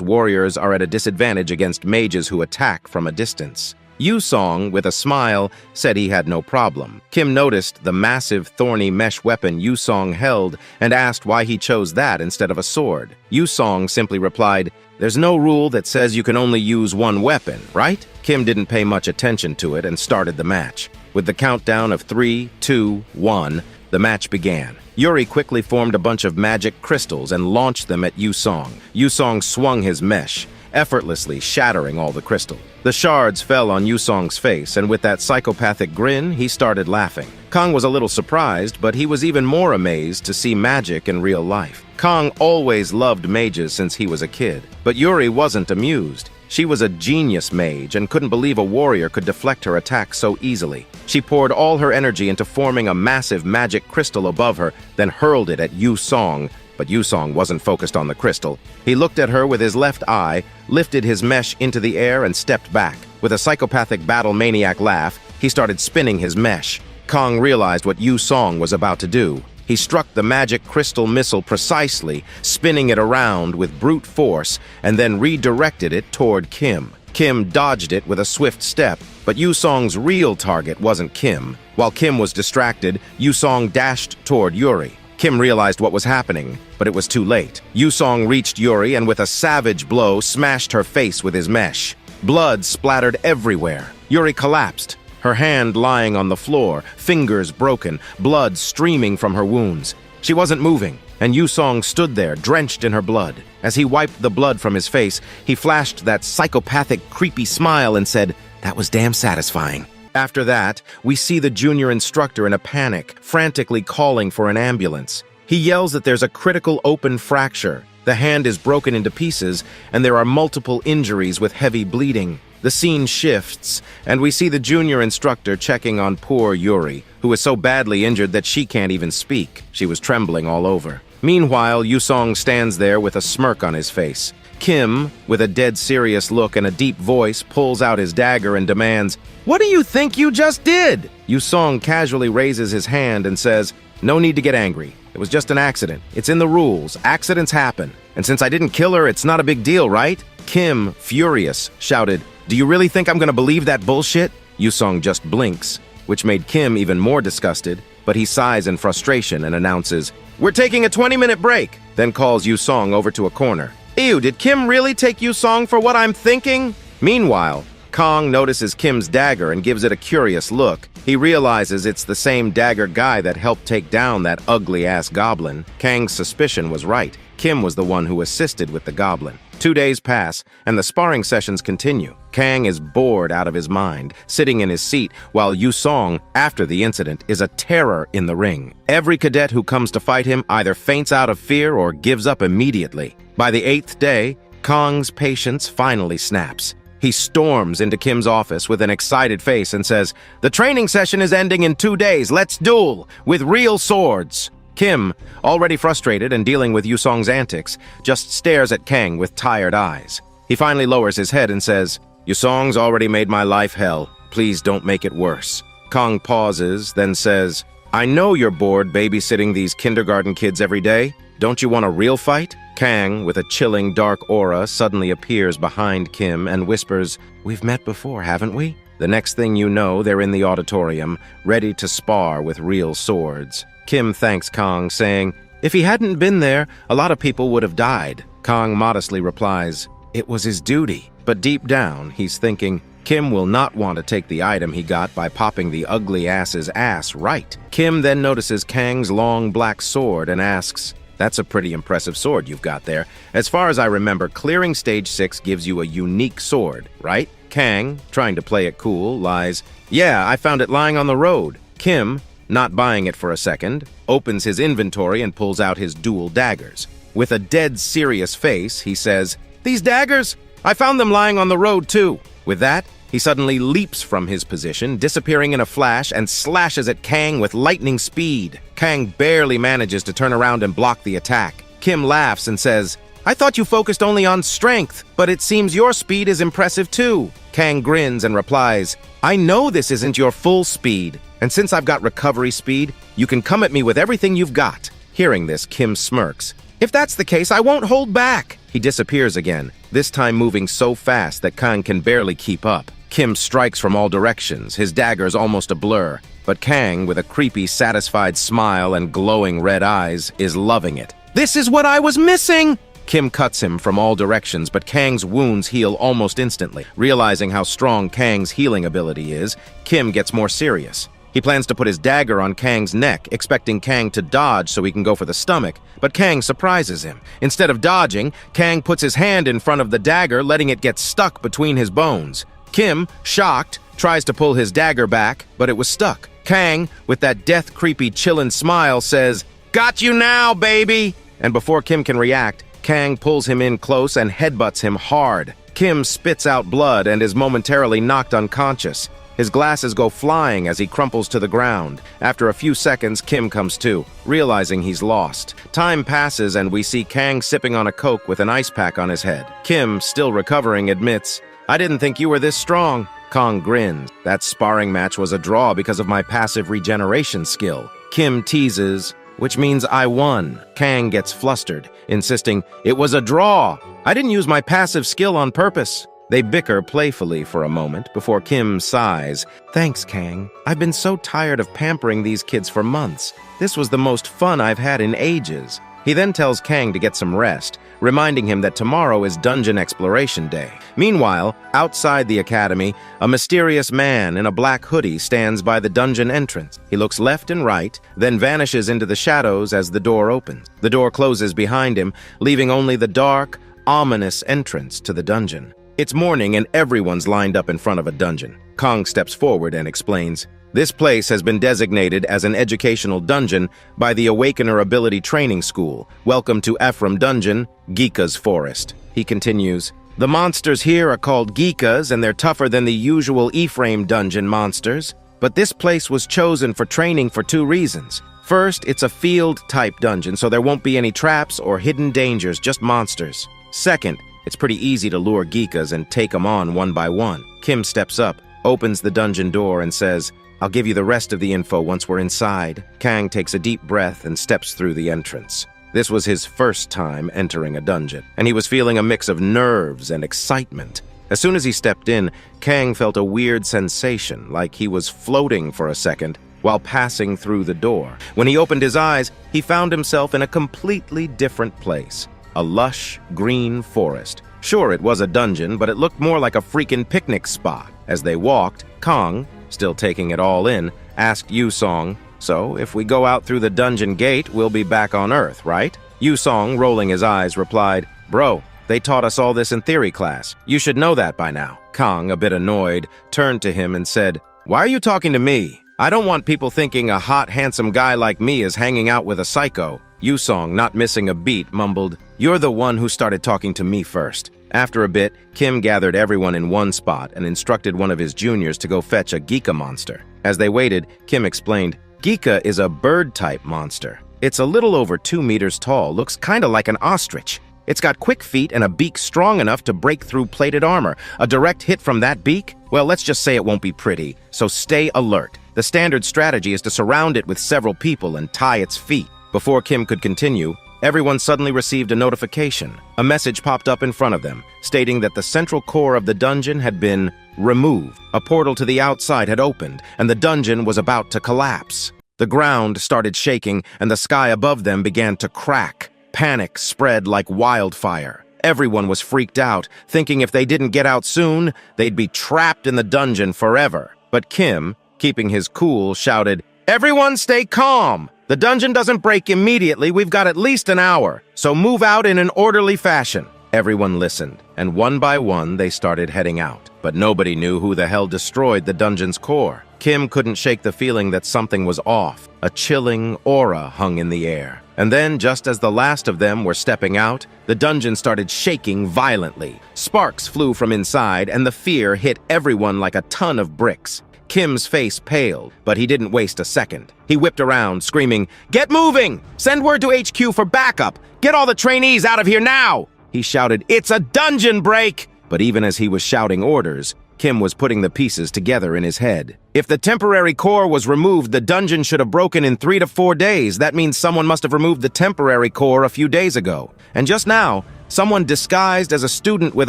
warriors are at a disadvantage against mages who attack from a distance. Yu-song, with a smile, said he had no problem. Kim noticed the massive thorny mesh weapon Yu-song held and asked why he chose that instead of a sword. Yu-song simply replied, "There's no rule that says you can only use one weapon, right?" Kim didn't pay much attention to it and started the match. With the countdown of 3, 2, 1, the match began. Yuri quickly formed a bunch of magic crystals and launched them at Yu-song. Yu-song swung his mesh, effortlessly shattering all the crystals. The shards fell on Yu-song's face, and with that psychopathic grin, he started laughing. Kang was a little surprised, but he was even more amazed to see magic in real life. Kang always loved mages since he was a kid, but Yuri wasn't amused. She was a genius mage and couldn't believe a warrior could deflect her attack so easily. She poured all her energy into forming a massive magic crystal above her, then hurled it at Yu-song. But Yu-song wasn't focused on the crystal. He looked at her with his left eye, lifted his mesh into the air, and stepped back. With a psychopathic battle maniac laugh, he started spinning his mesh. Kang realized what Yu-song was about to do. He struck the magic crystal missile precisely, spinning it around with brute force, and then redirected it toward Kim. Kim dodged it with a swift step, but Yu-song's real target wasn't Kim. While Kim was distracted, Yu-song dashed toward Yuri. Kim realized what was happening, but it was too late. Yu-song reached Yuri and with a savage blow smashed her face with his mesh. Blood splattered everywhere. Yuri collapsed, her hand lying on the floor, fingers broken, blood streaming from her wounds. She wasn't moving, and Yu-song stood there, drenched in her blood. As he wiped the blood from his face, he flashed that psychopathic, creepy smile and said, "That was damn satisfying." After that, we see the junior instructor in a panic, frantically calling for an ambulance. He yells that there's a critical open fracture. The hand is broken into pieces, and there are multiple injuries with heavy bleeding. The scene shifts, and we see the junior instructor checking on poor Yuri, who is so badly injured that she can't even speak. She was trembling all over. Meanwhile, Yu-song stands there with a smirk on his face. Kim, with a dead serious look and a deep voice, pulls out his dagger and demands, "What do you think you just did?" Yu-song casually raises his hand and says, "No need to get angry. It was just an accident. It's in the rules. Accidents happen. And since I didn't kill her, it's not a big deal, right?" Kim, furious, shouted, "Do you really think I'm gonna believe that bullshit?" Yu-song just blinks, which made Kim even more disgusted, but he sighs in frustration and announces, "We're taking a 20-minute break," then calls Yu-song over to a corner. "Ew, did Kim really take Yu-song for what I'm thinking?" Meanwhile, Kang notices Kim's dagger and gives it a curious look. He realizes it's the same dagger guy that helped take down that ugly-ass goblin. Kang's suspicion was right. Kim was the one who assisted with the goblin. 2 days pass, and the sparring sessions continue. Kang is bored out of his mind, sitting in his seat, while Yu-song, after the incident, is a terror in the ring. Every cadet who comes to fight him either faints out of fear or gives up immediately. By the 8th day, Kang's patience finally snaps. He storms into Kim's office with an excited face and says, "The training session is ending in 2 days. Let's duel with real swords." Kim, already frustrated and dealing with Yusong's antics, just stares at Kang with tired eyes. He finally lowers his head and says, "Yusong's already made my life hell. Please don't make it worse." Kang pauses, then says, "I know you're bored babysitting these kindergarten kids every day. Don't you want a real fight?" Kang, with a chilling dark aura, suddenly appears behind Kim and whispers, "We've met before, haven't we?" The next thing you know, they're in the auditorium, ready to spar with real swords. Kim thanks Kang, saying, "If he hadn't been there, a lot of people would have died." Kang modestly replies, "It was his duty." But deep down, he's thinking, Kim will not want to take the item he got by popping the ugly ass's ass right. Kim then notices Kang's long black sword and asks, "That's a pretty impressive sword you've got there. As far as I remember, clearing stage 6 gives you a unique sword, right?" Kang, trying to play it cool, lies, "Yeah, I found it lying on the road." Kim, not buying it for a second, opens his inventory and pulls out his dual daggers. With a dead serious face, he says, "These daggers? I found them lying on the road too." With that, he suddenly leaps from his position, disappearing in a flash, and slashes at Kang with lightning speed. Kang barely manages to turn around and block the attack. Kim laughs and says, "I thought you focused only on strength, but it seems your speed is impressive too." Kang grins and replies, "I know this isn't your full speed, and since I've got recovery speed, you can come at me with everything you've got." Hearing this, Kim smirks. "If that's the case, I won't hold back." He disappears again, this time moving so fast that Kang can barely keep up. Kim strikes from all directions, his daggers almost a blur, but Kang, with a creepy, satisfied smile and glowing red eyes, is loving it. "This is what I was missing!" Kim cuts him from all directions, but Kang's wounds heal almost instantly. Realizing how strong Kang's healing ability is, Kim gets more serious. He plans to put his dagger on Kang's neck, expecting Kang to dodge so he can go for the stomach, but Kang surprises him. Instead of dodging, Kang puts his hand in front of the dagger, letting it get stuck between his bones. Kim, shocked, tries to pull his dagger back, but it was stuck. Kang, with that death-creepy chillin' smile, says, "Got you now, baby!" And before Kim can react, Kang pulls him in close and headbutts him hard. Kim spits out blood and is momentarily knocked unconscious. His glasses go flying as he crumples to the ground. After a few seconds, Kim comes to, realizing he's lost. Time passes and we see Kang sipping on a Coke with an ice pack on his head. Kim, still recovering, admits, "I didn't think you were this strong." Kang grins. "That sparring match was a draw because of my passive regeneration skill." Kim teases, "Which means I won." Kang gets flustered, insisting, "It was a draw. I didn't use my passive skill on purpose." They bicker playfully for a moment before Kim sighs. "Thanks, Kang. I've been so tired of pampering these kids for months. This was the most fun I've had in ages." He then tells Kang to get some rest, reminding him that tomorrow is Dungeon Exploration Day. Meanwhile, outside the academy, a mysterious man in a black hoodie stands by the dungeon entrance. He looks left and right, then vanishes into the shadows as the door opens. The door closes behind him, leaving only the dark, ominous entrance to the dungeon. It's morning and everyone's lined up in front of a dungeon. Kang steps forward and explains, "This place has been designated as an educational dungeon by the Awakener Ability Training School. Welcome to Ephraim Dungeon, Geeka's Forest." He continues, "The monsters here are called Geekas and they're tougher than the usual Ephraim Dungeon monsters. But this place was chosen for training for two reasons. First, it's a field-type dungeon, so there won't be any traps or hidden dangers, just monsters. Second, it's pretty easy to lure Geekas and take them on one by one." Kim steps up, opens the dungeon door and says, "I'll give you the rest of the info once we're inside." Kang takes a deep breath and steps through the entrance. This was his first time entering a dungeon, and he was feeling a mix of nerves and excitement. As soon as he stepped in, Kang felt a weird sensation, like he was floating for a second while passing through the door. When he opened his eyes, he found himself in a completely different place. A lush, green forest. Sure, it was a dungeon, but it looked more like a freaking picnic spot. As they walked, Kang, still taking it all in, asked Yusong, "So, if we go out through the dungeon gate, we'll be back on Earth, right?" Yusong, rolling his eyes, replied, "Bro, they taught us all this in theory class. You should know that by now." Kang, a bit annoyed, turned to him and said, "Why are you talking to me? I don't want people thinking a hot, handsome guy like me is hanging out with a psycho." Yusong, not missing a beat, mumbled, "You're the one who started talking to me first." After a bit, Kim gathered everyone in one spot and instructed one of his juniors to go fetch a Geeka monster. As they waited, Kim explained, "Geeka is a bird-type monster. It's a little over 2 meters tall, looks kinda like an ostrich. It's got quick feet and a beak strong enough to break through plated armor. A direct hit from that beak? Well, let's just say it won't be pretty, so stay alert. The standard strategy is to surround it with several people and tie its feet. Before Kim could continue, everyone suddenly received a notification. A message popped up in front of them, stating that the central core of the dungeon had been removed. A portal to the outside had opened, and the dungeon was about to collapse. The ground started shaking, and the sky above them began to crack. Panic spread like wildfire. Everyone was freaked out, thinking if they didn't get out soon, they'd be trapped in the dungeon forever. But Kim, keeping his cool, shouted, "Everyone stay calm! The dungeon doesn't break immediately, we've got at least an hour, so move out in an orderly fashion." Everyone listened, and one by one they started heading out. But nobody knew who the hell destroyed the dungeon's core. Kim couldn't shake the feeling that something was off. A chilling aura hung in the air. And then, just as the last of them were stepping out, the dungeon started shaking violently. Sparks flew from inside, and the fear hit everyone like a ton of bricks. Kim's face paled, but he didn't waste a second. He whipped around, screaming, "Get moving! Send word to HQ for backup! Get all the trainees out of here now!" He shouted, "It's a dungeon break!" But even as he was shouting orders, Kim was putting the pieces together in his head. If the temporary core was removed, the dungeon should have broken in 3 to 4 days. That means someone must have removed the temporary core a few days ago. And just now, someone disguised as a student with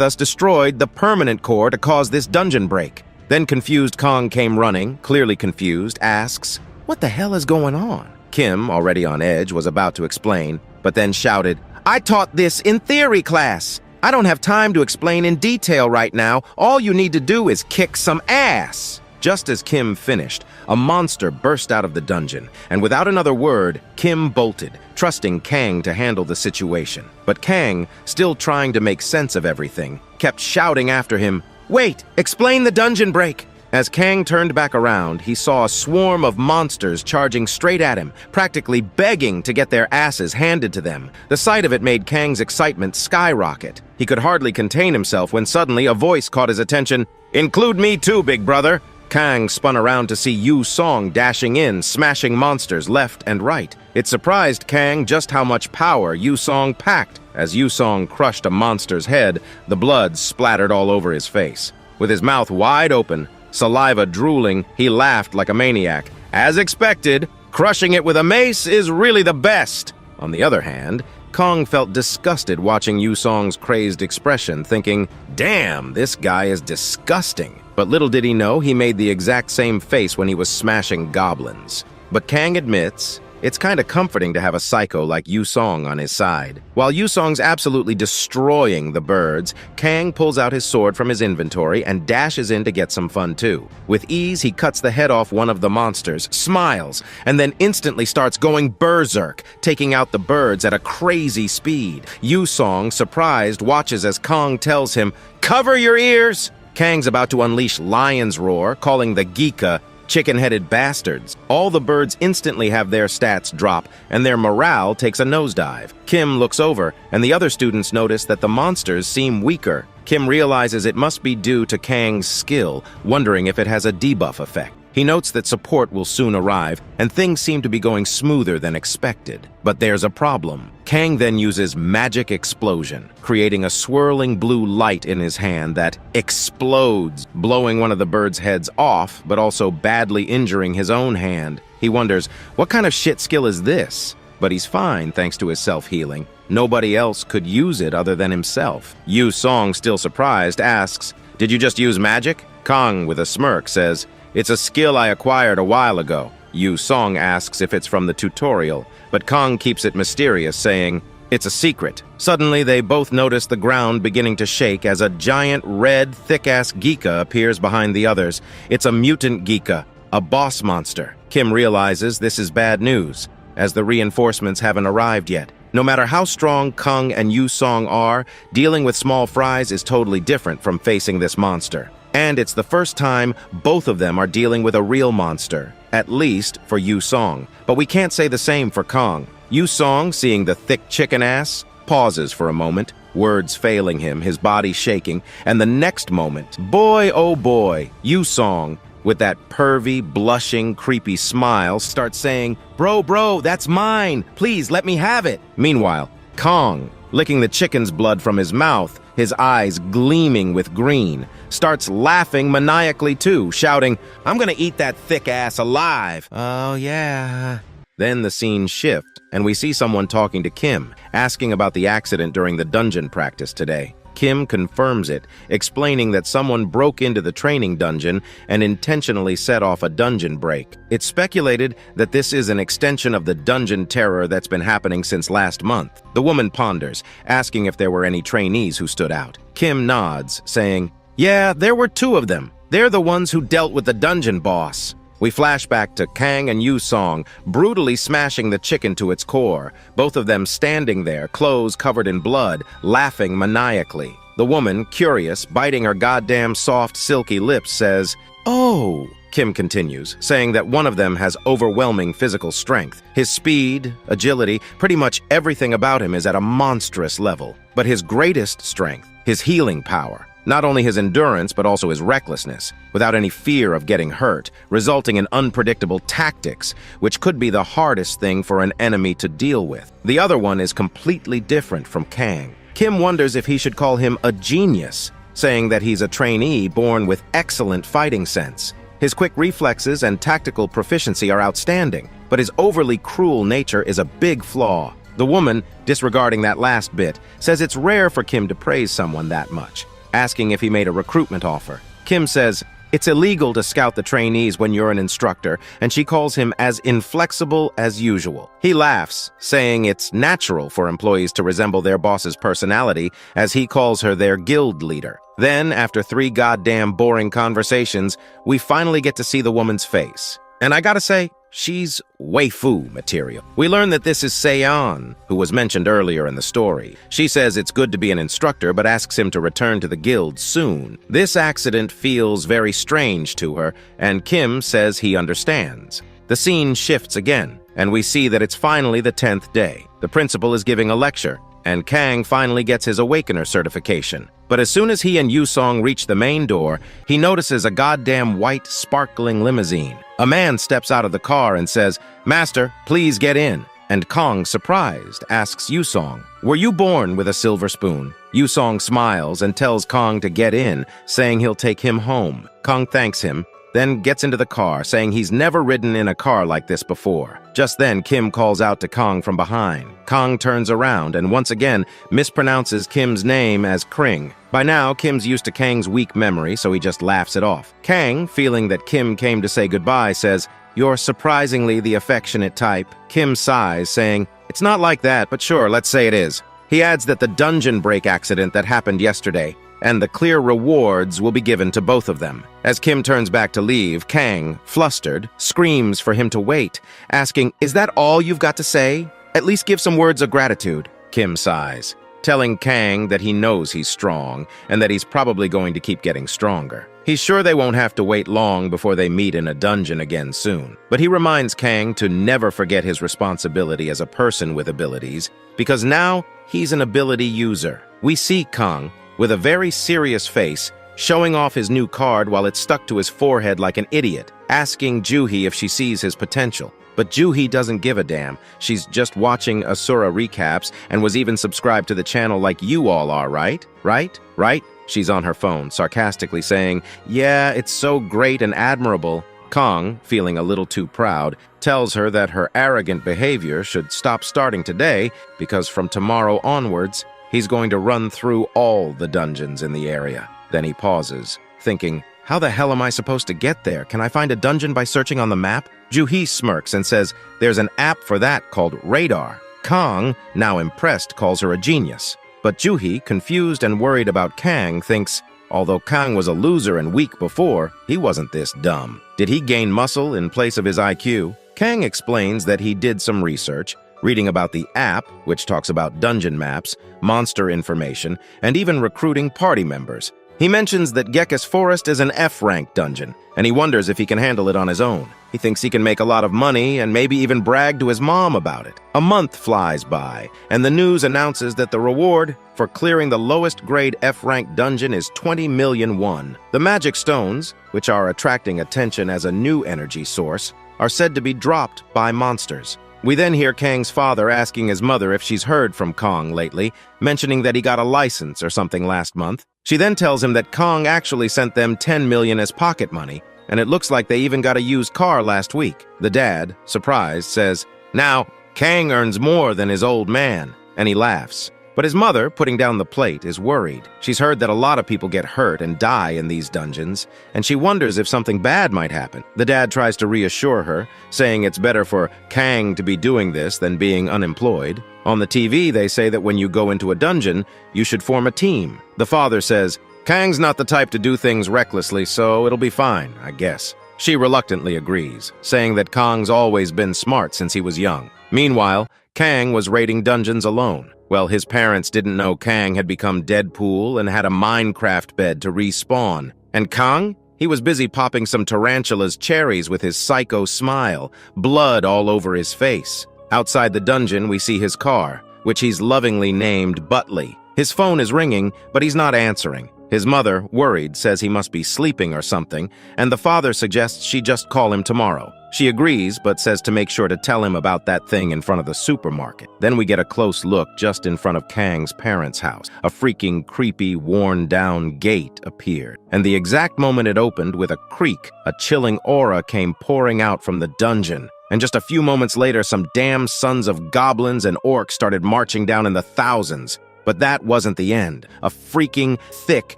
us destroyed the permanent core to cause this dungeon break. Then confused Kong came running, clearly confused, asks, "What the hell is going on?" Kim, already on edge, was about to explain, but then shouted, "I taught this in theory class. I don't have time to explain in detail right now. All you need to do is kick some ass." Just as Kim finished, a monster burst out of the dungeon, and without another word, Kim bolted, trusting Kang to handle the situation. But Kang, still trying to make sense of everything, kept shouting after him, "Wait, explain the dungeon break." As Kang turned back around, he saw a swarm of monsters charging straight at him, practically begging to get their asses handed to them. The sight of it made Kang's excitement skyrocket. He could hardly contain himself when suddenly a voice caught his attention. "Include me too, big brother." Kang spun around to see Yu Song dashing in, smashing monsters left and right. It surprised Kang just how much power Yu Song packed. As Yu Song crushed a monster's head, the blood splattered all over his face. With his mouth wide open, saliva drooling, he laughed like a maniac. As expected, crushing it with a mace is really the best. On the other hand, Kong felt disgusted watching Yu Song's crazed expression, thinking, "Damn, this guy is disgusting." But little did he know he made the exact same face when he was smashing goblins. But Kang admits, it's kinda comforting to have a psycho like Yu Song on his side. While Yu Song's absolutely destroying the birds, Kang pulls out his sword from his inventory and dashes in to get some fun too. With ease, he cuts the head off one of the monsters, smiles, and then instantly starts going berserk, taking out the birds at a crazy speed. Yu Song, surprised, watches as Kong tells him, "Cover your ears!" Kang's about to unleash lion's roar, calling the Geeka chicken-headed bastards. All the birds instantly have their stats drop, and their morale takes a nosedive. Kim looks over, and the other students notice that the monsters seem weaker. Kim realizes it must be due to Kang's skill, wondering if it has a debuff effect. He notes that support will soon arrive, and things seem to be going smoother than expected. But there's a problem. Kang then uses Magic Explosion, creating a swirling blue light in his hand that explodes, blowing one of the birds' heads off, but also badly injuring his own hand. He wonders, what kind of shit skill is this? But he's fine thanks to his self-healing. Nobody else could use it other than himself. Yu Song, still surprised, asks, "Did you just use magic?" Kong, with a smirk, says, "It's a skill I acquired a while ago." Yu Song asks if it's from the tutorial, but Kong keeps it mysterious, saying, "It's a secret." Suddenly, they both notice the ground beginning to shake as a giant, red, thick-ass Geeka appears behind the others. It's a mutant Geeka, a boss monster. Kim realizes this is bad news, as the reinforcements haven't arrived yet. No matter how strong Kong and Yu Song are, dealing with small fries is totally different from facing this monster. And it's the first time both of them are dealing with a real monster, at least for Yu Song. But we can't say the same for Kong. Yu Song, seeing the thick chicken ass, pauses for a moment, words failing him, his body shaking, and the next moment, boy oh boy, Yu Song, with that pervy, blushing, creepy smile, starts saying, Bro, that's mine! Please, let me have it!" Meanwhile, Kong, licking the chicken's blood from his mouth, his eyes gleaming with green, starts laughing maniacally too, shouting, "I'm gonna eat that thick ass alive! Oh yeah." Then the scene shifts, and we see someone talking to Kim, asking about the accident during the dungeon practice today. Kim confirms it, explaining that someone broke into the training dungeon and intentionally set off a dungeon break. It's speculated that this is an extension of the dungeon terror that's been happening since last month. The woman ponders, asking if there were any trainees who stood out. Kim nods, saying, "Yeah, there were 2 of them. They're the ones who dealt with the dungeon boss." We flash back to Kang and Yusong brutally smashing the chicken to its core, both of them standing there, clothes covered in blood, laughing maniacally. The woman, curious, biting her goddamn soft, silky lips, says, "Oh," Kim continues, saying that one of them has overwhelming physical strength. His speed, agility, pretty much everything about him is at a monstrous level. But his greatest strength, his healing power, not only his endurance, but also his recklessness, without any fear of getting hurt, resulting in unpredictable tactics, which could be the hardest thing for an enemy to deal with. The other one is completely different from Kang. Kim wonders if he should call him a genius, saying that he's a trainee born with excellent fighting sense. His quick reflexes and tactical proficiency are outstanding, but his overly cruel nature is a big flaw. The woman, disregarding that last bit, says it's rare for Kim to praise someone that much, asking if he made a recruitment offer. Kim says, it's illegal to scout the trainees when you're an instructor, and she calls him as inflexible as usual. He laughs, saying it's natural for employees to resemble their boss's personality, as he calls her their guild leader. Then, after 3 goddamn boring conversations, we finally get to see the woman's face. And I gotta say, she's waifu material. We learn that this is Seon, who was mentioned earlier in the story. She says it's good to be an instructor, but asks him to return to the guild soon. This accident feels very strange to her, and Kim says he understands. The scene shifts again, and we see that it's finally the 10th day. The principal is giving a lecture, and Kang finally gets his Awakener certification. But as soon as he and Yusong reach the main door, he notices a goddamn white, sparkling limousine. A man steps out of the car and says, "Master, please get in." And Kong, surprised, asks Yusong, "Were you born with a silver spoon?" Yusong smiles and tells Kong to get in, saying he'll take him home. Kong thanks him, then gets into the car, saying he's never ridden in a car like this before. Just then, Kim calls out to Kong from behind. Kong turns around and once again mispronounces Kim's name as Kring. By now, Kim's used to Kang's weak memory, so he just laughs it off. Kang, feeling that Kim came to say goodbye, says, "You're surprisingly the affectionate type." Kim sighs, saying, "It's not like that, but sure, let's say it is." He adds that the dungeon break accident that happened yesterday, and the clear rewards will be given to both of them. As Kim turns back to leave, Kang, flustered, screams for him to wait, asking, "Is that all you've got to say? At least give some words of gratitude." Kim sighs, telling Kang that he knows he's strong, and that he's probably going to keep getting stronger. He's sure they won't have to wait long before they meet in a dungeon again soon. But he reminds Kang to never forget his responsibility as a person with abilities, because now he's an ability user. We see Kang, with a very serious face, showing off his new card while it's stuck to his forehead like an idiot, asking Juhi if she sees his potential. But Juhi doesn't give a damn. She's just watching Asura recaps and was even subscribed to the channel like you all are, right? Right? She's on her phone, sarcastically saying, "Yeah, it's so great and admirable." Kong, feeling a little too proud, tells her that her arrogant behavior should stop starting today because from tomorrow onwards, he's going to run through all the dungeons in the area. Then he pauses, thinking, how the hell am I supposed to get there? Can I find a dungeon by searching on the map? Juhi smirks and says there's an app for that called Radar. Kong, now impressed, calls her a genius. But Juhi, confused and worried about Kang, thinks, although Kang was a loser and weak before, he wasn't this dumb. Did he gain muscle in place of his IQ? Kang explains that he did some research, reading about the app, which talks about dungeon maps, monster information, and even recruiting party members. He mentions that Gekka's Forest is an F-rank dungeon, and he wonders if he can handle it on his own. He thinks he can make a lot of money and maybe even brag to his mom about it. A month flies by, and the news announces that the reward for clearing the lowest grade F-rank dungeon is 20 million won. The magic stones, which are attracting attention as a new energy source, are said to be dropped by monsters. We then hear Kang's father asking his mother if she's heard from Kong lately, mentioning that he got a license or something last month. She then tells him that Kong actually sent them 10 million as pocket money, and it looks like they even got a used car last week. The dad, surprised, says, "Now, Kang earns more than his old man," and he laughs. But his mother, putting down the plate, is worried. She's heard that a lot of people get hurt and die in these dungeons, and she wonders if something bad might happen. The dad tries to reassure her, saying it's better for Kang to be doing this than being unemployed. On the TV, they say that when you go into a dungeon, you should form a team. The father says, "Kang's not the type to do things recklessly, so it'll be fine, I guess." She reluctantly agrees, saying that Kang's always been smart since he was young. Meanwhile, Kang was raiding dungeons alone. Well, his parents didn't know Kang had become Deadpool and had a Minecraft bed to respawn. And Kang? He was busy popping some tarantula's cherries with his psycho smile, blood all over his face. Outside the dungeon, we see his car, which he's lovingly named Butley. His phone is ringing, but he's not answering. His mother, worried, says he must be sleeping or something, and the father suggests she just call him tomorrow. She agrees, but says to make sure to tell him about that thing in front of the supermarket. Then we get a close look just in front of Kang's parents' house. A freaking creepy, worn-down gate appeared. And the exact moment it opened, with a creak, a chilling aura came pouring out from the dungeon. And just a few moments later, some damn sons of goblins and orcs started marching down in the thousands. But that wasn't the end. A freaking, thick,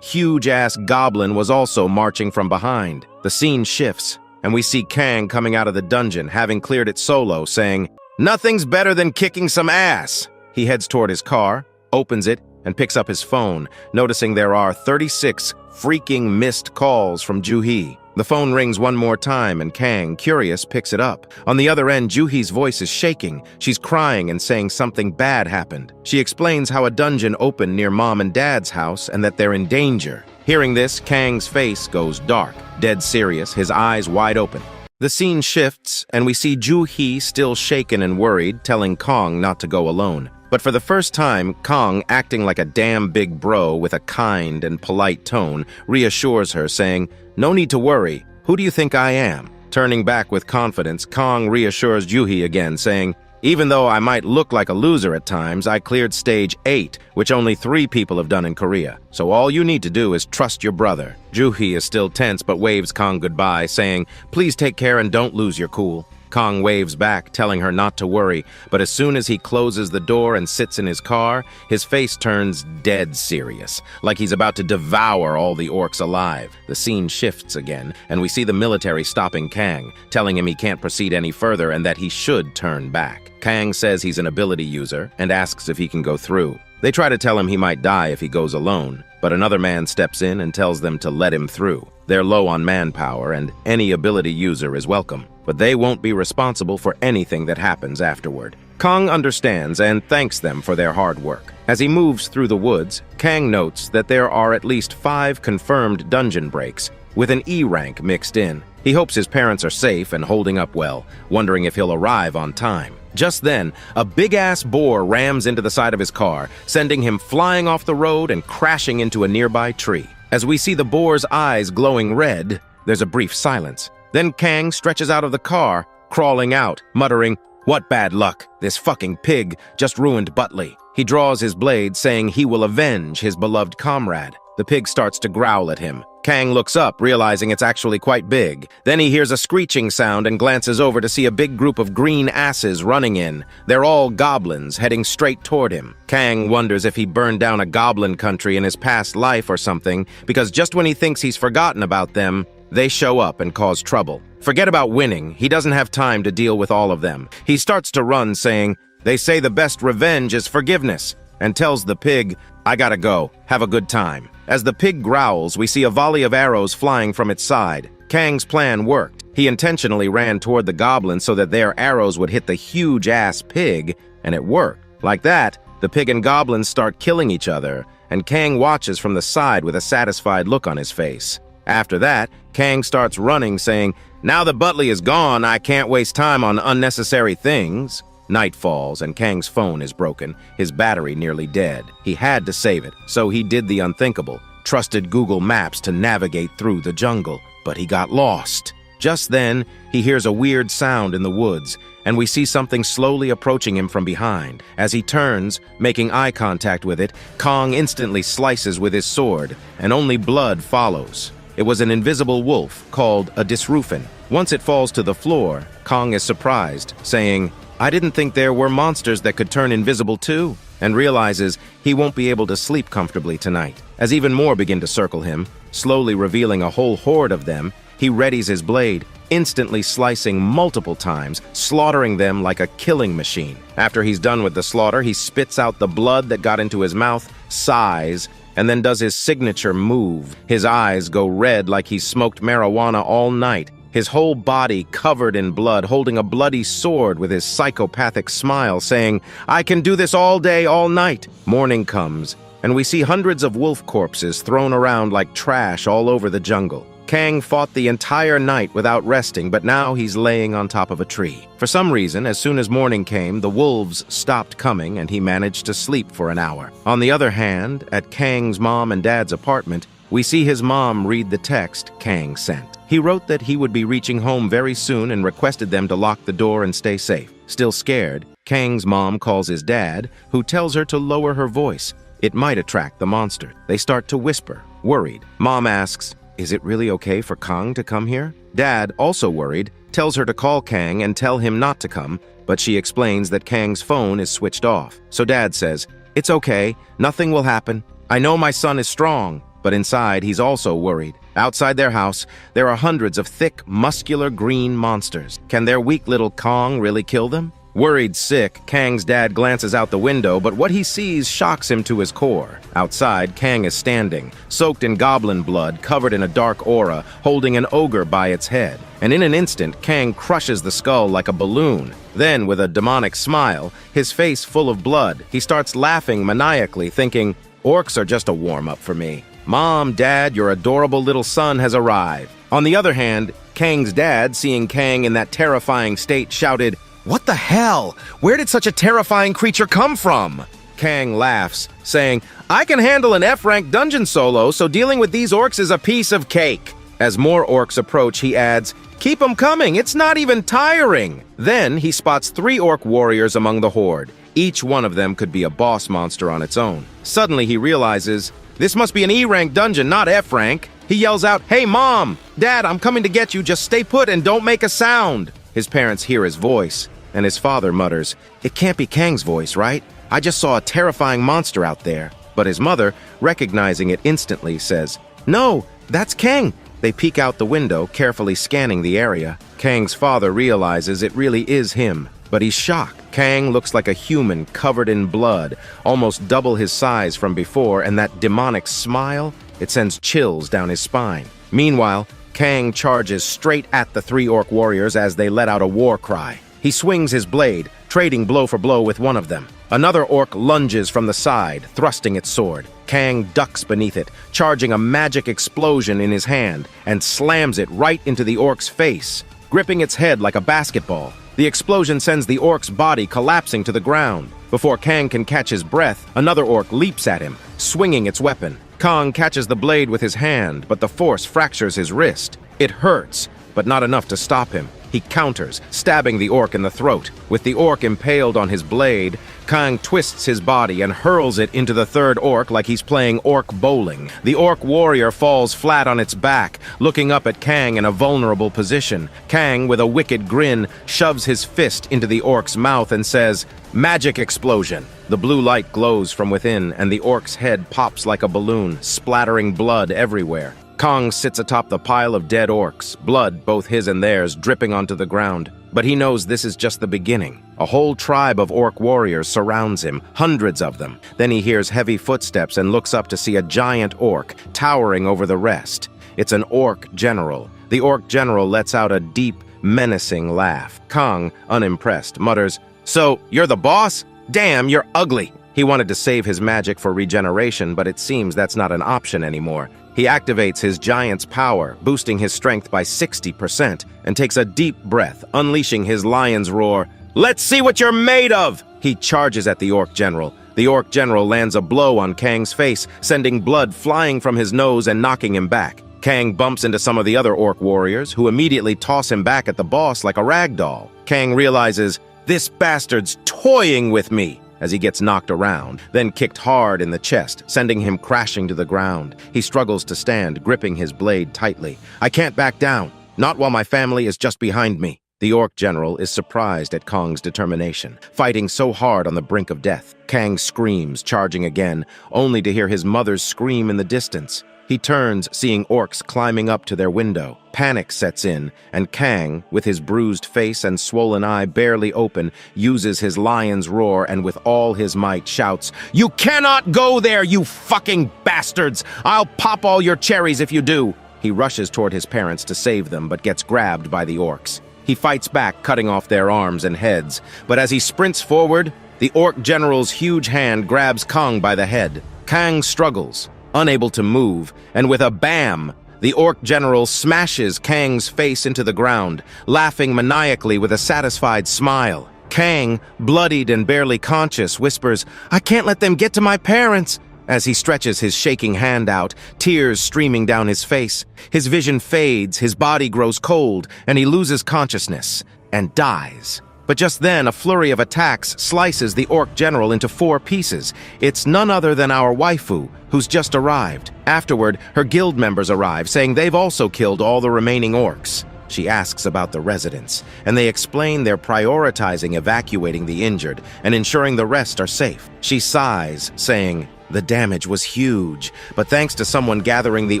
huge-ass goblin was also marching from behind. The scene shifts, and we see Kang coming out of the dungeon, having cleared it solo, saying, "Nothing's better than kicking some ass." He heads toward his car, opens it, and picks up his phone, noticing there are 36 freaking missed calls from Juhi. The phone rings one more time, and Kang, curious, picks it up. On the other end, Juhi's voice is shaking. She's crying and saying something bad happened. She explains how a dungeon opened near Mom and Dad's house and that they're in danger. Hearing this, Kang's face goes dark, dead serious, his eyes wide open. The scene shifts, and we see Juhi still shaken and worried, telling Kong not to go alone. But for the first time, Kong, acting like a damn big bro with a kind and polite tone, reassures her, saying, "No need to worry. Who do you think I am?" Turning back with confidence, Kong reassures Juhi again, saying, "Even though I might look like a loser at times, I cleared stage 8, which only 3 people have done in Korea. So all you need to do is trust your brother." Juhi is still tense but waves Kong goodbye, saying, "Please take care and don't lose your cool." Kong waves back, telling her not to worry, but as soon as he closes the door and sits in his car, his face turns dead serious, like he's about to devour all the orcs alive. The scene shifts again, and we see the military stopping Kang, telling him he can't proceed any further and that he should turn back. Kang says he's an ability user and asks if he can go through. They try to tell him he might die if he goes alone, but another man steps in and tells them to let him through. They're low on manpower, and any ability user is welcome, but they won't be responsible for anything that happens afterward. Kong understands and thanks them for their hard work. As he moves through the woods, Kang notes that there are at least 5 confirmed dungeon breaks, with an E rank mixed in. He hopes his parents are safe and holding up well, wondering if he'll arrive on time. Just then, a big-ass boar rams into the side of his car, sending him flying off the road and crashing into a nearby tree. As we see the boar's eyes glowing red, there's a brief silence. Then Kang stretches out of the car, crawling out, muttering, "What bad luck! This fucking pig just ruined Butley." He draws his blade, saying he will avenge his beloved comrade. The pig starts to growl at him. Kang looks up, realizing it's actually quite big. Then he hears a screeching sound and glances over to see a big group of green asses running in. They're all goblins, heading straight toward him. Kang wonders if he burned down a goblin country in his past life or something, because just when he thinks he's forgotten about them, they show up and cause trouble. Forget about winning. He doesn't have time to deal with all of them. He starts to run, saying, "They say the best revenge is forgiveness," and tells the pig, "I gotta go. Have a good time." As the pig growls, we see a volley of arrows flying from its side. Kang's plan worked. He intentionally ran toward the goblins so that their arrows would hit the huge-ass pig, and it worked. Like that, the pig and goblins start killing each other, and Kang watches from the side with a satisfied look on his face. After that, Kang starts running, saying, Now that Butley is gone, I can't waste time on unnecessary things. Night falls and Kang's phone is broken, his battery nearly dead. He had to save it, so he did the unthinkable, trusted Google Maps to navigate through the jungle, but he got lost. Just then, he hears a weird sound in the woods, and we see something slowly approaching him from behind. As he turns, making eye contact with it, Kong instantly slices with his sword, and only blood follows. It was an invisible wolf called a disrufin. Once it falls to the floor, Kong is surprised, saying, "I didn't think there were monsters that could turn invisible too," and realizes he won't be able to sleep comfortably tonight. As even more begin to circle him, slowly revealing a whole horde of them, he readies his blade, instantly slicing multiple times, slaughtering them like a killing machine. After he's done with the slaughter, he spits out the blood that got into his mouth, sighs, and then does his signature move. His eyes go red like he's smoked marijuana all night, his whole body covered in blood, holding a bloody sword with his psychopathic smile, saying, "I can do this all day, all night." Morning comes, and we see hundreds of wolf corpses thrown around like trash all over the jungle. Kang fought the entire night without resting, but now he's laying on top of a tree. For some reason, as soon as morning came, the wolves stopped coming and he managed to sleep for an hour. On the other hand, at Kang's mom and dad's apartment, we see his mom read the text Kang sent. He wrote that he would be reaching home very soon and requested them to lock the door and stay safe. Still scared, Kang's mom calls his dad, who tells her to lower her voice. It might attract the monster. They start to whisper, worried. Mom asks, "Is it really okay for Kang to come here?" Dad, also worried, tells her to call Kang and tell him not to come, but she explains that Kang's phone is switched off. So Dad says, "It's okay, nothing will happen. I know my son is strong." But inside, he's also worried. Outside their house, there are hundreds of thick, muscular green monsters. Can their weak little Kong really kill them? Worried sick, Kang's dad glances out the window, but what he sees shocks him to his core. Outside, Kang is standing, soaked in goblin blood, covered in a dark aura, holding an ogre by its head. And in an instant, Kang crushes the skull like a balloon. Then, with a demonic smile, his face full of blood, he starts laughing maniacally, thinking, "Orcs are just a warm-up for me. Mom, Dad, your adorable little son has arrived." On the other hand, Kang's dad, seeing Kang in that terrifying state, shouted, "What the hell? Where did such a terrifying creature come from?" Kang laughs, saying, "I can handle an F-rank dungeon solo, so dealing with these orcs is a piece of cake." As more orcs approach, he adds, "Keep 'em coming, it's not even tiring." Then he spots 3 orc warriors among the horde. Each one of them could be a boss monster on its own. Suddenly he realizes, this must be an E-rank dungeon, not F-rank. He yells out, "Hey Mom! Dad, I'm coming to get you, just stay put and don't make a sound." His parents hear his voice, and his father mutters, "It can't be Kang's voice, right? I just saw a terrifying monster out there." But his mother, recognizing it instantly, says, "No, that's Kang." They peek out the window, carefully scanning the area. Kang's father realizes it really is him, but he's shocked. Kang looks like a human covered in blood, almost double his size from before, and that demonic smile, it sends chills down his spine. Meanwhile, Kang charges straight at the 3 orc warriors as they let out a war cry. He swings his blade, trading blow for blow with one of them. Another orc lunges from the side, thrusting its sword. Kang ducks beneath it, charging a magic explosion in his hand, and slams it right into the orc's face, gripping its head like a basketball. The explosion sends the orc's body collapsing to the ground. Before Kang can catch his breath, another orc leaps at him, swinging its weapon. Kang catches the blade with his hand, but the force fractures his wrist. It hurts, but not enough to stop him. He counters, stabbing the orc in the throat. With the orc impaled on his blade, Kang twists his body and hurls it into the 3rd orc like he's playing orc bowling. The orc warrior falls flat on its back, looking up at Kang in a vulnerable position. Kang, with a wicked grin, shoves his fist into the orc's mouth and says, "Magic explosion." The blue light glows from within, and the orc's head pops like a balloon, splattering blood everywhere. Kang sits atop the pile of dead orcs, blood, both his and theirs, dripping onto the ground. But he knows this is just the beginning. A whole tribe of orc warriors surrounds him, hundreds of them. Then he hears heavy footsteps and looks up to see a giant orc towering over the rest. It's an orc general. The orc general lets out a deep, menacing laugh. Kang, unimpressed, mutters, "So, you're the boss? Damn, you're ugly." He wanted to save his magic for regeneration, but it seems that's not an option anymore. He activates his giant's power, boosting his strength by 60%, and takes a deep breath, unleashing his lion's roar. "Let's see what you're made of!" He charges at the Orc General. The Orc General lands a blow on Kang's face, sending blood flying from his nose and knocking him back. Kang bumps into some of the other Orc warriors, who immediately toss him back at the boss like a rag doll. Kang realizes, "This bastard's toying with me," as he gets knocked around, then kicked hard in the chest, sending him crashing to the ground. He struggles to stand, gripping his blade tightly. "I can't back down, not while my family is just behind me." The Orc General is surprised at Kang's determination, fighting so hard on the brink of death. Kang screams, charging again, only to hear his mother's scream in the distance. He turns, seeing orcs climbing up to their window. Panic sets in, and Kang, with his bruised face and swollen eye barely open, uses his lion's roar and with all his might shouts, "You cannot go there, you fucking bastards! I'll pop all your cherries if you do!" He rushes toward his parents to save them, but gets grabbed by the orcs. He fights back, cutting off their arms and heads, but as he sprints forward, the Orc General's huge hand grabs Kang by the head. Kang struggles, unable to move, and with a bam, the Orc General smashes Kang's face into the ground, laughing maniacally with a satisfied smile. Kang, bloodied and barely conscious, whispers, "I can't let them get to my parents," as he stretches his shaking hand out, tears streaming down his face. His vision fades, his body grows cold, and he loses consciousness and dies. But just then, a flurry of attacks slices the Orc General into 4 pieces. It's none other than our waifu, who's just arrived. Afterward, her guild members arrive, saying they've also killed all the remaining orcs. She asks about the residents, and they explain they're prioritizing evacuating the injured and ensuring the rest are safe. She sighs, saying, "The damage was huge, but thanks to someone gathering the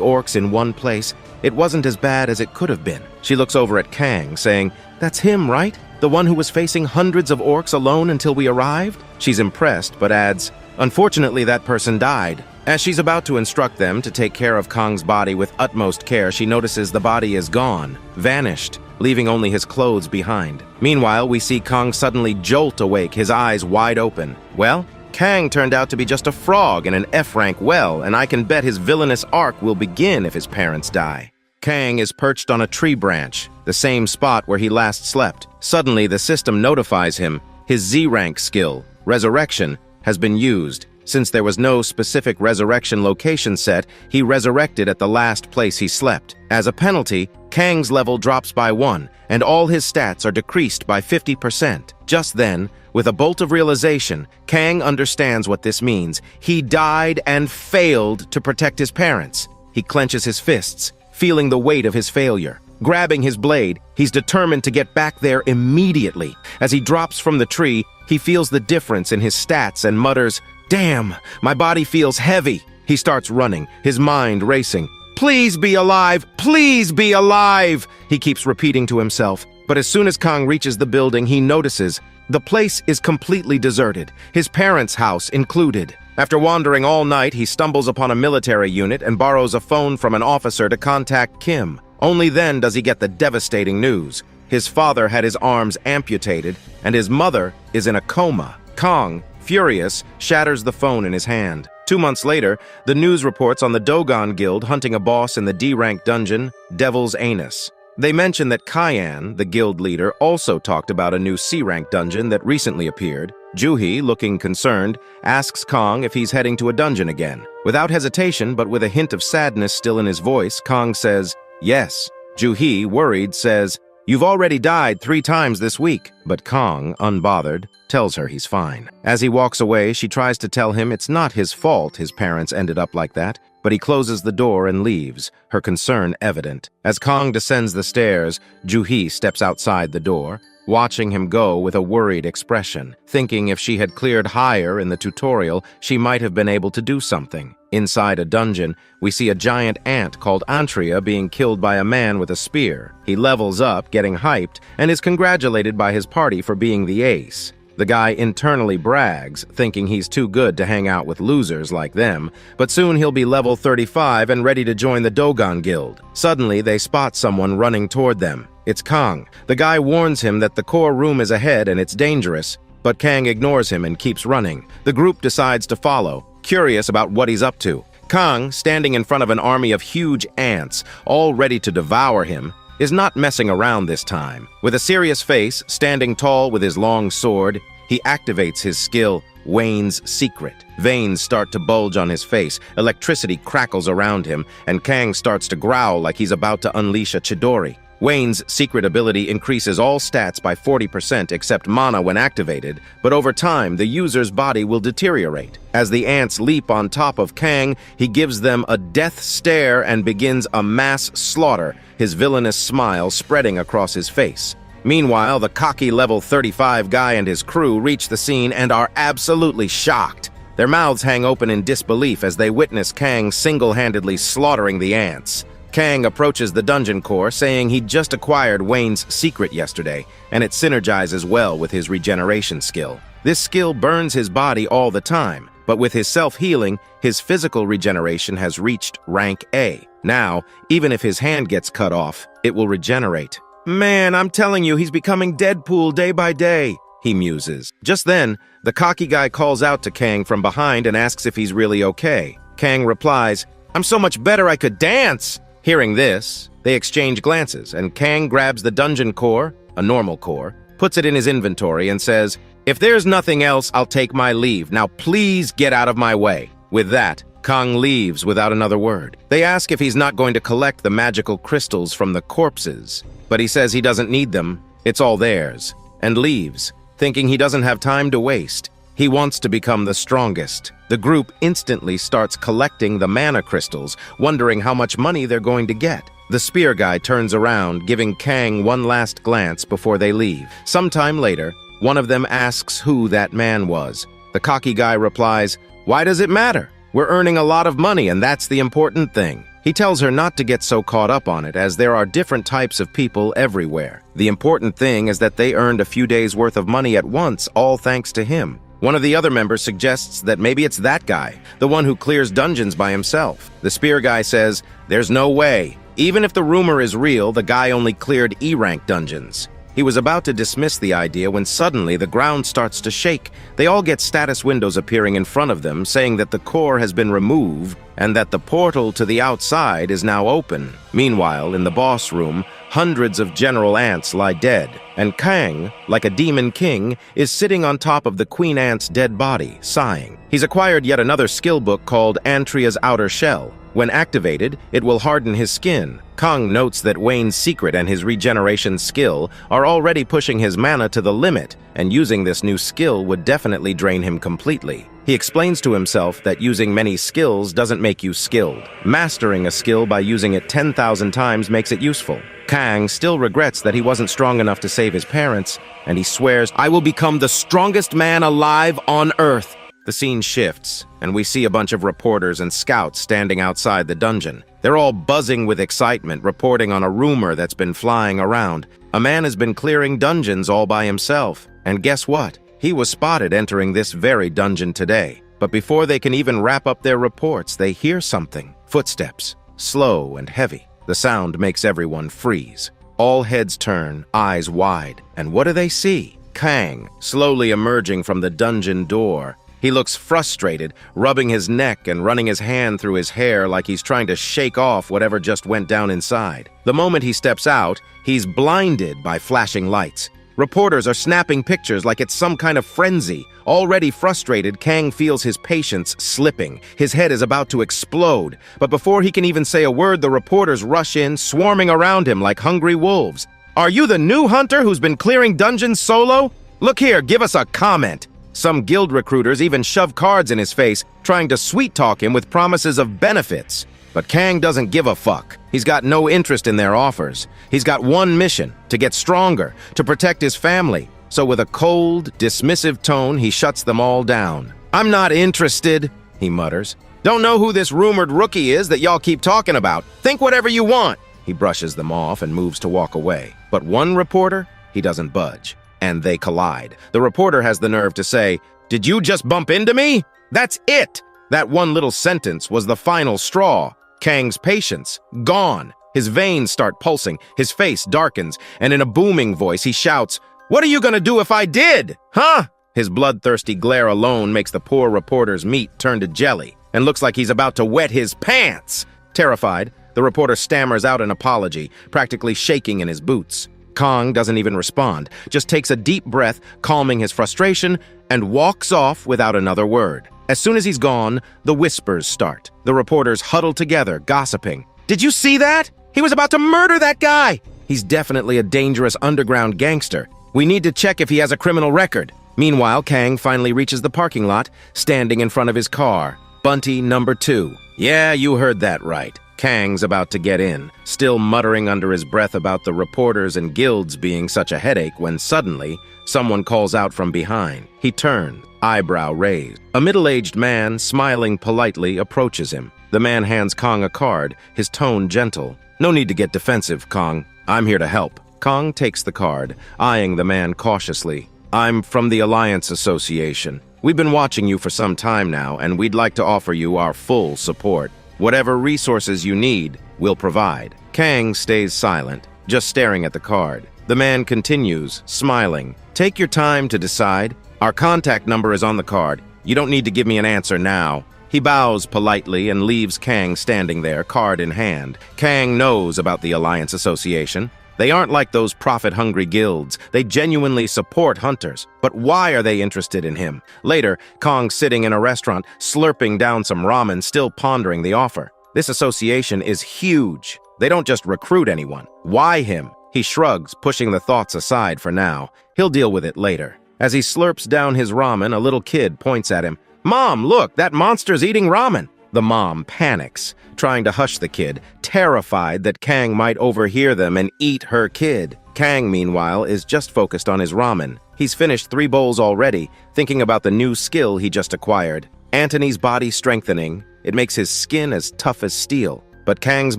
orcs in one place, it wasn't as bad as it could have been." She looks over at Kang, saying, "That's him, right? The one who was facing hundreds of orcs alone until we arrived?" She's impressed, but adds, "Unfortunately, that person died." As she's about to instruct them to take care of Kang's body with utmost care, she notices the body is gone, vanished, leaving only his clothes behind. Meanwhile, we see Kang suddenly jolt awake, his eyes wide open. Well, Kang turned out to be just a frog in an F-rank well, and I can bet his villainous arc will begin if his parents die. Kang is perched on a tree branch, the same spot where he last slept. Suddenly, the system notifies him his Z-rank skill, Resurrection, has been used. Since there was no specific resurrection location set, he resurrected at the last place he slept. As a penalty, Kang's level drops by 1, and all his stats are decreased by 50%. Just then, with a bolt of realization, Kang understands what this means. He died and failed to protect his parents. He clenches his fists, feeling the weight of his failure. Grabbing his blade, he's determined to get back there immediately. As he drops from the tree, he feels the difference in his stats and mutters, "Damn, my body feels heavy." He starts running, his mind racing. "Please be alive! Please be alive!" He keeps repeating to himself. But as soon as Kang reaches the building, he notices the place is completely deserted, his parents' house included. After wandering all night, he stumbles upon a military unit and borrows a phone from an officer to contact Kim. Only then does he get the devastating news. His father had his arms amputated, and his mother is in a coma. Kang, furious, shatters the phone in his hand. 2 months later, the news reports on the Dogon Guild hunting a boss in the D-rank dungeon, Devil's Anus. They mention that Kyan, the guild leader, also talked about a new C-rank dungeon that recently appeared. Juhi, looking concerned, asks Kang if he's heading to a dungeon again. Without hesitation, but with a hint of sadness still in his voice, Kang says, "Yes." Juhi, worried, says, "You've already died 3 times this week." But Kang, unbothered, tells her he's fine. As he walks away, she tries to tell him it's not his fault his parents ended up like that, but he closes the door and leaves, her concern evident. As Kang descends the stairs, Juhi steps outside the door, watching him go with a worried expression, thinking if she had cleared higher in the tutorial, she might have been able to do something. Inside a dungeon, we see a giant ant called Antria being killed by a man with a spear. He levels up, getting hyped, and is congratulated by his party for being the ace. The guy internally brags, thinking he's too good to hang out with losers like them, but soon he'll be level 35 and ready to join the Dogon Guild. Suddenly, they spot someone running toward them. It's Kang. The guy warns him that the core room is ahead and it's dangerous, but Kang ignores him and keeps running. The group decides to follow, curious about what he's up to. Kang, standing in front of an army of huge ants, all ready to devour him, is not messing around this time. With a serious face, standing tall with his long sword, he activates his skill, Wayne's Secret. Veins start to bulge on his face, electricity crackles around him, and Kang starts to growl like he's about to unleash a Chidori. Wayne's secret ability increases all stats by 40% except mana when activated, but over time, the user's body will deteriorate. As the ants leap on top of Kang, he gives them a death stare and begins a mass slaughter, his villainous smile spreading across his face. Meanwhile, the cocky level 35 guy and his crew reach the scene and are absolutely shocked. Their mouths hang open in disbelief as they witness Kang single-handedly slaughtering the ants. Kang approaches the dungeon core, saying he'd just acquired Wayne's Secret yesterday, and it synergizes well with his regeneration skill. This skill burns his body all the time, but with his self-healing, his physical regeneration has reached rank A. Now, even if his hand gets cut off, it will regenerate. "Man, I'm telling you, he's becoming Deadpool day by day," he muses. Just then, the cocky guy calls out to Kang from behind and asks if he's really okay. Kang replies, "I'm so much better I could dance!" Hearing this, they exchange glances, and Kang grabs the dungeon core, a normal core, puts it in his inventory and says, "If there's nothing else, I'll take my leave. Now please get out of my way." With that, Kang leaves without another word. They ask if he's not going to collect the magical crystals from the corpses, but he says he doesn't need them, it's all theirs, and leaves, thinking he doesn't have time to waste. He wants to become the strongest. The group instantly starts collecting the mana crystals, wondering how much money they're going to get. The spear guy turns around, giving Kang one last glance before they leave. Sometime later, one of them asks who that man was. The cocky guy replies, "Why does it matter? We're earning a lot of money, and that's the important thing." He tells her not to get so caught up on it, as there are different types of people everywhere. The important thing is that they earned a few days' worth of money at once, all thanks to him. One of the other members suggests that maybe it's that guy, the one who clears dungeons by himself. The spear guy says, "There's no way. Even if the rumor is real, the guy only cleared E-rank dungeons." He was about to dismiss the idea when suddenly the ground starts to shake. They all get status windows appearing in front of them, saying that the core has been removed and that the portal to the outside is now open. Meanwhile, in the boss room, hundreds of general ants lie dead, and Kang, like a demon king, is sitting on top of the queen ant's dead body, sighing. He's acquired yet another skill book called Antria's Outer Shell. When activated, it will harden his skin. Kang notes that Wayne's Secret and his regeneration skill are already pushing his mana to the limit, and using this new skill would definitely drain him completely. He explains to himself that using many skills doesn't make you skilled. Mastering a skill by using it 10,000 times makes it useful. Kang still regrets that he wasn't strong enough to save his parents, and he swears, "I will become the strongest man alive on Earth." The scene shifts, and we see a bunch of reporters and scouts standing outside the dungeon. They're all buzzing with excitement, reporting on a rumor that's been flying around. A man has been clearing dungeons all by himself, and guess what? He was spotted entering this very dungeon today. But before they can even wrap up their reports, they hear something. Footsteps, slow and heavy. The sound makes everyone freeze. All heads turn, eyes wide, and what do they see? Kang, slowly emerging from the dungeon door. He looks frustrated, rubbing his neck and running his hand through his hair like he's trying to shake off whatever just went down inside. The moment he steps out, he's blinded by flashing lights. Reporters are snapping pictures like it's some kind of frenzy. Already frustrated, Kang feels his patience slipping. His head is about to explode. But before he can even say a word, the reporters rush in, swarming around him like hungry wolves. "Are you the new hunter who's been clearing dungeons solo? Look here, give us a comment." Some guild recruiters even shove cards in his face, trying to sweet-talk him with promises of benefits. But Kang doesn't give a fuck. He's got no interest in their offers. He's got one mission, to get stronger, to protect his family. So with a cold, dismissive tone, he shuts them all down. "I'm not interested," he mutters. "Don't know who this rumored rookie is that y'all keep talking about. Think whatever you want." He brushes them off and moves to walk away. But one reporter, he doesn't budge. And they collide. The reporter has the nerve to say, "Did you just bump into me? That's it!" That one little sentence was the final straw. Kang's patience, gone. His veins start pulsing, his face darkens, and in a booming voice he shouts, "What are you gonna do if I did? Huh?" His bloodthirsty glare alone makes the poor reporter's meat turn to jelly and looks like he's about to wet his pants. Terrified, the reporter stammers out an apology, practically shaking in his boots. Kong doesn't even respond, just takes a deep breath, calming his frustration, and walks off without another word. As soon as he's gone, the whispers start. The reporters huddle together, gossiping. "Did you see that? He was about to murder that guy! He's definitely a dangerous underground gangster. We need to check if he has a criminal record." Meanwhile, Kang finally reaches the parking lot, standing in front of his car. Bunty number 2. Yeah, you heard that right. Kang's about to get in, still muttering under his breath about the reporters and guilds being such a headache when suddenly, someone calls out from behind. He turns, eyebrow raised. A middle-aged man, smiling politely, approaches him. The man hands Kong a card, his tone gentle. "No need to get defensive, Kong. I'm here to help." Kong takes the card, eyeing the man cautiously. "I'm from the Alliance Association. We've been watching you for some time now, and we'd like to offer you our full support. Whatever resources you need, we'll provide." Kang stays silent, just staring at the card. The man continues, smiling. "Take your time to decide. Our contact number is on the card. You don't need to give me an answer now." He bows politely and leaves Kang standing there, card in hand. Kang knows about the Alliance Association. They aren't like those profit-hungry guilds. They genuinely support hunters. But why are they interested in him? Later, Kong's sitting in a restaurant, slurping down some ramen, still pondering the offer. This association is huge. They don't just recruit anyone. Why him? He shrugs, pushing the thoughts aside for now. He'll deal with it later. As he slurps down his ramen, a little kid points at him. "Mom, look, that monster's eating ramen." The mom panics, trying to hush the kid, terrified that Kang might overhear them and eat her kid. Kang, meanwhile, is just focused on his ramen. He's finished 3 bowls already, thinking about the new skill he just acquired. Antony's body strengthening. It makes his skin as tough as steel. But Kang's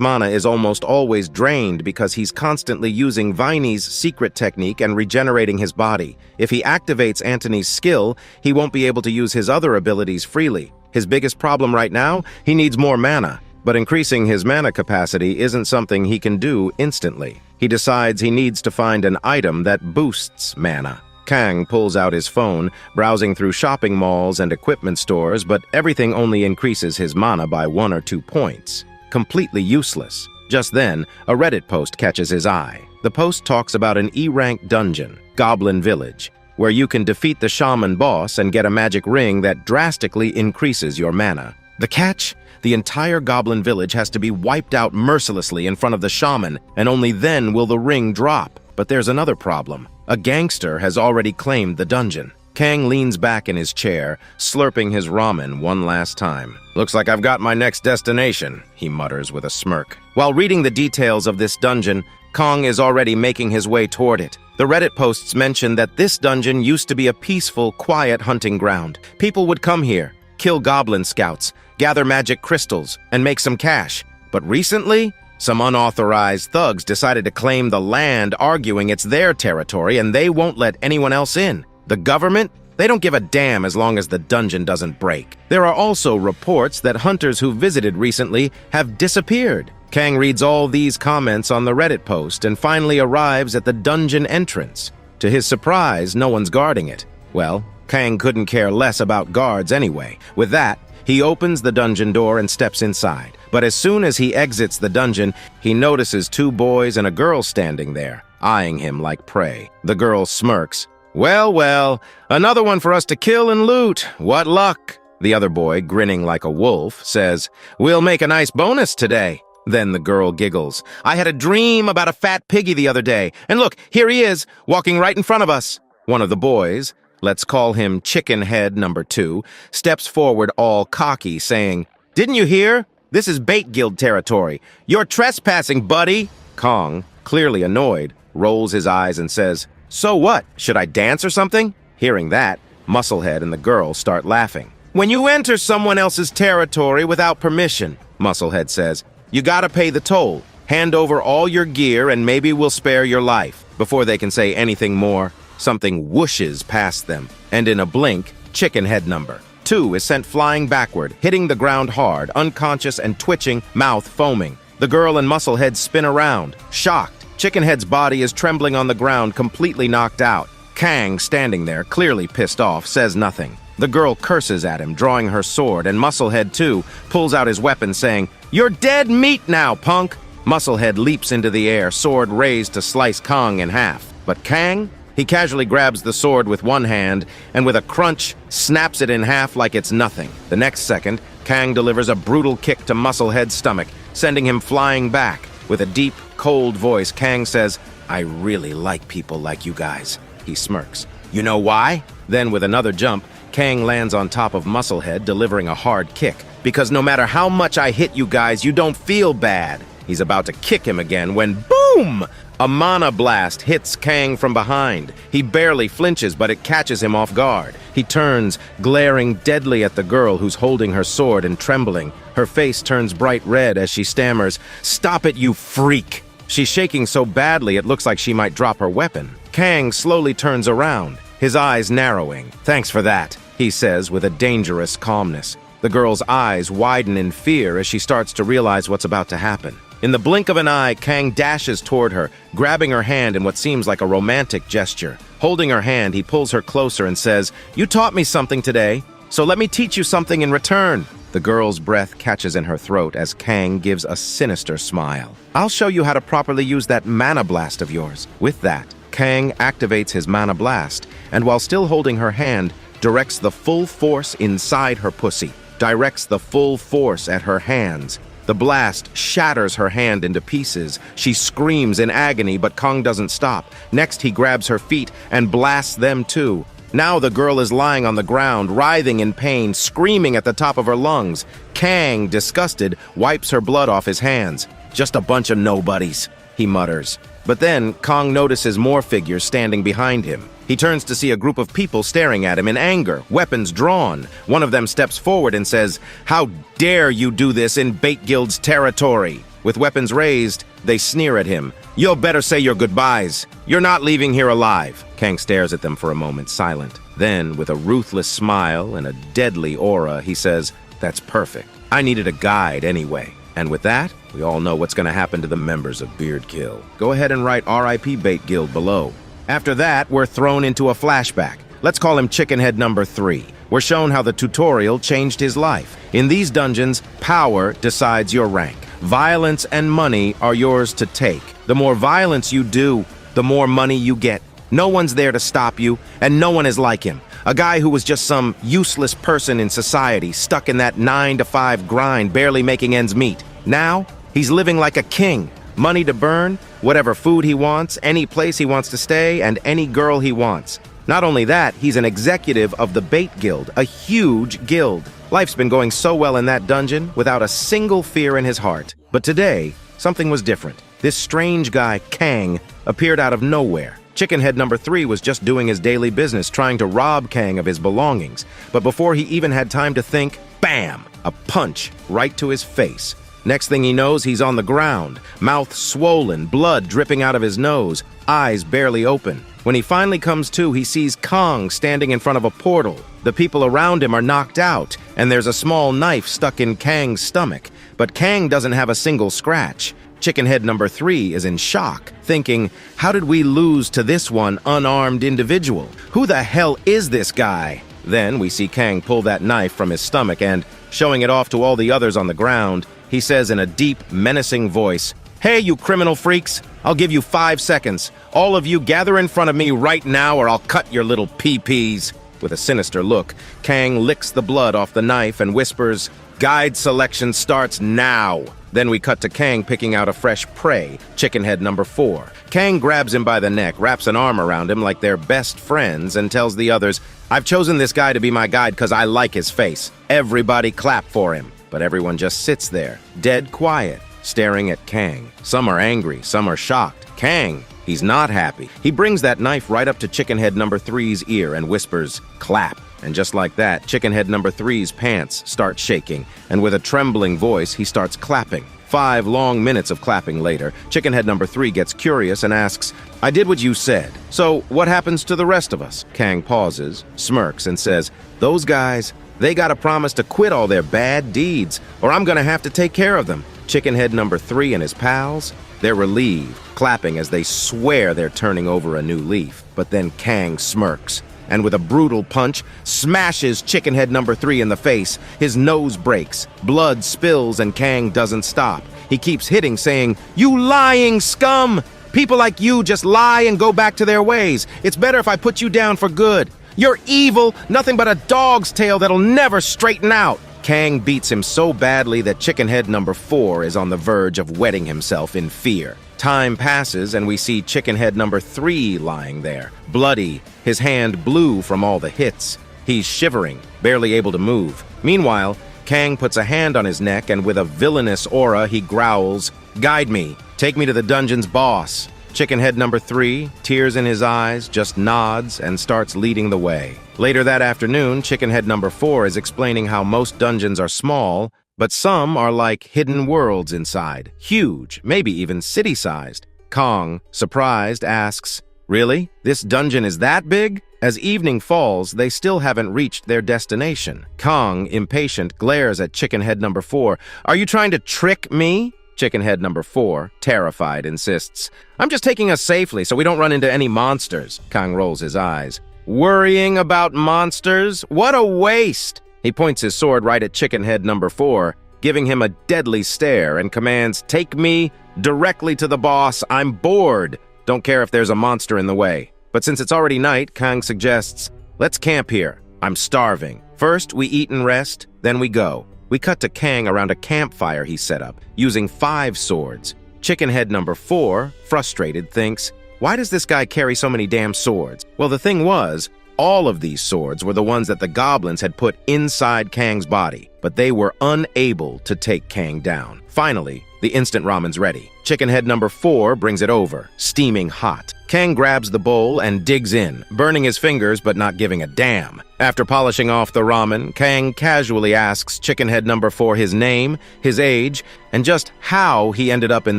mana is almost always drained because he's constantly using Viney's secret technique and regenerating his body. If he activates Antony's skill, he won't be able to use his other abilities freely. His biggest problem right now, he needs more mana. But increasing his mana capacity isn't something he can do instantly. He decides he needs to find an item that boosts mana. Kang pulls out his phone, browsing through shopping malls and equipment stores, but everything only increases his mana by 1 or 2 points. Completely useless. Just then, a Reddit post catches his eye. The post talks about an E-rank dungeon, Goblin Village, where you can defeat the shaman boss and get a magic ring that drastically increases your mana. The catch? The entire Goblin Village has to be wiped out mercilessly in front of the shaman, and only then will the ring drop. But there's another problem. A gangster has already claimed the dungeon. Kang leans back in his chair, slurping his ramen one last time. "Looks like I've got my next destination," he mutters with a smirk. While reading the details of this dungeon, Kong is already making his way toward it. The Reddit posts mention that this dungeon used to be a peaceful, quiet hunting ground. People would come here, kill goblin scouts, gather magic crystals, and make some cash. But recently, some unauthorized thugs decided to claim the land, arguing it's their territory and they won't let anyone else in. The government? They don't give a damn as long as the dungeon doesn't break. There are also reports that hunters who visited recently have disappeared. Kang reads all these comments on the Reddit post and finally arrives at the dungeon entrance. To his surprise, no one's guarding it. Well, Kang couldn't care less about guards anyway. With that, he opens the dungeon door and steps inside. But as soon as he exits the dungeon, he notices 2 boys and a girl standing there, eyeing him like prey. The girl smirks. "Well, well, another one for us to kill and loot. What luck." The other boy, grinning like a wolf, says, "We'll make a nice bonus today." Then the girl giggles. "I had a dream about a fat piggy the other day, and look, here he is, walking right in front of us." One of the boys, let's call him Chicken Head number 2, steps forward all cocky, saying, "Didn't you hear? This is Bait Guild territory. You're trespassing, buddy." Kong, clearly annoyed, rolls his eyes and says, "So what? Should I dance or something?" Hearing that, Musclehead and the girl start laughing. "When you enter someone else's territory without permission," Musclehead says, "you gotta pay the toll. Hand over all your gear and maybe we'll spare your life." Before they can say anything more, something whooshes past them, and in a blink, Chicken Head number 2 is sent flying backward, hitting the ground hard, unconscious and twitching, mouth foaming. The girl and Musclehead spin around, shocked. Chickenhead's body is trembling on the ground, completely knocked out. Kang, standing there, clearly pissed off, says nothing. The girl curses at him, drawing her sword, and Musclehead, too, pulls out his weapon, saying, "You're dead meat now, punk!" Musclehead leaps into the air, sword raised to slice Kang in half. But Kang? He casually grabs the sword with one hand, and with a crunch, snaps it in half like it's nothing. The next second, Kang delivers a brutal kick to Musclehead's stomach, sending him flying back. With a deep, cold voice, Kang says, "I really like people like you guys." He smirks. "You know why?" Then, with another jump, Kang lands on top of Musclehead, delivering a hard kick. "Because no matter how much I hit you guys, you don't feel bad." He's about to kick him again when, boom! A mana blast hits Kang from behind. He barely flinches, but it catches him off guard. He turns, glaring deadly at the girl who's holding her sword and trembling. Her face turns bright red as she stammers, "Stop it, you freak!" She's shaking so badly it looks like she might drop her weapon. Kang slowly turns around, his eyes narrowing. "Thanks for that," he says with a dangerous calmness. The girl's eyes widen in fear as she starts to realize what's about to happen. In the blink of an eye, Kang dashes toward her, grabbing her hand in what seems like a romantic gesture. Holding her hand, he pulls her closer and says, "You taught me something today, so let me teach you something in return." The girl's breath catches in her throat as Kang gives a sinister smile. "I'll show you how to properly use that mana blast of yours." With that, Kang activates his mana blast, and while still holding her hand, directs the full force inside her pussy. Directs the full force at her hands. The blast shatters her hand into pieces. She screams in agony, but Kang doesn't stop. Next, he grabs her feet and blasts them too. Now the girl is lying on the ground, writhing in pain, screaming at the top of her lungs. Kang, disgusted, wipes her blood off his hands. "Just a bunch of nobodies," he mutters. But then, Kang notices more figures standing behind him. He turns to see a group of people staring at him in anger, weapons drawn. One of them steps forward and says, "How dare you do this in Bait Guild's territory?" With weapons raised, they sneer at him. "You'll better say your goodbyes. You're not leaving here alive." Kang stares at them for a moment, silent. Then, with a ruthless smile and a deadly aura, he says, "That's perfect. I needed a guide anyway." And with that, we all know what's going to happen to the members of Beardkill. Go ahead and write RIP Bait Guild below. After that, we're thrown into a flashback. Let's call him Chickenhead number 3. We're shown how the tutorial changed his life. In these dungeons, power decides your rank. Violence and money are yours to take. The more violence you do, the more money you get. No one's there to stop you, and no one is like him. A guy who was just some useless person in society, stuck in that 9-to-5 grind, barely making ends meet. Now, he's living like a king. Money to burn, whatever food he wants, any place he wants to stay, and any girl he wants. Not only that, he's an executive of the Bait Guild, a huge guild. Life's been going so well in that dungeon, without a single fear in his heart. But today, something was different. This strange guy, Kang, appeared out of nowhere. Chickenhead number 3 was just doing his daily business, trying to rob Kang of his belongings. But before he even had time to think, bam! A punch right to his face. Next thing he knows, he's on the ground, mouth swollen, blood dripping out of his nose, eyes barely open. When he finally comes to, he sees Kang standing in front of a portal. The people around him are knocked out, and there's a small knife stuck in Kang's stomach. But Kang doesn't have a single scratch. Chickenhead number 3 is in shock, thinking, how did we lose to this one unarmed individual? Who the hell is this guy? Then we see Kang pull that knife from his stomach and, showing it off to all the others on the ground, he says in a deep, menacing voice, "Hey, you criminal freaks, I'll give you 5 seconds. All of you gather in front of me right now or I'll cut your little pee-pees." With a sinister look, Kang licks the blood off the knife and whispers, "Guide selection starts now." Then we cut to Kang picking out a fresh prey, Chickenhead number 4. Kang grabs him by the neck, wraps an arm around him like they're best friends, and tells the others, "I've chosen this guy to be my guide because I like his face. Everybody clap for him." But everyone just sits there, dead quiet, staring at Kang. Some are angry, some are shocked. Kang, he's not happy. He brings that knife right up to Chickenhead number 3's ear and whispers, "Clap." And just like that, Chickenhead number 3's pants start shaking, and with a trembling voice, he starts clapping. 5 long minutes of clapping later, Chickenhead number 3 gets curious and asks, "I did what you said. So what happens to the rest of us?" Kang pauses, smirks, and says, "Those guys, they gotta promise to quit all their bad deeds, or I'm gonna have to take care of them." Chickenhead number 3 and his pals, They're relieved, clapping as they swear they're turning over a new leaf. But then Kang smirks, and with a brutal punch, smashes Chickenhead number 3 in the face. His nose breaks, blood spills, and Kang doesn't stop. He keeps hitting, saying, "You lying scum! People like you just lie and go back to their ways. It's better if I put you down for good. You're evil, nothing but a dog's tail that'll never straighten out." Kang beats him so badly that Chickenhead number 4 is on the verge of wetting himself in fear. Time passes and we see Chickenhead number 3 lying there, bloody, his hand blue from all the hits. He's shivering, barely able to move. Meanwhile, Kang puts a hand on his neck and with a villainous aura he growls, "Guide me, take me to the dungeon's boss." Chickenhead number 3, tears in his eyes, just nods and starts leading the way. Later that afternoon, Chickenhead number 4 is explaining how most dungeons are small, but some are like hidden worlds inside, huge, maybe even city-sized. Kong, surprised, asks, "Really? This dungeon is that big?" As evening falls, they still haven't reached their destination. Kong, impatient, glares at Chickenhead number 4. "Are you trying to trick me?" Chickenhead number 4, terrified, insists, "I'm just taking us safely so we don't run into any monsters." Kong rolls his eyes. "Worrying about monsters? What a waste!" He points his sword right at Chickenhead number 4, giving him a deadly stare and commands, "Take me directly to the boss. I'm bored. Don't care if there's a monster in the way." But since it's already night, Kong suggests, "Let's camp here. I'm starving. First, we eat and rest, then we go." We cut to Kang around a campfire he set up, using 5 swords. Chickenhead number 4, frustrated, thinks, "Why does this guy carry so many damn swords?" Well, the thing was, all of these swords were the ones that the goblins had put inside Kang's body, but they were unable to take Kang down. Finally, the instant ramen's ready. Chickenhead number 4 brings it over, steaming hot. Kang grabs the bowl and digs in, burning his fingers but not giving a damn. After polishing off the ramen, Kang casually asks Chickenhead number 4 his name, his age, and just how he ended up in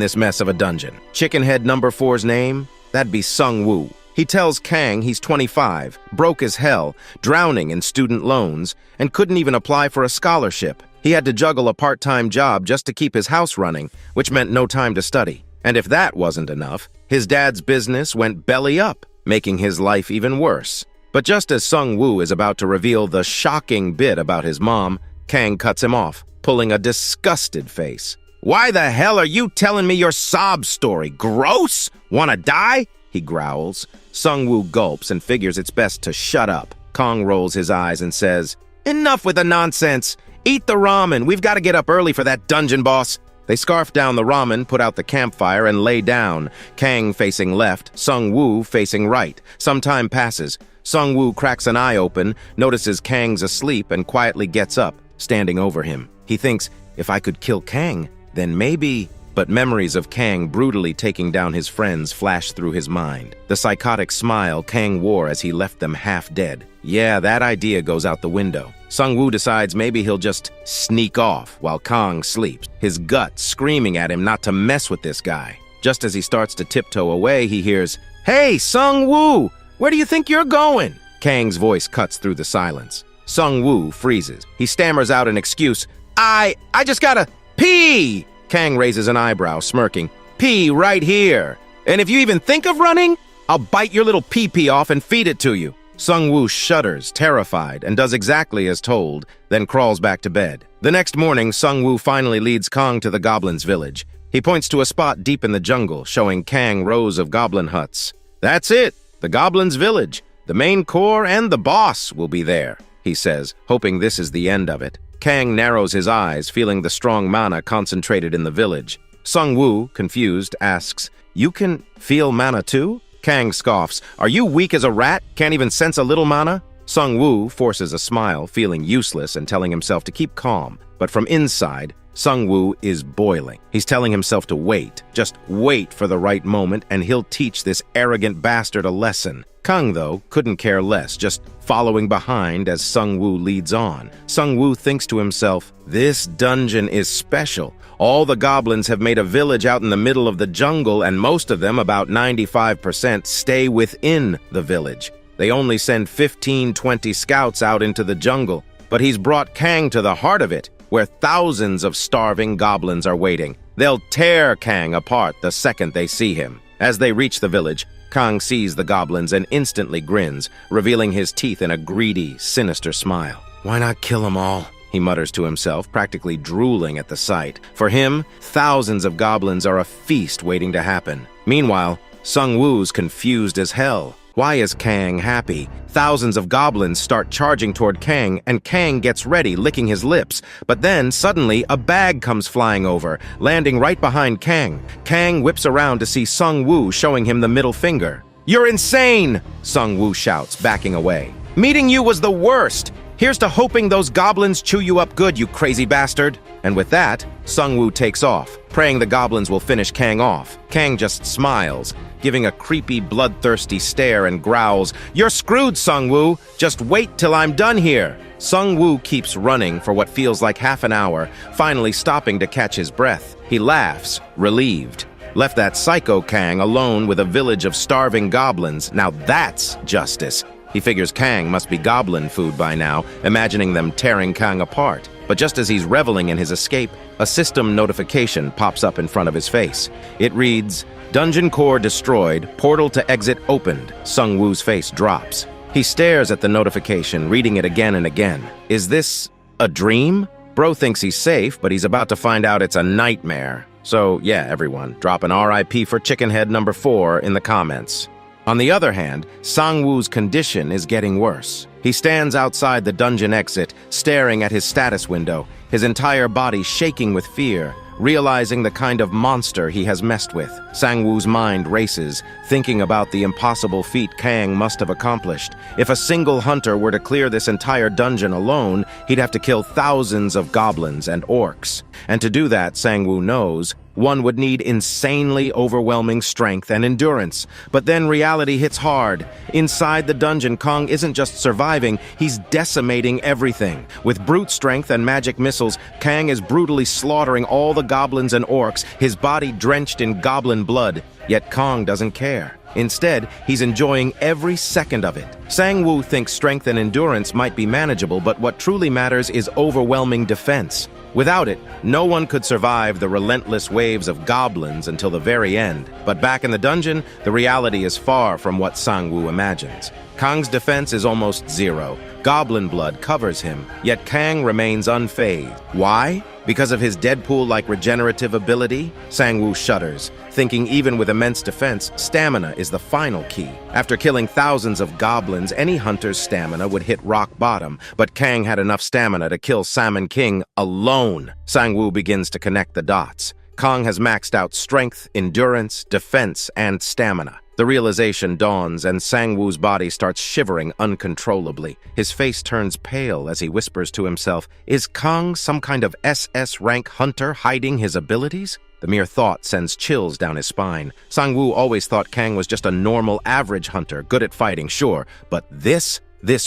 this mess of a dungeon. Chickenhead number 4's name? That'd be Sung Woo. He tells Kang he's 25, broke as hell, drowning in student loans, and couldn't even apply for a scholarship. He had to juggle a part-time job just to keep his house running, which meant no time to study. And if that wasn't enough, his dad's business went belly up, making his life even worse. But just as Sung Woo is about to reveal the shocking bit about his mom, Kang cuts him off, pulling a disgusted face. "Why the hell are you telling me your sob story? Gross? Wanna die?" he growls. Sung Woo gulps and figures it's best to shut up. Kong rolls his eyes and says, "Enough with the nonsense. Eat the ramen. We've got to get up early for that dungeon boss." They scarf down the ramen, put out the campfire, and lay down, Kang facing left, Sung Woo facing right. Some time passes. Sung Woo cracks an eye open, notices Kang's asleep, and quietly gets up, standing over him. He thinks, if I could kill Kang, then maybe... But memories of Kang brutally taking down his friends flash through his mind. The psychotic smile Kang wore as he left them half dead. Yeah, that idea goes out the window. Sung Woo decides maybe he'll just sneak off while Kang sleeps, his gut screaming at him not to mess with this guy. Just as he starts to tiptoe away, he hears, "Hey, Sung Woo! Where do you think you're going?" Kang's voice cuts through the silence. Sung Woo freezes. He stammers out an excuse. I just gotta pee!" Kang raises an eyebrow, smirking. "Pee right here. And if you even think of running, I'll bite your little pee-pee off and feed it to you." Sung Woo shudders, terrified, and does exactly as told, then crawls back to bed. The next morning, Sung Woo finally leads Kong to the Goblins' village. He points to a spot deep in the jungle, showing Kang rows of goblin huts. "That's it, the Goblins' village. The main core and the boss will be there," he says, hoping this is the end of it. Kang narrows his eyes, feeling the strong mana concentrated in the village. Sung Woo, confused, asks, "You can feel mana too?" Kang scoffs, "Are you weak as a rat? Can't even sense a little mana?" Sung Woo forces a smile, feeling useless and telling himself to keep calm. But from inside, Sung Woo is boiling. He's telling himself to wait. Just wait for the right moment, and he'll teach this arrogant bastard a lesson. Kang, though, couldn't care less, just following behind as Sung Woo leads on. Sung Woo thinks to himself, "This dungeon is special. All the goblins have made a village out in the middle of the jungle, and most of them, about 95%, stay within the village. They only send 15-20 scouts out into the jungle. But he's brought Kang to the heart of it, where thousands of starving goblins are waiting. They'll tear Kang apart the second they see him. As they reach the village, Kang sees the goblins and instantly grins, revealing his teeth in a greedy, sinister smile. "Why not kill them all?" he mutters to himself, practically drooling at the sight. For him, thousands of goblins are a feast waiting to happen. Meanwhile, Sung-woo's confused as hell. Why is Kang happy? Thousands of goblins start charging toward Kang, and Kang gets ready, licking his lips. But then, suddenly, a bag comes flying over, landing right behind Kang. Kang whips around to see Sung-woo showing him the middle finger. "You're insane!" Sung-woo shouts, backing away. "Meeting you was the worst! Here's to hoping those goblins chew you up good, you crazy bastard!" And with that, Sung-woo takes off, praying the goblins will finish Kang off. Kang just smiles, giving a creepy, bloodthirsty stare and growls, "You're screwed, Sung-woo! Just wait till I'm done here!" Sung-woo keeps running for what feels like half an hour, finally stopping to catch his breath. He laughs, relieved. Left that psycho Kang alone with a village of starving goblins. Now that's justice. He figures Kang must be goblin food by now, imagining them tearing Kang apart. But just as he's reveling in his escape, a system notification pops up in front of his face. It reads, "Dungeon core destroyed, portal to exit opened." Sung-woo's face drops. He stares at the notification, reading it again and again. Is this a dream? Bro thinks he's safe, but he's about to find out it's a nightmare. So yeah, everyone, drop an RIP for Chickenhead number 4 in the comments. On the other hand, Sang-woo's condition is getting worse. He stands outside the dungeon exit, staring at his status window, his entire body shaking with fear, realizing the kind of monster he has messed with. Sang-woo's mind races, thinking about the impossible feat Kang must have accomplished. If a single hunter were to clear this entire dungeon alone, he'd have to kill thousands of goblins and orcs. And to do that, Sang-woo knows, one would need insanely overwhelming strength and endurance. But then reality hits hard. Inside the dungeon, Kang isn't just surviving, he's decimating everything. With brute strength and magic missiles, Kang is brutally slaughtering all the goblins and orcs, his body drenched in goblin blood. Yet Kang doesn't care. Instead, he's enjoying every second of it. Sang-woo thinks strength and endurance might be manageable, but what truly matters is overwhelming defense. Without it, no one could survive the relentless waves of goblins until the very end. But back in the dungeon, the reality is far from what Sang-woo imagines. Kang's defense is almost zero. Goblin blood covers him, yet Kang remains unfazed. Why? Because of his Deadpool-like regenerative ability? Sang-woo shudders, thinking even with immense defense, stamina is the final key. After killing thousands of goblins, any hunter's stamina would hit rock bottom, but Kang had enough stamina to kill Salmon King alone. Sang-woo begins to connect the dots. Kang has maxed out strength, endurance, defense, and stamina. The realization dawns, and Sang-woo's body starts shivering uncontrollably. His face turns pale as he whispers to himself, "Is Kang some kind of SS-rank hunter hiding his abilities?" The mere thought sends chills down his spine. Sang-woo always thought Kang was just a normal, average hunter, good at fighting, sure, but this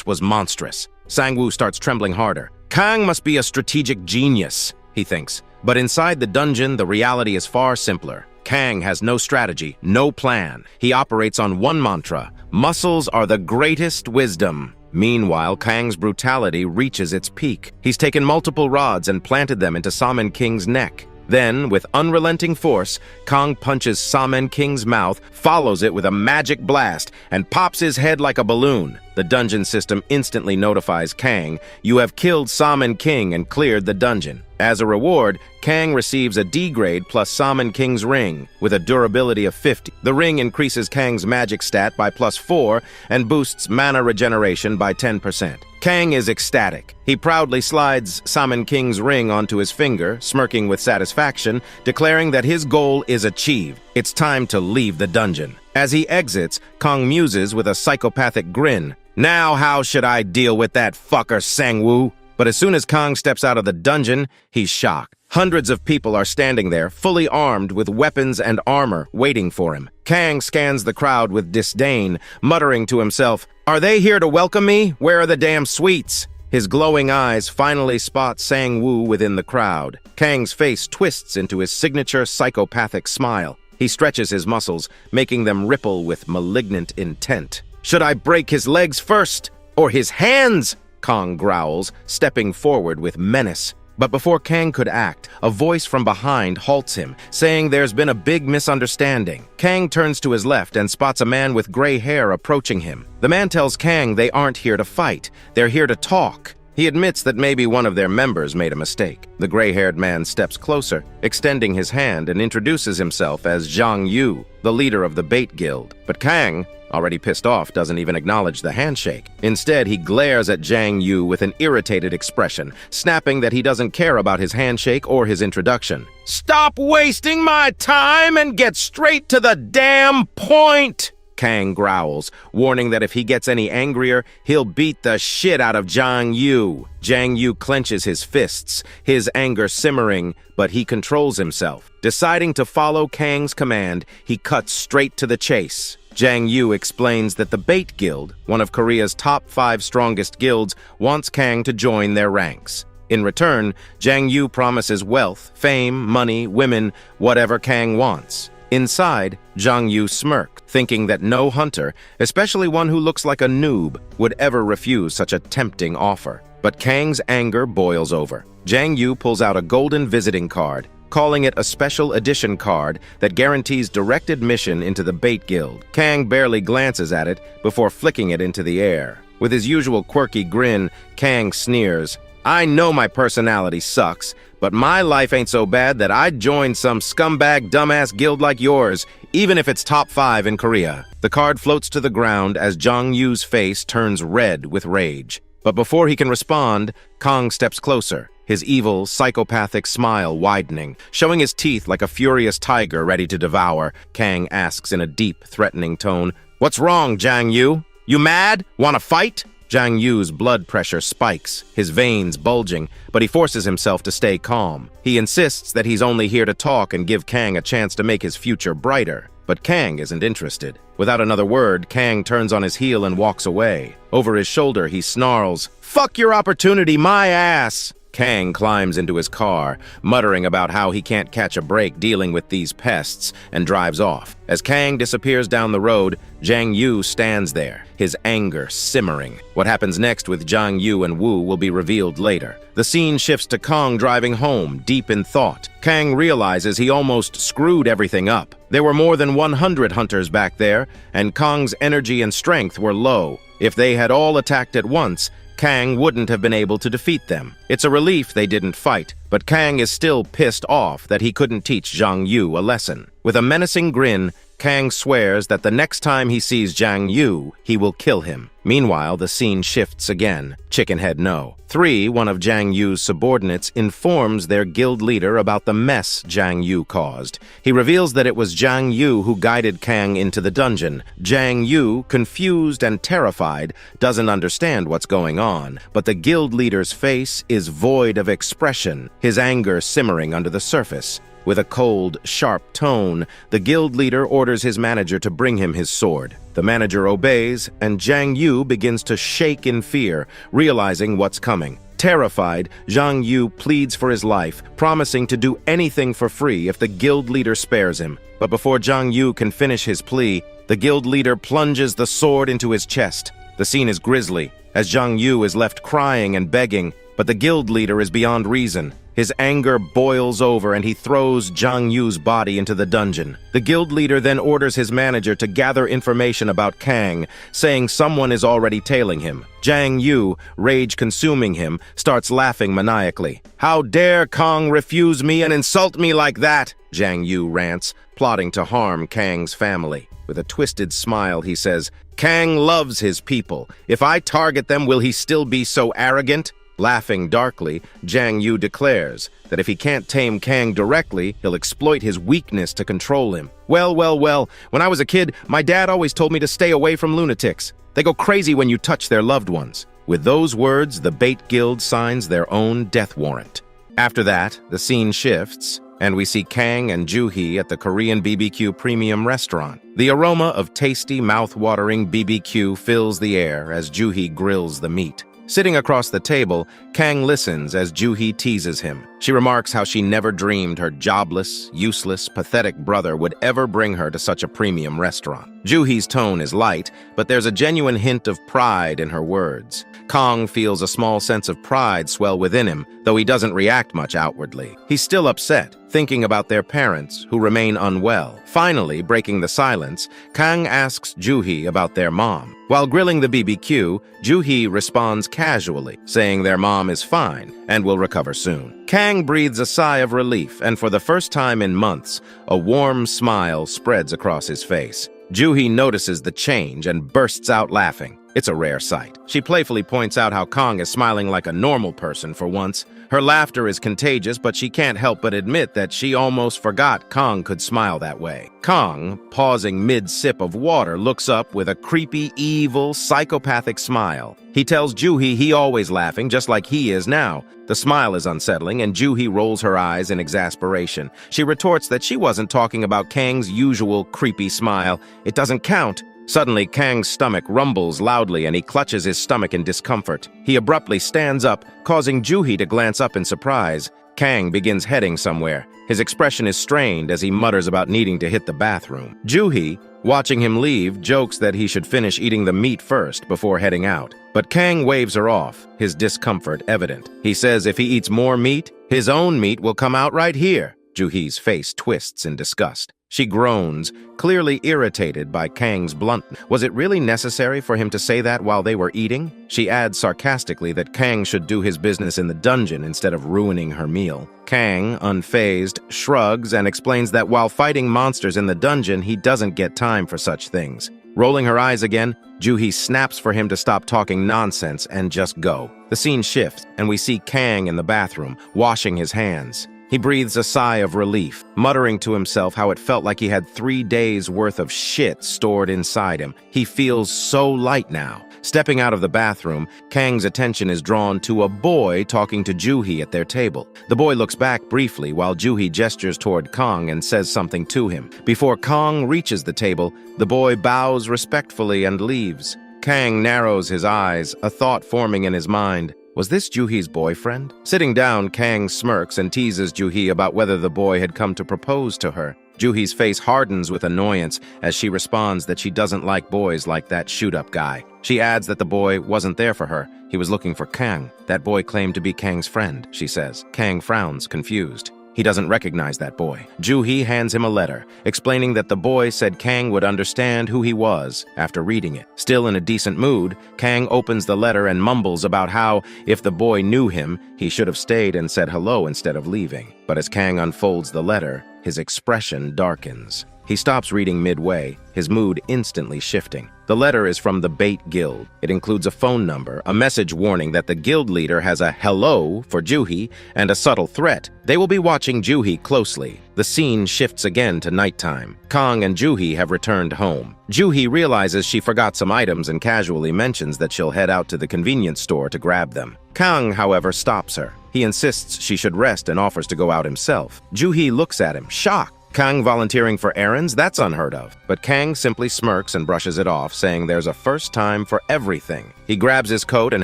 was monstrous. Sang-woo starts trembling harder. Kang must be a strategic genius, he thinks. But inside the dungeon, the reality is far simpler. Kang has no strategy, no plan. He operates on one mantra: muscles are the greatest wisdom. Meanwhile, Kang's brutality reaches its peak. He's taken multiple rods and planted them into Salmon King's neck. Then, with unrelenting force, Kang punches Salmon King's mouth, follows it with a magic blast, and pops his head like a balloon. The dungeon system instantly notifies Kang, "You have killed Salmon King and cleared the dungeon." As a reward, Kang receives a D grade plus Salmon King's ring, with a durability of 50. The ring increases Kang's magic stat by +4 and boosts mana regeneration by 10%. Kang is ecstatic. He proudly slides Salmon King's ring onto his finger, smirking with satisfaction, declaring that his goal is achieved. It's time to leave the dungeon. As he exits, Kang muses with a psychopathic grin. "Now how should I deal with that fucker, Sang-woo?" But as soon as Kang steps out of the dungeon, he's shocked. Hundreds of people are standing there, fully armed with weapons and armor, waiting for him. Kang scans the crowd with disdain, muttering to himself, "Are they here to welcome me? Where are the damn sweets?" His glowing eyes finally spot Sang-woo within the crowd. Kang's face twists into his signature psychopathic smile. He stretches his muscles, making them ripple with malignant intent. "Should I break his legs first? Or his hands?" Kang growls, stepping forward with menace. But before Kang could act, a voice from behind halts him, saying there's been a big misunderstanding. Kang turns to his left and spots a man with gray hair approaching him. The man tells Kang they aren't here to fight, they're here to talk. He admits that maybe one of their members made a mistake. The gray-haired man steps closer, extending his hand, and introduces himself as Zhang Yu, the leader of the Bait Guild. But Kang, already pissed off, doesn't even acknowledge the handshake. Instead, he glares at Zhang Yu with an irritated expression, snapping that he doesn't care about his handshake or his introduction. "Stop wasting my time and get straight to the damn point!" Kang growls, warning that if he gets any angrier, he'll beat the shit out of Zhang Yu. Zhang Yu clenches his fists, his anger simmering, but he controls himself. Deciding to follow Kang's command, he cuts straight to the chase. Zhang Yu explains that the Bait Guild, one of Korea's top 5 strongest guilds, wants Kang to join their ranks. In return, Zhang Yu promises wealth, fame, money, women, whatever Kang wants. Inside, Zhang Yu smirked, thinking that no hunter, especially one who looks like a noob, would ever refuse such a tempting offer. But Kang's anger boils over. Zhang Yu pulls out a golden visiting card, calling it a special edition card that guarantees direct admission into the Bait Guild. Kang barely glances at it before flicking it into the air. With his usual quirky grin, Kang sneers, "I know my personality sucks, but my life ain't so bad that I'd join some scumbag dumbass guild like yours, even if it's top 5 in Korea." The card floats to the ground as Zhang Yu's face turns red with rage. But before he can respond, Kang steps closer, his evil, psychopathic smile widening, showing his teeth like a furious tiger ready to devour. Kang asks in a deep, threatening tone, "What's wrong, Zhang Yu? You mad? Wanna fight?" Zhang Yu's blood pressure spikes, his veins bulging, but he forces himself to stay calm. He insists that he's only here to talk and give Kang a chance to make his future brighter. But Kang isn't interested. Without another word, Kang turns on his heel and walks away. Over his shoulder, he snarls, "Fuck your opportunity, my ass!" Kang climbs into his car, muttering about how he can't catch a break dealing with these pests, and drives off. As Kang disappears down the road, Zhang Yu stands there, his anger simmering. What happens next with Zhang Yu and Wu will be revealed later. The scene shifts to Kang driving home, deep in thought. Kang realizes he almost screwed everything up. There were more than 100 hunters back there, and Kang's energy and strength were low. If they had all attacked at once, Kang wouldn't have been able to defeat them. It's a relief they didn't fight, but Kang is still pissed off that he couldn't teach Zhang Yu a lesson. With a menacing grin, Kang swears that the next time he sees Zhang Yu, he will kill him. Meanwhile, the scene shifts again. Chickenhead No. 3, one of Zhang Yu's subordinates, informs their guild leader about the mess Zhang Yu caused. He reveals that it was Zhang Yu who guided Kang into the dungeon. Zhang Yu, confused and terrified, doesn't understand what's going on, but the guild leader's face is void of expression, his anger simmering under the surface. With a cold, sharp tone, the guild leader orders his manager to bring him his sword. The manager obeys, and Zhang Yu begins to shake in fear, realizing what's coming. Terrified, Zhang Yu pleads for his life, promising to do anything for free if the guild leader spares him. But before Zhang Yu can finish his plea, the guild leader plunges the sword into his chest. The scene is grisly, as Zhang Yu is left crying and begging, but the guild leader is beyond reason. His anger boils over and he throws Zhang Yu's body into the dungeon. The guild leader then orders his manager to gather information about Kang, saying someone is already tailing him. Zhang Yu, rage consuming him, starts laughing maniacally. "How dare Kang refuse me and insult me like that?" Zhang Yu rants, plotting to harm Kang's family. With a twisted smile, he says, "Kang loves his people. If I target them, will he still be so arrogant?" Laughing darkly, Zhang Yu declares that if he can't tame Kang directly, he'll exploit his weakness to control him. Well, when I was a kid, my dad always told me to stay away from lunatics. They go crazy when you touch their loved ones. With those words, the Bait Guild signs their own death warrant. After that, the scene shifts, and we see Kang and Juhee at the Korean BBQ premium restaurant. The aroma of tasty, mouth-watering BBQ fills the air as Juhee grills the meat. Sitting across the table, Kang listens as Juhee teases him. She remarks how she never dreamed her jobless, useless, pathetic brother would ever bring her to such a premium restaurant. Juhi's tone is light, but there's a genuine hint of pride in her words. Kang feels a small sense of pride swell within him, though he doesn't react much outwardly. He's still upset, thinking about their parents, who remain unwell. Finally, breaking the silence, Kang asks Juhi about their mom. While grilling the BBQ, Juhi responds casually, saying their mom is fine and will recover soon. Kang breathes a sigh of relief, and for the first time in months, a warm smile spreads across his face. Juhi notices the change and bursts out laughing. It's a rare sight. She playfully points out how Kang is smiling like a normal person for once. Her laughter is contagious, but she can't help but admit that she almost forgot Kang could smile that way. Kang, pausing mid-sip of water, looks up with a creepy, evil, psychopathic smile. He tells Juhi he always laughing, just like he is now. The smile is unsettling, and Juhi rolls her eyes in exasperation. She retorts that she wasn't talking about Kang's usual creepy smile. It doesn't count. Suddenly, Kang's stomach rumbles loudly and he clutches his stomach in discomfort. He abruptly stands up, causing Juhi to glance up in surprise. Kang begins heading somewhere. His expression is strained as he mutters about needing to hit the bathroom. Juhi, watching him leave, jokes that he should finish eating the meat first before heading out. But Kang waves her off, his discomfort evident. He says if he eats more meat, his own meat will come out right here. Juhi's face twists in disgust. She groans, clearly irritated by Kang's bluntness. Was it really necessary for him to say that while they were eating? She adds sarcastically that Kang should do his business in the dungeon instead of ruining her meal. Kang, unfazed, shrugs and explains that while fighting monsters in the dungeon, he doesn't get time for such things. Rolling her eyes again, Juhi snaps for him to stop talking nonsense and just go. The scene shifts, and we see Kang in the bathroom, washing his hands. He breathes a sigh of relief, muttering to himself how it felt like he had 3 days' worth of shit stored inside him. He feels so light now. Stepping out of the bathroom, Kang's attention is drawn to a boy talking to Juhi at their table. The boy looks back briefly while Juhi gestures toward Kang and says something to him. Before Kang reaches the table, the boy bows respectfully and leaves. Kang narrows his eyes, a thought forming in his mind. Was this Juhi's boyfriend? Sitting down, Kang smirks and teases Juhi about whether the boy had come to propose to her. Juhi's face hardens with annoyance as she responds that she doesn't like boys like that shoot-up guy. She adds that the boy wasn't there for her. He was looking for Kang. That boy claimed to be Kang's friend, she says. Kang frowns, confused. He doesn't recognize that boy. Juhi hands him a letter, explaining that the boy said Kang would understand who he was after reading it. Still in a decent mood, Kang opens the letter and mumbles about how, if the boy knew him, he should have stayed and said hello instead of leaving. But as Kang unfolds the letter, his expression darkens. He stops reading midway, his mood instantly shifting. The letter is from the Bait Guild. It includes a phone number, a message warning that the guild leader has a hello for Juhi, and a subtle threat. They will be watching Juhi closely. The scene shifts again to nighttime. Kang and Juhi have returned home. Juhi realizes she forgot some items and casually mentions that she'll head out to the convenience store to grab them. Kang, however, stops her. He insists she should rest and offers to go out himself. Juhi looks at him, shocked. Kang volunteering for errands? That's unheard of. But Kang simply smirks and brushes it off, saying there's a first time for everything. He grabs his coat and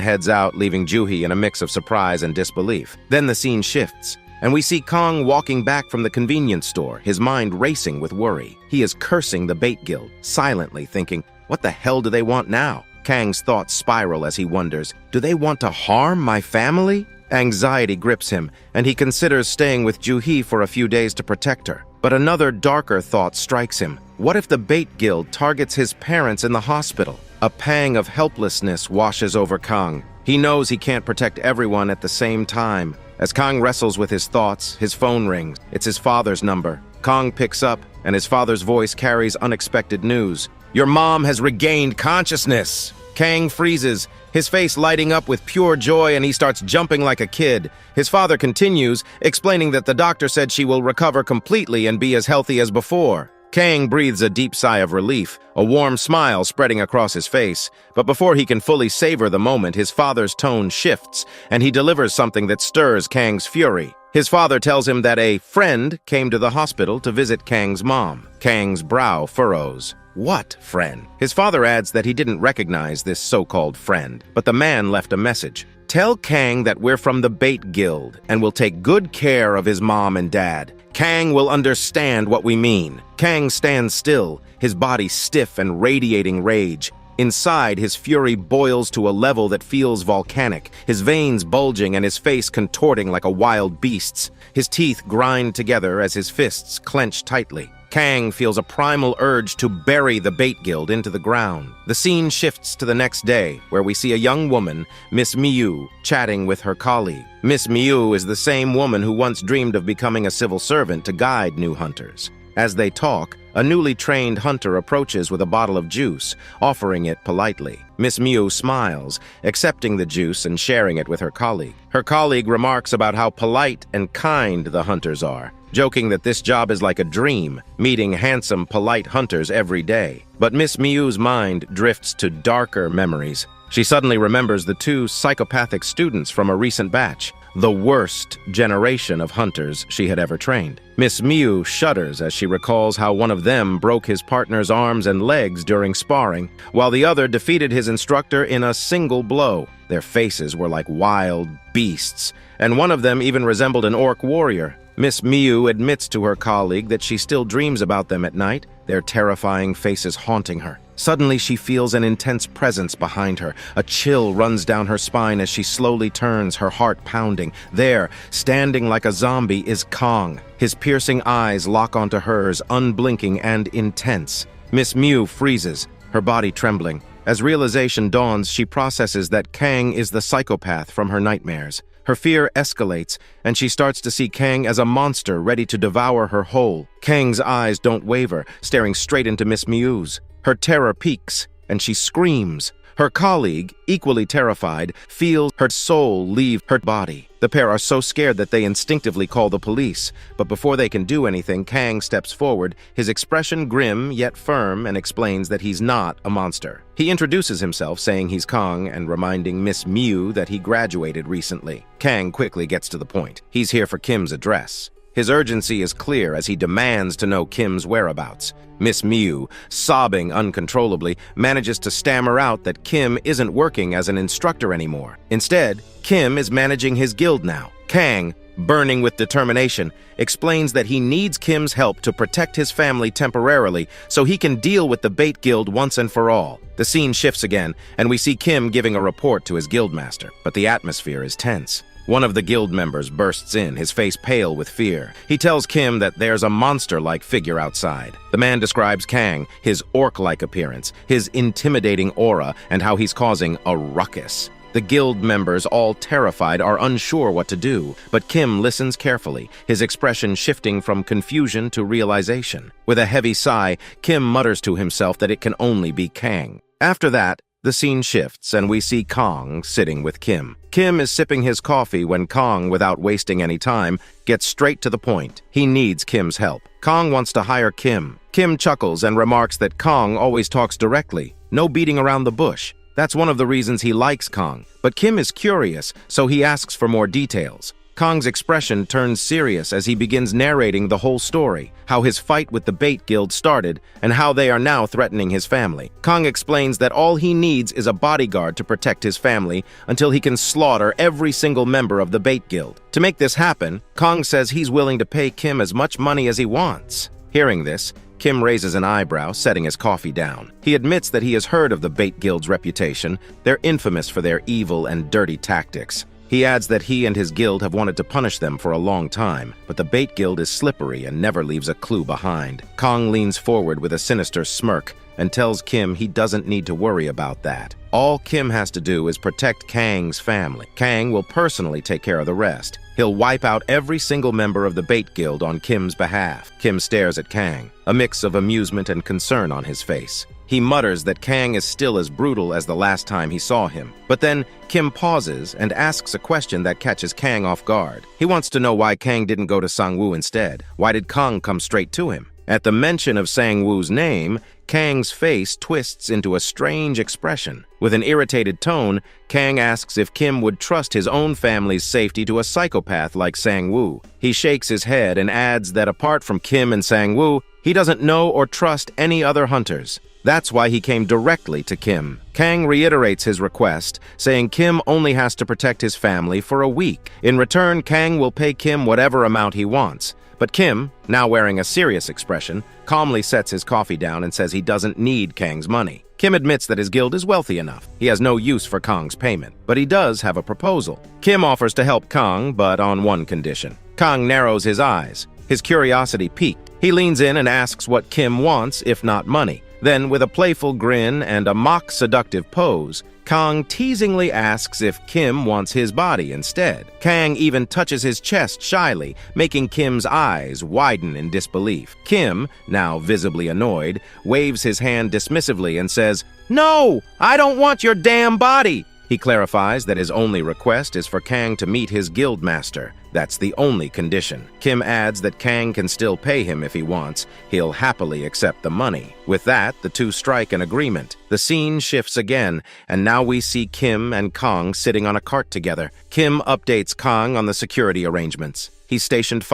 heads out, leaving Juhi in a mix of surprise and disbelief. Then the scene shifts, and we see Kang walking back from the convenience store, his mind racing with worry. He is cursing the Bait Guild, silently thinking, what the hell do they want now? Kang's thoughts spiral as he wonders, do they want to harm my family? Anxiety grips him, and he considers staying with Juhi for a few days to protect her. But another darker thought strikes him. What if the Bait Guild targets his parents in the hospital? A pang of helplessness washes over Kang. He knows he can't protect everyone at the same time. As Kang wrestles with his thoughts, his phone rings. It's his father's number. Kang picks up, and his father's voice carries unexpected news. Your mom has regained consciousness. Kang freezes, his face lighting up with pure joy, and he starts jumping like a kid. His father continues, explaining that the doctor said she will recover completely and be as healthy as before. Kang breathes a deep sigh of relief, a warm smile spreading across his face. But before he can fully savor the moment, his father's tone shifts, and he delivers something that stirs Kang's fury. His father tells him that a friend came to the hospital to visit Kang's mom. Kang's brow furrows. What friend? His father adds that he didn't recognize this so-called friend, but the man left a message. "Tell Kang that we're from the Bait Guild and will take good care of his mom and dad. Kang will understand what we mean." Kang stands still, his body stiff and radiating rage. Inside, his fury boils to a level that feels volcanic, his veins bulging and his face contorting like a wild beast's. His teeth grind together as his fists clench tightly. Kang feels a primal urge to bury the Bait Guild into the ground. The scene shifts to the next day, where we see a young woman, Miss Miu, chatting with her colleague. Miss Miu is the same woman who once dreamed of becoming a civil servant to guide new hunters. As they talk, a newly trained hunter approaches with a bottle of juice, offering it politely. Miss Miu smiles, accepting the juice and sharing it with her colleague. Her colleague remarks about how polite and kind the hunters are, joking that this job is like a dream, meeting handsome, polite hunters every day. But Miss Miu's mind drifts to darker memories. She suddenly remembers the two psychopathic students from a recent batch, the worst generation of hunters she had ever trained. Miss Miu shudders as she recalls how one of them broke his partner's arms and legs during sparring, while the other defeated his instructor in a single blow. Their faces were like wild beasts, and one of them even resembled an orc warrior. Miss Miu admits to her colleague that she still dreams about them at night, their terrifying faces haunting her. Suddenly, she feels an intense presence behind her. A chill runs down her spine as she slowly turns, her heart pounding. There, standing like a zombie, is Kang. His piercing eyes lock onto hers, unblinking and intense. Miss Miu freezes, her body trembling. As realization dawns, she processes that Kang is the psychopath from her nightmares. Her fear escalates, and she starts to see Kang as a monster ready to devour her whole. Kang's eyes don't waver, staring straight into Miss Miu's. Her terror peaks, and she screams. Her colleague, equally terrified, feels her soul leave her body. The pair are so scared that they instinctively call the police. But before they can do anything, Kang steps forward, his expression grim yet firm, and explains that he's not a monster. He introduces himself, saying he's Kang and reminding Miss Miu that he graduated recently. Kang quickly gets to the point. He's here for Kim's address. His urgency is clear as he demands to know Kim's whereabouts. Miss Miu, sobbing uncontrollably, manages to stammer out that Kim isn't working as an instructor anymore. Instead, Kim is managing his guild now. Kang, burning with determination, explains that he needs Kim's help to protect his family temporarily so he can deal with the Bait Guild once and for all. The scene shifts again, and we see Kim giving a report to his guildmaster, but the atmosphere is tense. One of the guild members bursts in, his face pale with fear. He tells Kim that there's a monster-like figure outside. The man describes Kang, his orc-like appearance, his intimidating aura, and how he's causing a ruckus. The guild members, all terrified, are unsure what to do, but Kim listens carefully, his expression shifting from confusion to realization. With a heavy sigh, Kim mutters to himself that it can only be Kang. After that, the scene shifts, and we see Kang sitting with Kim. Kim is sipping his coffee when Kang, without wasting any time, gets straight to the point. He needs Kim's help. Kang wants to hire Kim. Kim chuckles and remarks that Kang always talks directly, no beating around the bush. That's one of the reasons he likes Kang. But Kim is curious, so he asks for more details. Kang's expression turns serious as he begins narrating the whole story, how his fight with the Bait Guild started, and how they are now threatening his family. Kang explains that all he needs is a bodyguard to protect his family until he can slaughter every single member of the Bait Guild. To make this happen, Kang says he's willing to pay Kim as much money as he wants. Hearing this, Kim raises an eyebrow, setting his coffee down. He admits that he has heard of the Bait Guild's reputation. They're infamous for their evil and dirty tactics. He adds that he and his guild have wanted to punish them for a long time, but the Bait Guild is slippery and never leaves a clue behind. Kang leans forward with a sinister smirk and tells Kim he doesn't need to worry about that. All Kim has to do is protect Kang's family. Kang will personally take care of the rest. He'll wipe out every single member of the Bait Guild on Kim's behalf. Kim stares at Kang, a mix of amusement and concern on his face. He mutters that Kang is still as brutal as the last time he saw him. But then, Kim pauses and asks a question that catches Kang off guard. He wants to know why Kang didn't go to Sang-woo instead. Why did Kang come straight to him? At the mention of Sang-woo's name, Kang's face twists into a strange expression. With an irritated tone, Kang asks if Kim would trust his own family's safety to a psychopath like Sang-woo. He shakes his head and adds that apart from Kim and Sang-woo, he doesn't know or trust any other hunters. That's why he came directly to Kim. Kang reiterates his request, saying Kim only has to protect his family for a week. In return, Kang will pay Kim whatever amount he wants. But Kim, now wearing a serious expression, calmly sets his coffee down and says he doesn't need Kang's money. Kim admits that his guild is wealthy enough. He has no use for Kang's payment, but he does have a proposal. Kim offers to help Kang, but on one condition. Kang narrows his eyes. His curiosity piqued. He leans in and asks what Kim wants, if not money. Then, with a playful grin and a mock-seductive pose, Kang teasingly asks if Kim wants his body instead. Kang even touches his chest shyly, making Kim's eyes widen in disbelief. Kim, now visibly annoyed, waves his hand dismissively and says, "No! I don't want your damn body!" He clarifies that his only request is for Kang to meet his guild master. That's the only condition. Kim adds that Kang can still pay him if he wants. He'll happily accept the money. With that, the two strike an agreement. The scene shifts again, and now we see Kim and Kang sitting on a cart together. Kim updates Kang on the security arrangements. He's stationed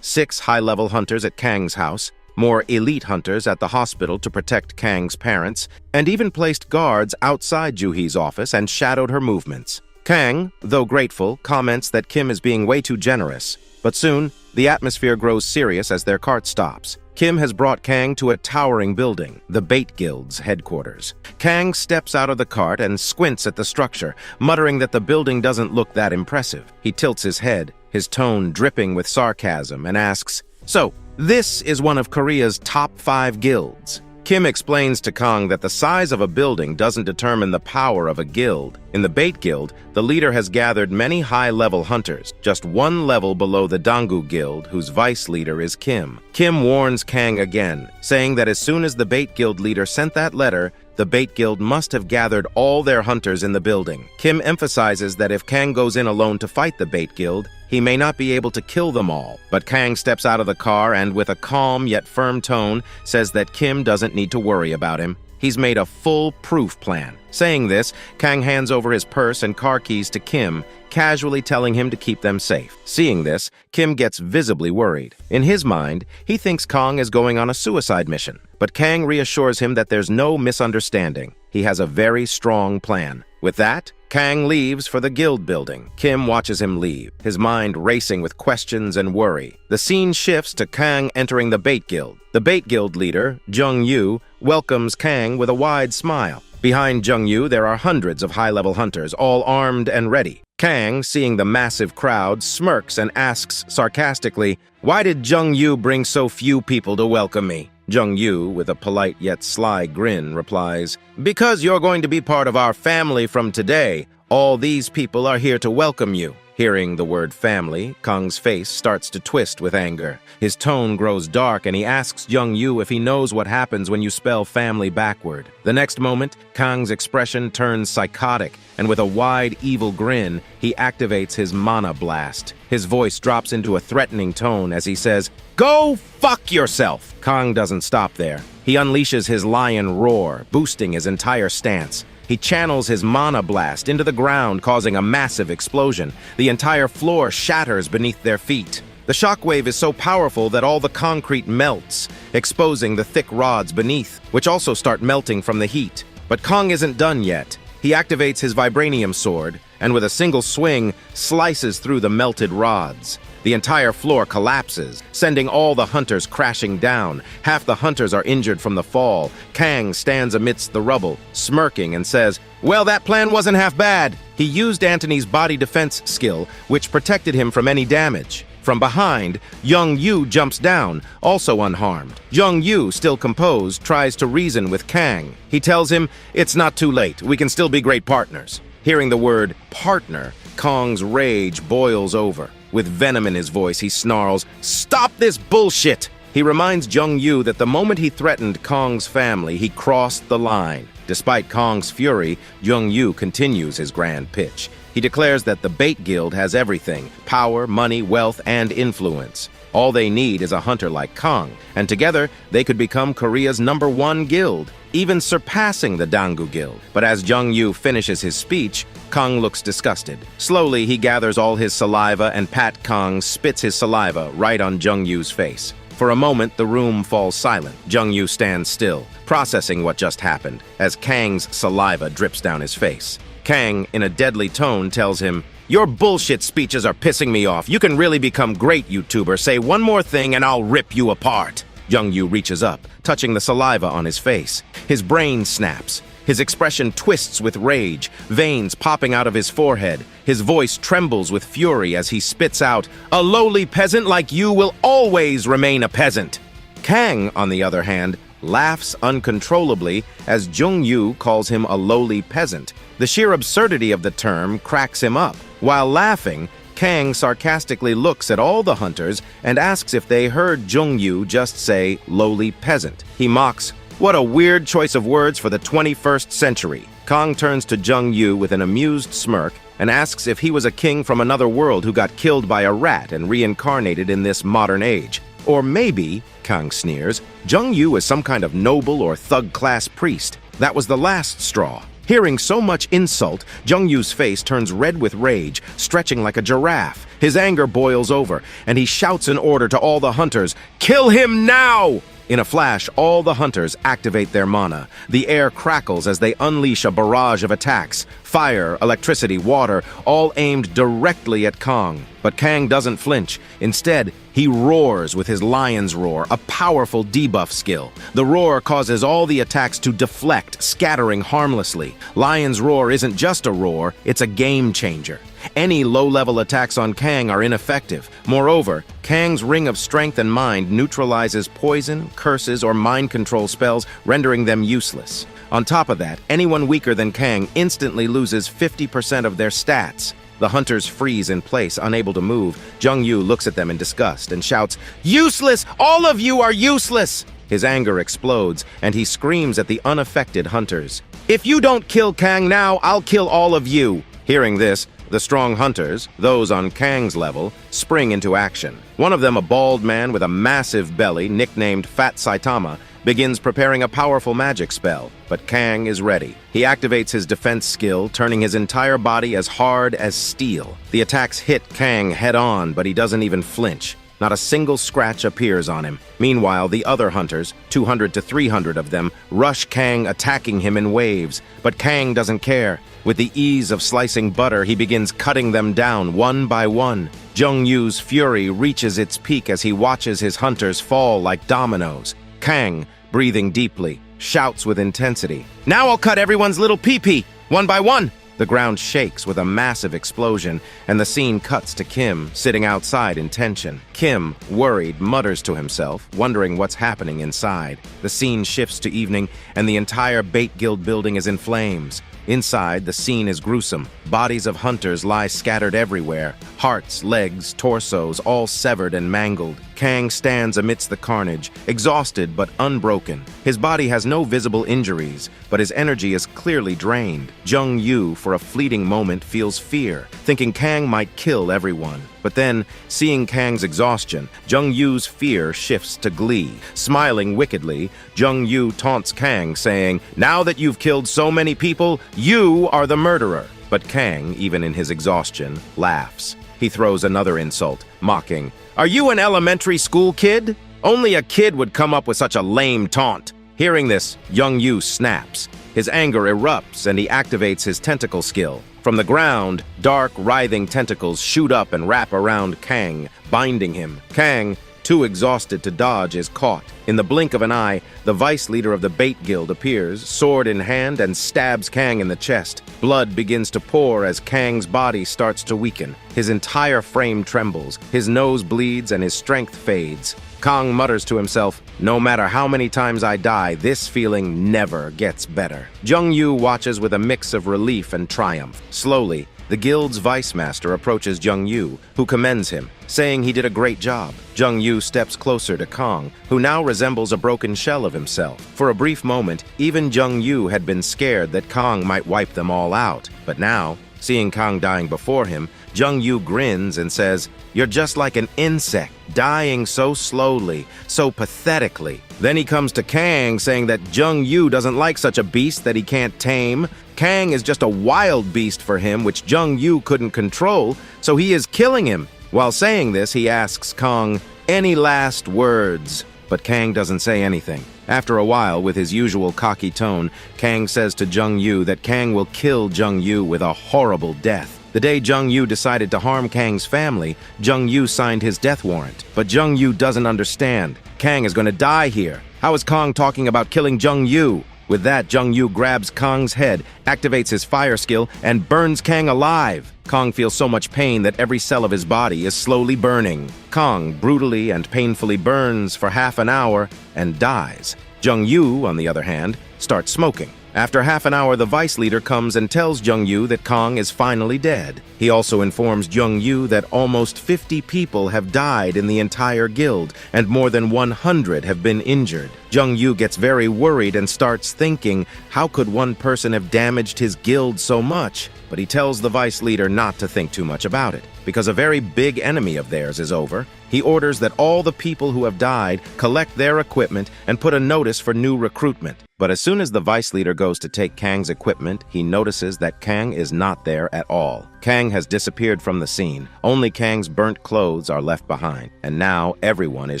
6 high-level hunters at Kang's house, more elite hunters at the hospital to protect Kang's parents, and even placed guards outside Juhi's office and shadowed her movements. Kang, though grateful, comments that Kim is being way too generous. But soon, the atmosphere grows serious as their cart stops. Kim has brought Kang to a towering building, the Bait Guild's headquarters. Kang steps out of the cart and squints at the structure, muttering that the building doesn't look that impressive. He tilts his head, his tone dripping with sarcasm, and asks, "So, this is one of Korea's top 5 guilds." Kim explains to Kang that the size of a building doesn't determine the power of a guild. In the Bait Guild, the leader has gathered many high-level hunters, just one level below the Dangu Guild, whose vice leader is Kim. Kim warns Kang again, saying that as soon as the Bait Guild leader sent that letter, the Bait Guild must have gathered all their hunters in the building. Kim emphasizes that if Kang goes in alone to fight the Bait Guild, he may not be able to kill them all. But Kang steps out of the car and, with a calm yet firm tone, says that Kim doesn't need to worry about him. He's made a full-proof plan. Saying this, Kang hands over his purse and car keys to Kim, casually telling him to keep them safe. Seeing this, Kim gets visibly worried. In his mind, he thinks Kang is going on a suicide mission. But Kang reassures him that there's no misunderstanding. He has a very strong plan. With that, Kang leaves for the guild building. Kim watches him leave, his mind racing with questions and worry. The scene shifts to Kang entering the Bait Guild. The Bait Guild leader, Jung Yu, welcomes Kang with a wide smile. Behind Jung Yu, there are hundreds of high-level hunters, all armed and ready. Kang, seeing the massive crowd, smirks and asks sarcastically, "Why did Jung Yu bring so few people to welcome me?" Jung Yu, with a polite yet sly grin, replies, "Because you're going to be part of our family from today. All these people are here to welcome you." Hearing the word family, Kang's face starts to twist with anger. His tone grows dark and he asks Jung Yu if he knows what happens when you spell family backward. The next moment, Kang's expression turns psychotic, and with a wide, evil grin, he activates his mana blast. His voice drops into a threatening tone as he says, "Go fuck yourself!" Kang doesn't stop there. He unleashes his lion roar, boosting his entire stance. He channels his mana blast into the ground, causing a massive explosion. The entire floor shatters beneath their feet. The shockwave is so powerful that all the concrete melts, exposing the thick rods beneath, which also start melting from the heat. But Kang isn't done yet. He activates his vibranium sword, and with a single swing, slices through the melted rods. The entire floor collapses, sending all the hunters crashing down. Half the hunters are injured from the fall. Kang stands amidst the rubble, smirking, and says, "Well, that plan wasn't half bad." He used Antony's body defense skill, which protected him from any damage. From behind, Jung Yu jumps down, also unharmed. Jung Yu, still composed, tries to reason with Kang. He tells him, "It's not too late. We can still be great partners." Hearing the word partner, Kang's rage boils over. With venom in his voice, he snarls, "Stop this bullshit!" He reminds Jung Yu that the moment he threatened Kang's family, he crossed the line. Despite Kang's fury, Jung Yu continues his grand pitch. He declares that the Bait Guild has everything: power, money, wealth, and influence. All they need is a hunter like Kang, and together they could become Korea's #1 guild, even surpassing the Dangu Guild. But as Jung Yu finishes his speech, Kang looks disgusted. Slowly, he gathers all his saliva and Pat Kang spits his saliva right on Jung Yu's face. For a moment, the room falls silent. Jung-yu stands still, processing what just happened, as Kang's saliva drips down his face. Kang, in a deadly tone, tells him, "Your bullshit speeches are pissing me off. You can really become great, YouTuber. Say one more thing and I'll rip you apart." Jung-yu reaches up, touching the saliva on his face. His brain snaps. His expression twists with rage, veins popping out of his forehead. His voice trembles with fury as he spits out, "A lowly peasant like you will always remain a peasant." Kang, on the other hand, laughs uncontrollably as Jung-yu calls him a lowly peasant. The sheer absurdity of the term cracks him up. While laughing, Kang sarcastically looks at all the hunters and asks if they heard Jung-yu just say lowly peasant. He mocks, "What a weird choice of words for the 21st century." Kang turns to Jung-yu with an amused smirk and asks if he was a king from another world who got killed by a rat and reincarnated in this modern age. Or maybe, Kang sneers, Jung-yu is some kind of noble or thug-class priest. That was the last straw. Hearing so much insult, Jung-yu's face turns red with rage, stretching like a giraffe. His anger boils over, and he shouts an order to all the hunters, "Kill him now!" In a flash, all the hunters activate their mana. The air crackles as they unleash a barrage of attacks. Fire, electricity, water, all aimed directly at Kang. But Kang doesn't flinch. Instead, he roars with his lion's roar, a powerful debuff skill. The roar causes all the attacks to deflect, scattering harmlessly. Lion's roar isn't just a roar, it's a game changer. Any low-level attacks on Kang are ineffective. Moreover, Kang's ring of strength and mind neutralizes poison, curses, or mind control spells, rendering them useless. On top of that, anyone weaker than Kang instantly loses 50% of their stats. The hunters freeze in place, unable to move. Jung-yu looks at them in disgust and shouts, "Useless! All of you are useless!" His anger explodes, and he screams at the unaffected hunters, "If you don't kill Kang now, I'll kill all of you!" Hearing this, the strong hunters, those on Kang's level, spring into action. One of them, a bald man with a massive belly, nicknamed Fat Saitama, begins preparing a powerful magic spell, but Kang is ready. He activates his defense skill, turning his entire body as hard as steel. The attacks hit Kang head-on, but he doesn't even flinch. Not a single scratch appears on him. Meanwhile, the other hunters, 200 to 300 of them, rush Kang, attacking him in waves. But Kang doesn't care. With the ease of slicing butter, he begins cutting them down one by one. Jung-yu's fury reaches its peak as he watches his hunters fall like dominoes. Kang, breathing deeply, shouts with intensity, "Now I'll cut everyone's little pee-pee, one by one!" The ground shakes with a massive explosion, and the scene cuts to Kim, sitting outside in tension. Kim, worried, mutters to himself, wondering what's happening inside. The scene shifts to evening, and the entire Bait Guild building is in flames. Inside, the scene is gruesome. Bodies of hunters lie scattered everywhere. Hearts, legs, torsos, all severed and mangled. Kang stands amidst the carnage, exhausted but unbroken. His body has no visible injuries, but his energy is clearly drained. Jung-yu, for a fleeting moment, feels fear, thinking Kang might kill everyone. But then, seeing Kang's exhaustion, Jung-yu's fear shifts to glee. Smiling wickedly, Jung-yu taunts Kang, saying, "Now that you've killed so many people, you are the murderer." But Kang, even in his exhaustion, laughs. He throws another insult, mocking, "Are you an elementary school kid? Only a kid would come up with such a lame taunt." Hearing this, Jung-yu snaps. His anger erupts and he activates his tentacle skill. From the ground, dark, writhing tentacles shoot up and wrap around Kang, binding him. Kang, too exhausted to dodge, is caught. In the blink of an eye, the vice leader of the Bait Guild appears, sword in hand, and stabs Kang in the chest. Blood begins to pour as Kang's body starts to weaken. His entire frame trembles, his nose bleeds, and his strength fades. Kang mutters to himself, "No matter how many times I die, this feeling never gets better." Jung-yu watches with a mix of relief and triumph. Slowly, the guild's vice master approaches Jung-yu, who commends him, saying he did a great job. Jung-yu steps closer to Kang, who now resembles a broken shell of himself. For a brief moment, even Jung-yu had been scared that Kang might wipe them all out. But now, seeing Kang dying before him, Jung-yu grins and says, "You're just like an insect, dying so slowly, so pathetically." Then he comes to Kang, saying that Jung-yu doesn't like such a beast that he can't tame. Kang is just a wild beast for him, which Jung-yu couldn't control, so he is killing him. While saying this, he asks Kang, any last words?" But Kang doesn't say anything. After a while, with his usual cocky tone, Kang says to Jung-Yu that Kang will kill Jung-Yu with a horrible death. The day Jung-Yu decided to harm Kang's family, Jung-Yu signed his death warrant. But Jung-Yu doesn't understand. Kang is going to die here. How is Kang talking about killing Jung-Yu? With that, Jung-Yu grabs Kang's head, activates his fire skill, and burns Kang alive. Kang feels so much pain that every cell of his body is slowly burning. Kang brutally and painfully burns for half an hour and dies. Jung-Yu, on the other hand, starts smoking. After half an hour, the vice leader comes and tells Jung-Yu that Kang is finally dead. He also informs Jung-Yu that almost 50 people have died in the entire guild, and more than 100 have been injured. Jung-Yu gets very worried and starts thinking, how could one person have damaged his guild so much? But he tells the vice leader not to think too much about it, because a very big enemy of theirs is over. He orders that all the people who have died collect their equipment and put a notice for new recruitment. But as soon as the vice leader goes to take Kang's equipment, he notices that Kang is not there at all. Kang has disappeared from the scene. Only Kang's burnt clothes are left behind. And now everyone is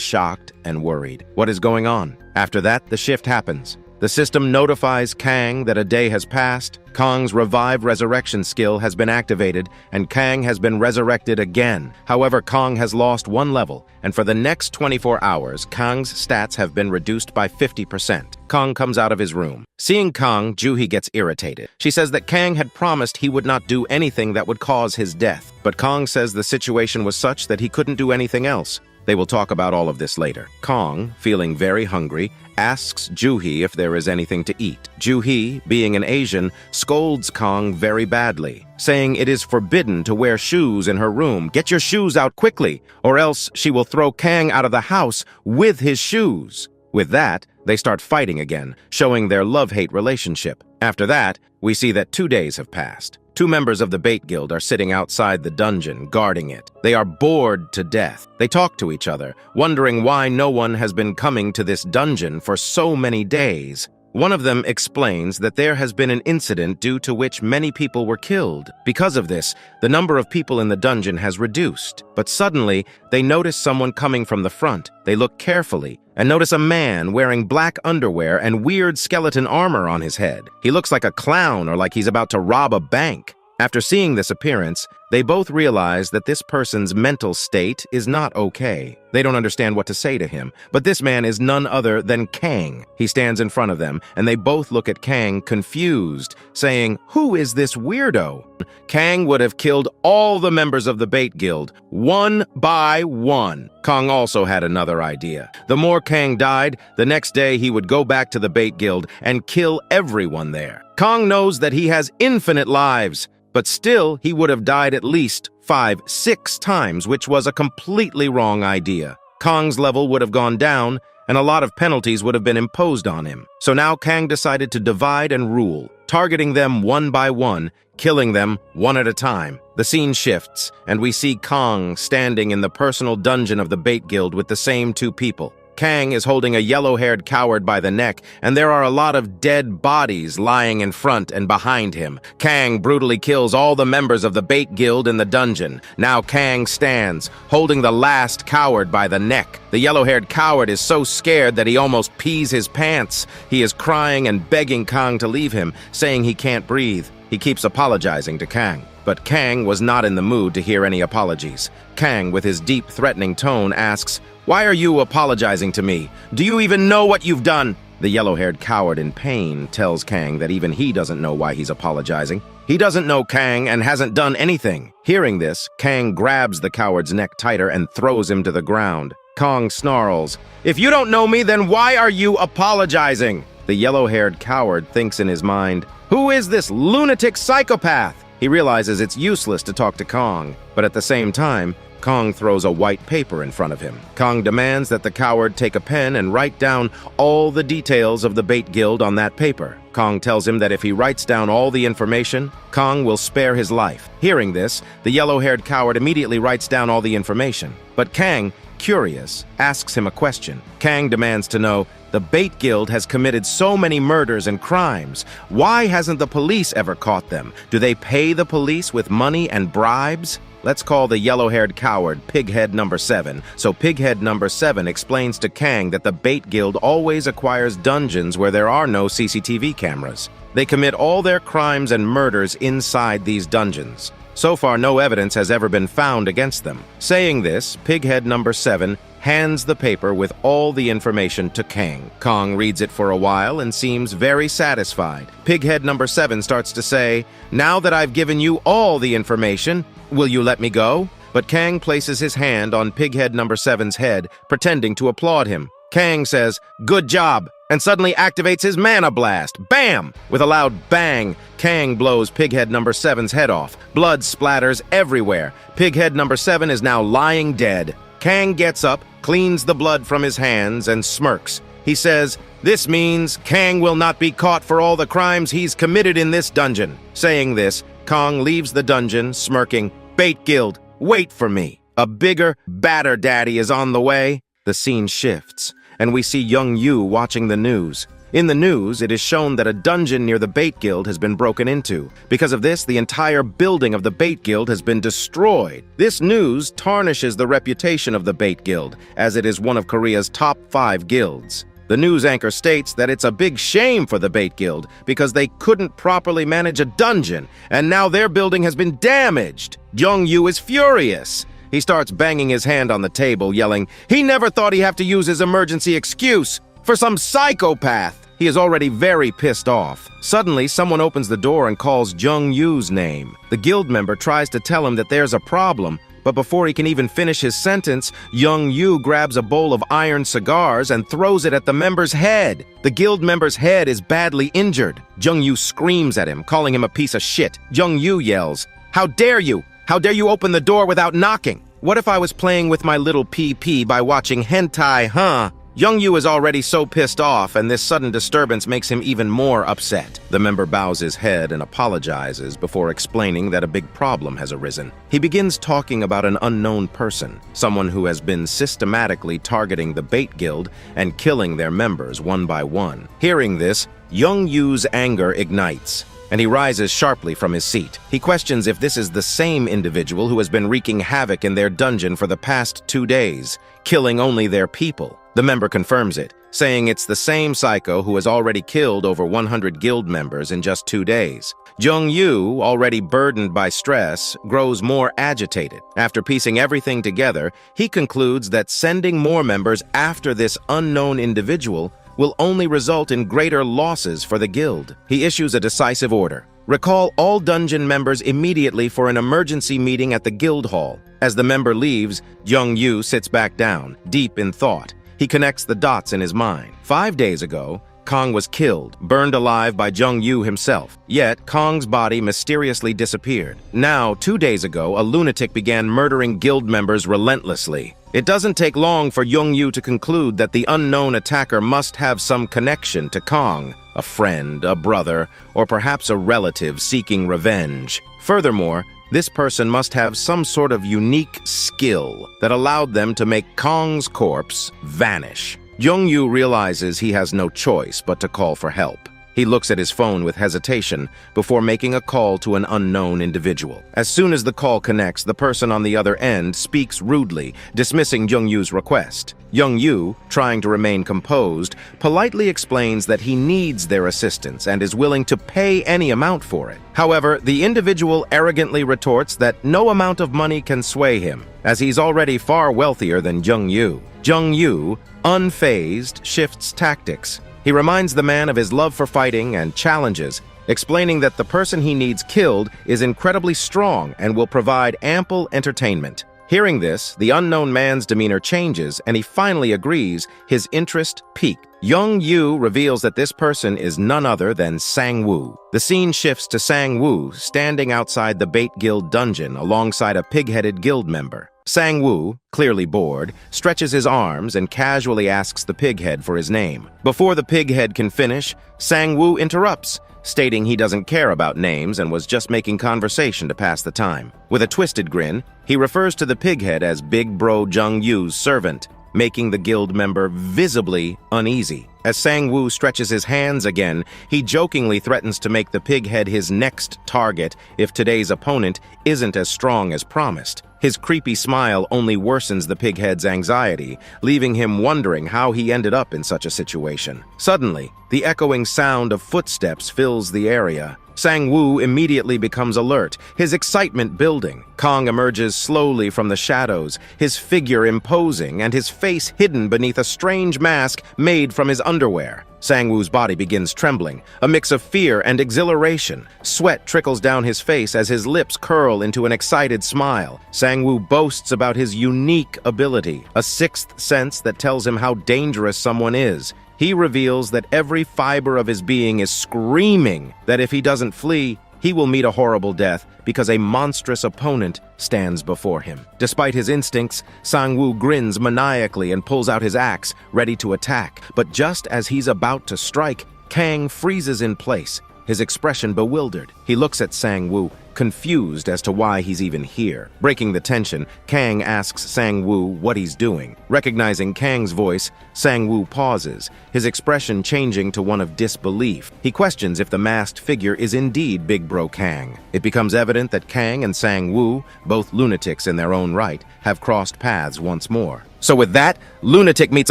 shocked and worried. What is going on? After that, the shift happens. The system notifies Kang that a day has passed, Kang's Revive Resurrection skill has been activated, and Kang has been resurrected again. However, Kang has lost 1 level, and for the next 24 hours, Kang's stats have been reduced by 50%. Kang comes out of his room. Seeing Kang, Juhi gets irritated. She says that Kang had promised he would not do anything that would cause his death, but Kang says the situation was such that he couldn't do anything else. They will talk about all of this later. Kang, feeling very hungry, asks Juhi if there is anything to eat. Juhi, being an Asian, scolds Kang very badly, saying it is forbidden to wear shoes in her room. Get your shoes out quickly, or else she will throw Kang out of the house with his shoes. With that, they start fighting again, showing their love-hate relationship. After that, we see that 2 days have passed. 2 members of the Bait Guild are sitting outside the dungeon, guarding it. They are bored to death. They talk to each other, wondering why no one has been coming to this dungeon for so many days. One of them explains that there has been an incident due to which many people were killed. Because of this, the number of people in the dungeon has reduced. But suddenly, they notice someone coming from the front. They look carefully and notice a man wearing black underwear and weird skeleton armor on his head. He looks like a clown or like he's about to rob a bank. After seeing this appearance, they both realize that this person's mental state is not okay. They don't understand what to say to him, but this man is none other than Kang. He stands in front of them, and they both look at Kang confused, saying, "Who is this weirdo?" Kang would have killed all the members of the Bait Guild, one by one. Kang also had another idea. The more Kang died, the next day he would go back to the Bait Guild and kill everyone there. Kang knows that he has infinite lives, but still, he would have died at least 5-6 times, which was a completely wrong idea. Kang's level would have gone down, and a lot of penalties would have been imposed on him. So now Kang decided to divide and rule, targeting them one by one, killing them one at a time. The scene shifts, and we see Kang standing in the personal dungeon of the Bait Guild with the same 2 people. Kang is holding a yellow-haired coward by the neck, and there are a lot of dead bodies lying in front and behind him. Kang brutally kills all the members of the Bait Guild in the dungeon. Now Kang stands, holding the last coward by the neck. The yellow-haired coward is so scared that he almost pees his pants. He is crying and begging Kang to leave him, saying he can't breathe. He keeps apologizing to Kang. But Kang was not in the mood to hear any apologies. Kang, with his deep, threatening tone, asks, "Why are you apologizing to me? Do you even know what you've done?" The yellow-haired coward in pain tells Kang that even he doesn't know why he's apologizing. He doesn't know Kang and hasn't done anything. Hearing this, Kang grabs the coward's neck tighter and throws him to the ground. Kang snarls, "If you don't know me, then why are you apologizing?" The yellow-haired coward thinks in his mind, "Who is this lunatic psychopath?" He realizes it's useless to talk to Kang, but at the same time, Kang throws a white paper in front of him. Kang demands that the coward take a pen and write down all the details of the Bait Guild on that paper. Kang tells him that if he writes down all the information, Kang will spare his life. Hearing this, the yellow-haired coward immediately writes down all the information. But Kang, curious, asks him a question. Kang demands to know, the Bait Guild has committed so many murders and crimes. Why hasn't the police ever caught them? Do they pay the police with money and bribes? Let's call the yellow-haired coward Pighead number 7. So Pighead number 7 explains to Kang that the Bait Guild always acquires dungeons where there are no CCTV cameras. They commit all their crimes and murders inside these dungeons. So far, no evidence has ever been found against them. Saying this, Pighead number 7 hands the paper with all the information to Kang. Kang reads it for a while and seems very satisfied. Pighead number 7 starts to say, "Now that I've given you all the information, will you let me go?" But Kang places his hand on Pighead number 7's head, pretending to applaud him. Kang says, "Good job," and suddenly activates his mana blast. Bam! With a loud bang, Kang blows Pighead number 7's head off. Blood splatters everywhere. Pighead number 7 is now lying dead. Kang gets up, cleans the blood from his hands, and smirks. He says, "This means Kang will not be caught for all the crimes he's committed in this dungeon." Saying this, Kang leaves the dungeon, smirking, "Bait Guild, wait for me. A bigger, badder daddy is on the way." The scene shifts, and we see young Yu watching the news. In the news, it is shown that a dungeon near the Bait Guild has been broken into. Because of this, the entire building of the Bait Guild has been destroyed. This news tarnishes the reputation of the Bait Guild, as it is one of Korea's top 5 guilds. The news anchor states that it's a big shame for the Bait Guild because they couldn't properly manage a dungeon, and now their building has been damaged. Young Yu is furious. He starts banging his hand on the table, yelling, he never thought he'd have to use his emergency excuse for some psychopath. He is already very pissed off. Suddenly, someone opens the door and calls Jung Yu's name. The guild member tries to tell him that there's a problem, but before he can even finish his sentence, Young Yu grabs a bowl of iron cigars and throws it at the member's head. The guild member's head is badly injured. Jung Yu screams at him, calling him a piece of shit. Jung Yu yells, "How dare you? How dare you open the door without knocking? What if I was playing with my little PP by watching hentai, huh?" Young Yu is already so pissed off, and this sudden disturbance makes him even more upset. The member bows his head and apologizes before explaining that a big problem has arisen. He begins talking about an unknown person, someone who has been systematically targeting the Bait Guild and killing their members one by one. Hearing this, Young Yu's anger ignites, and he rises sharply from his seat. He questions if this is the same individual who has been wreaking havoc in their dungeon for the past 2 days, killing only their people. The member confirms it, saying it's the same psycho who has already killed over 100 guild members in just 2 days. Jung Yu, already burdened by stress, grows more agitated. After piecing everything together, he concludes that sending more members after this unknown individual will only result in greater losses for the guild. He issues a decisive order. Recall all dungeon members immediately for an emergency meeting at the guild hall. As the member leaves, Jung Yu sits back down, deep in thought. He connects the dots in his mind. 5 days ago, Kang was killed, burned alive by Jung Yu himself. Yet, Kang's body mysteriously disappeared. Now, 2 days ago, a lunatic began murdering guild members relentlessly. It doesn't take long for Jung Yu to conclude that the unknown attacker must have some connection to Kang, a friend, a brother, or perhaps a relative seeking revenge. Furthermore, this person must have some sort of unique skill that allowed them to make Kang's corpse vanish. Jung Yu realizes he has no choice but to call for help. He looks at his phone with hesitation before making a call to an unknown individual. As soon as the call connects, the person on the other end speaks rudely, dismissing Jung Yu's request. Jung Yu, trying to remain composed, politely explains that he needs their assistance and is willing to pay any amount for it. However, the individual arrogantly retorts that no amount of money can sway him, as he's already far wealthier than Jung Yu. Jung Yu, unfazed, shifts tactics. He reminds the man of his love for fighting and challenges, explaining that the person he needs killed is incredibly strong and will provide ample entertainment. Hearing this, the unknown man's demeanor changes and he finally agrees, his interest piqued. Jung Yu reveals that this person is none other than Sang-woo. The scene shifts to Sang-woo standing outside the Bait Guild dungeon alongside a pig-headed guild member. Sang-woo, clearly bored, stretches his arms and casually asks the pighead for his name. Before the pighead can finish, Sang-woo interrupts, stating he doesn't care about names and was just making conversation to pass the time. With a twisted grin, he refers to the pighead as Big Bro Jung Yu's servant, making the guild member visibly uneasy. As Sang-woo stretches his hands again, he jokingly threatens to make the pig head his next target if today's opponent isn't as strong as promised. His creepy smile only worsens the pig head's anxiety, leaving him wondering how he ended up in such a situation. Suddenly, the echoing sound of footsteps fills the area. Sang-woo immediately becomes alert, his excitement building. Kong emerges slowly from the shadows, his figure imposing and his face hidden beneath a strange mask made from his underwear. Sang-woo's body begins trembling, a mix of fear and exhilaration. Sweat trickles down his face as his lips curl into an excited smile. Sang-woo boasts about his unique ability, a sixth sense that tells him how dangerous someone is. He reveals that every fiber of his being is screaming that if he doesn't flee, he will meet a horrible death because a monstrous opponent stands before him. Despite his instincts, Sang-woo grins maniacally and pulls out his axe, ready to attack. But just as he's about to strike, Kang freezes in place, his expression bewildered. He looks at Sang-woo, confused as to why he's even here. Breaking the tension, Kang asks Sang-woo what he's doing. Recognizing Kang's voice, Sang-woo pauses, his expression changing to one of disbelief. He questions if the masked figure is indeed Big Bro Kang. It becomes evident that Kang and Sang-woo, both lunatics in their own right, have crossed paths once more. So with that, lunatic meets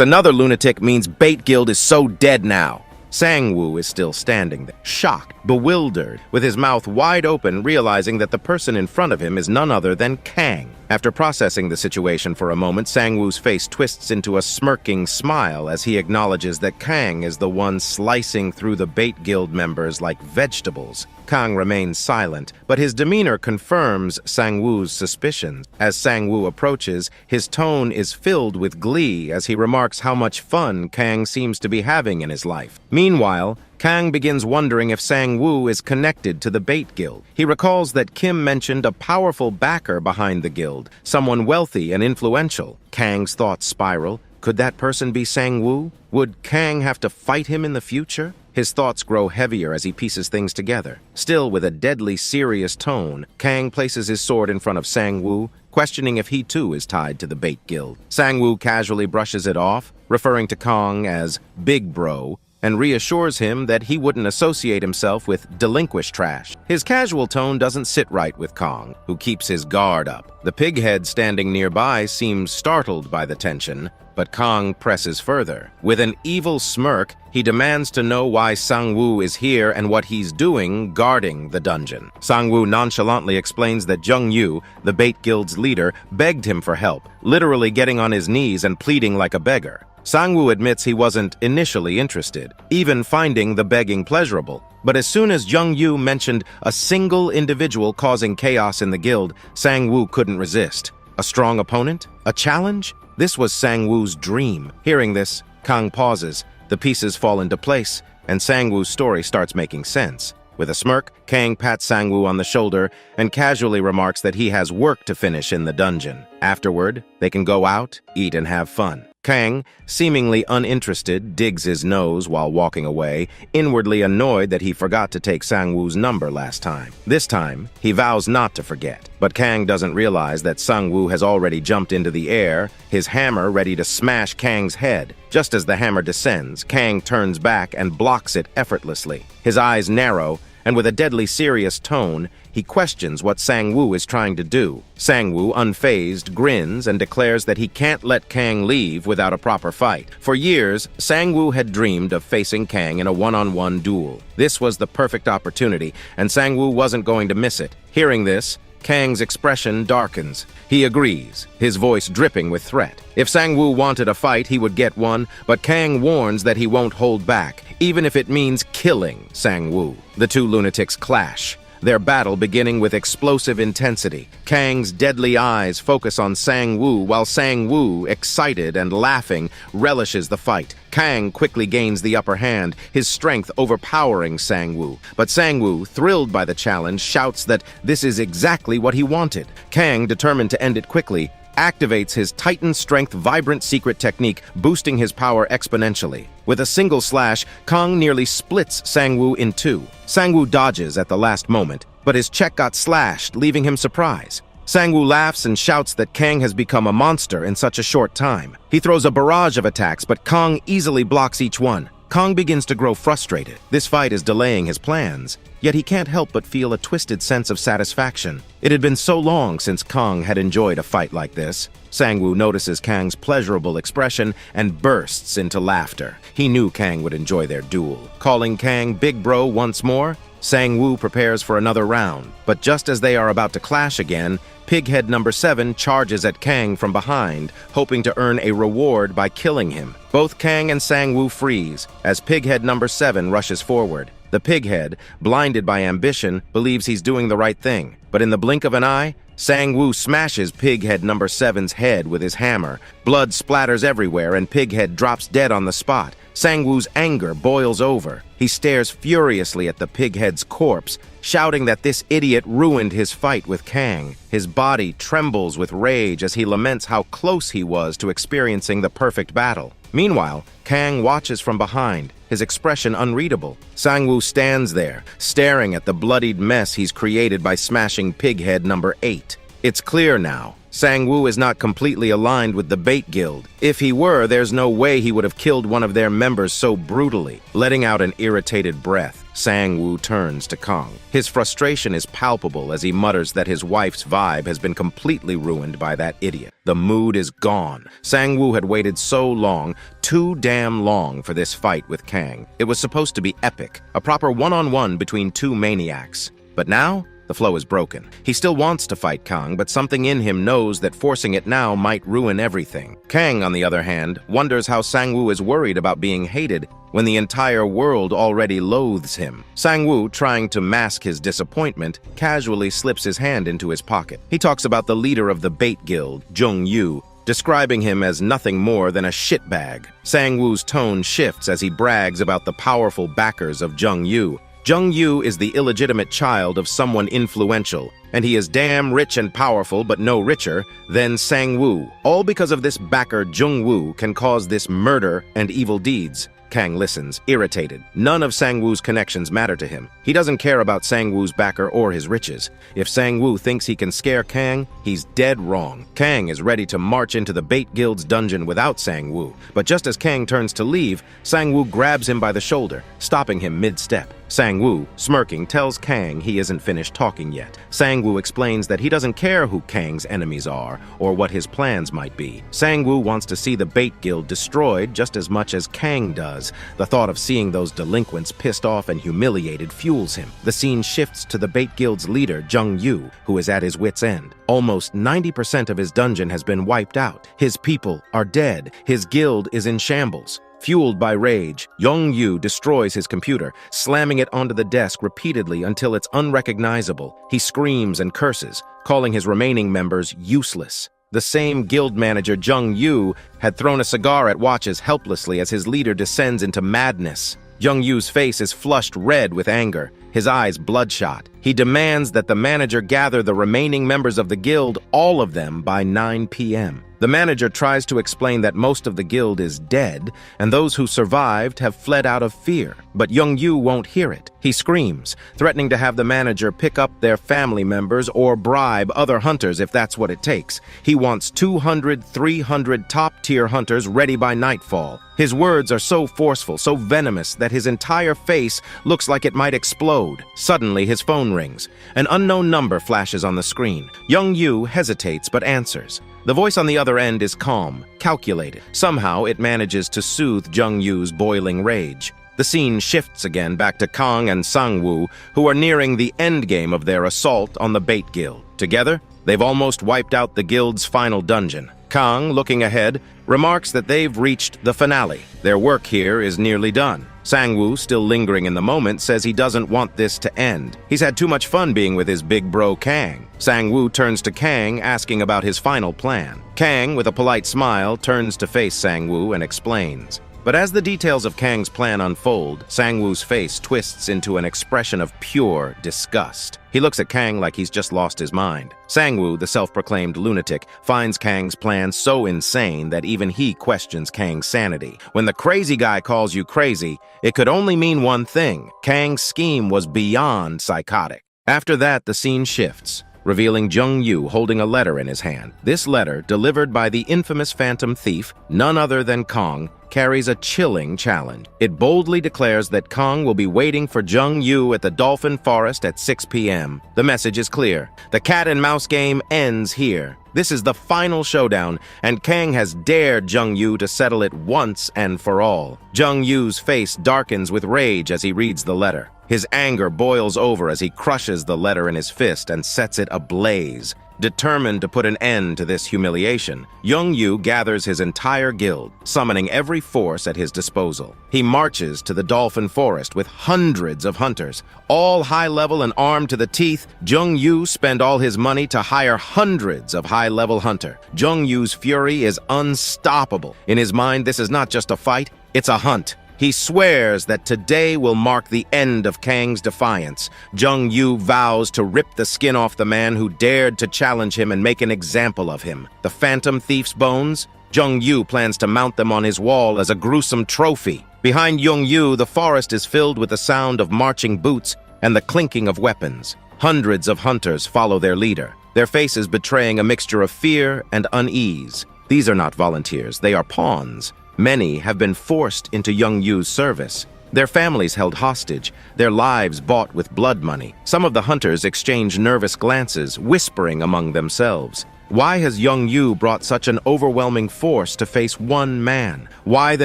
another lunatic means Bait Guild is so dead now. Sang-woo is still standing there, shocked, bewildered, with his mouth wide open, realizing that the person in front of him is none other than Kang. After processing the situation for a moment, Sang-woo's face twists into a smirking smile as he acknowledges that Kang is the one slicing through the Bait Guild members like vegetables. Kang remains silent, but his demeanor confirms Sang-woo's suspicions. As Sang-woo approaches, his tone is filled with glee as he remarks how much fun Kang seems to be having in his life. Meanwhile, Kang begins wondering if Sang-woo is connected to the Bait Guild. He recalls that Kim mentioned a powerful backer behind the guild, someone wealthy and influential. Kang's thoughts spiral. Could that person be Sang-woo? Would Kang have to fight him in the future? His thoughts grow heavier as he pieces things together. Still with a deadly serious tone, Kang places his sword in front of Sang-woo, questioning if he too is tied to the Bait Guild. Sang-woo casually brushes it off, referring to Kong as Big Bro, and reassures him that he wouldn't associate himself with delinquish trash. His casual tone doesn't sit right with Kong, who keeps his guard up. The pighead standing nearby seems startled by the tension, but Kong presses further. With an evil smirk, he demands to know why Sang-woo is here and what he's doing guarding the dungeon. Sang-woo nonchalantly explains that Jung-yu, the Bait Guild's leader, begged him for help, literally getting on his knees and pleading like a beggar. Sang-woo admits he wasn't initially interested, even finding the begging pleasurable. But as soon as Jung-yu mentioned a single individual causing chaos in the guild, Sang-woo couldn't resist. A strong opponent? A challenge? This was Sang-woo's dream. Hearing this, Kang pauses, the pieces fall into place, and Sang-woo's story starts making sense. With a smirk, Kang pats Sang-woo on the shoulder and casually remarks that he has work to finish in the dungeon. Afterward, they can go out, eat, and have fun. Kang, seemingly uninterested, digs his nose while walking away, inwardly annoyed that he forgot to take Sang-woo's number last time. This time, he vows not to forget. But Kang doesn't realize that Sang-woo has already jumped into the air, his hammer ready to smash Kang's head. Just as the hammer descends, Kang turns back and blocks it effortlessly. His eyes narrow, and with a deadly serious tone, he questions what Sang-woo is trying to do. Sang-woo, unfazed, grins and declares that he can't let Kang leave without a proper fight. For years, Sang-woo had dreamed of facing Kang in a one-on-one duel. This was the perfect opportunity, and Sang-woo wasn't going to miss it. Hearing this, Kang's expression darkens. He agrees, his voice dripping with threat. If Sang-woo wanted a fight, he would get one, but Kang warns that he won't hold back, even if it means killing Sang-woo. The two lunatics clash, their battle beginning with explosive intensity. Kang's deadly eyes focus on Sang-woo, while Sang-woo, excited and laughing, relishes the fight. Kang quickly gains the upper hand, his strength overpowering Sang-woo. But Sang-woo, thrilled by the challenge, shouts that this is exactly what he wanted. Kang, determined to end it quickly, activates his Titan Strength Vibrant Secret technique, boosting his power exponentially. With a single slash, Kang nearly splits Sang-woo in two. Sang-woo dodges at the last moment, but his check got slashed, leaving him surprised. Sang-woo laughs and shouts that Kang has become a monster in such a short time. He throws a barrage of attacks, but Kang easily blocks each one. Kong begins to grow frustrated. This fight is delaying his plans, yet he can't help but feel a twisted sense of satisfaction. It had been so long since Kong had enjoyed a fight like this. Sang-woo notices Kang's pleasurable expression and bursts into laughter. He knew Kang would enjoy their duel. Calling Kang Big Bro once more, Sang-woo prepares for another round, but just as they are about to clash again, Pighead number 7 charges at Kang from behind, hoping to earn a reward by killing him. Both Kang and Sang-woo freeze as Pighead number 7 rushes forward. The Pighead, blinded by ambition, believes he's doing the right thing, but in the blink of an eye, Sang-woo smashes Pighead number 7's head with his hammer. Blood splatters everywhere and Pighead drops dead on the spot. Sang-woo's anger boils over. He stares furiously at the Pighead's corpse, shouting that this idiot ruined his fight with Kang. His body trembles with rage as he laments how close he was to experiencing the perfect battle. Meanwhile, Kang watches from behind, his expression unreadable. Sang-woo stands there, staring at the bloodied mess he's created by smashing Pighead number 8. It's clear now. Sang-woo is not completely aligned with the Bait Guild. If he were, there's no way he would have killed one of their members so brutally. Letting out an irritated breath, Sang-woo turns to Kong. His frustration is palpable as he mutters that his wife's vibe has been completely ruined by that idiot. The mood is gone. Sang-woo had waited so long, too damn long, for this fight with Kang. It was supposed to be epic, a proper one-on-one between two maniacs. But now, the flow is broken. He still wants to fight Kang, but something in him knows that forcing it now might ruin everything. Kang, on the other hand, wonders how Sang-woo is worried about being hated when the entire world already loathes him. Sang-woo, trying to mask his disappointment, casually slips his hand into his pocket. He talks about the leader of the Bait Guild, Jung-yu, describing him as nothing more than a shitbag. Sang-woo's tone shifts as he brags about the powerful backers of Jung-yu. Jung-yu is the illegitimate child of someone influential, and he is damn rich and powerful but no richer than Sang-woo. All because of this backer Jung-woo can cause this murder and evil deeds. Kang listens, irritated. None of Sang-woo's connections matter to him. He doesn't care about Sang-woo's backer or his riches. If Sang-woo thinks he can scare Kang, he's dead wrong. Kang is ready to march into the Bait Guild's dungeon without Sang-woo. But just as Kang turns to leave, Sang-woo grabs him by the shoulder, stopping him mid-step. Sang-woo, smirking, tells Kang he isn't finished talking yet. Sang-woo explains that he doesn't care who Kang's enemies are or what his plans might be. Sang-woo wants to see the Bait Guild destroyed just as much as Kang does. The thought of seeing those delinquents pissed off and humiliated fuels him. The scene shifts to the Bait Guild's leader, Jung-yu, who is at his wit's end. Almost 90% of his dungeon has been wiped out. His people are dead. His guild is in shambles. Fueled by rage, Jung-yu destroys his computer, slamming it onto the desk repeatedly until it's unrecognizable. He screams and curses, calling his remaining members useless. The same guild manager, Jung-yu, had thrown a cigar at Watches helplessly as his leader descends into madness. Jung-yu's face is flushed red with anger, his eyes bloodshot. He demands that the manager gather the remaining members of the guild, all of them, by 9 p.m. The manager tries to explain that most of the guild is dead, and those who survived have fled out of fear. But Jung-yu won't hear it. He screams, threatening to have the manager pick up their family members or bribe other hunters if that's what it takes. He wants 200, 300 top-tier hunters ready by nightfall. His words are so forceful, so venomous, that his entire face looks like it might explode. Suddenly, his phone rings. An unknown number flashes on the screen. Jung-yu hesitates but answers. The voice on the other end is calm, calculated. Somehow, it manages to soothe Jung-yu's boiling rage. The scene shifts again back to Kang and Sang-woo, who are nearing the endgame of their assault on the Bait Guild. Together, they've almost wiped out the guild's final dungeon. Kang, looking ahead, remarks that they've reached the finale. Their work here is nearly done. Sang-woo, still lingering in the moment, says he doesn't want this to end. He's had too much fun being with his big bro Kang. Sang-woo turns to Kang, asking about his final plan. Kang, with a polite smile, turns to face Sang-woo and explains. But as the details of Kang's plan unfold, Sang-woo's face twists into an expression of pure disgust. He looks at Kang like he's just lost his mind. Sang-woo, the self-proclaimed lunatic, finds Kang's plan so insane that even he questions Kang's sanity. When the crazy guy calls you crazy, it could only mean one thing. Kang's scheme was beyond psychotic. After that, the scene shifts, revealing Jung-yu holding a letter in his hand. This letter, delivered by the infamous phantom thief, none other than Kang, carries a chilling challenge. It boldly declares that Kang will be waiting for Jung Yu at the Dolphin Forest at 6 p.m. The message is clear. The cat and mouse game ends here. This is the final showdown, and Kang has dared Jung Yu to settle it once and for all. Jung Yu's face darkens with rage as he reads the letter. His anger boils over as he crushes the letter in his fist and sets it ablaze. Determined to put an end to this humiliation, Jung Yu gathers his entire guild, summoning every force at his disposal. He marches to the Dolphin Forest with hundreds of hunters. All high-level and armed to the teeth, Jung Yu spends all his money to hire hundreds of high-level hunters. Jung Yu's fury is unstoppable. In his mind, this is not just a fight, it's a hunt. He swears that today will mark the end of Kang's defiance. Jung Yu vows to rip the skin off the man who dared to challenge him and make an example of him. The Phantom Thief's bones? Jung Yu plans to mount them on his wall as a gruesome trophy. Behind Jung Yu, the forest is filled with the sound of marching boots and the clinking of weapons. Hundreds of hunters follow their leader, their faces betraying a mixture of fear and unease. These are not volunteers, they are pawns. Many have been forced into Jung Yu's service. Their families held hostage, their lives bought with blood money. Some of the hunters exchange nervous glances, whispering among themselves. Why has Jung Yu brought such an overwhelming force to face one man? Why the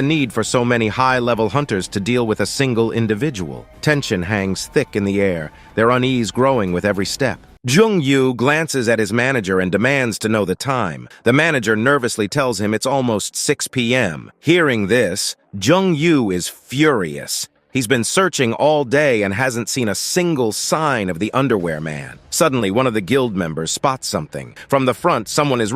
need for so many high-level hunters to deal with a single individual? Tension hangs thick in the air, their unease growing with every step. Jung Yu glances at his manager and demands to know the time. The manager nervously tells him it's almost 6 p.m. Hearing this, Jung Yu is furious. He's been searching all day and hasn't seen a single sign of the underwear man. Suddenly, one of the guild members spots something. From the front, someone is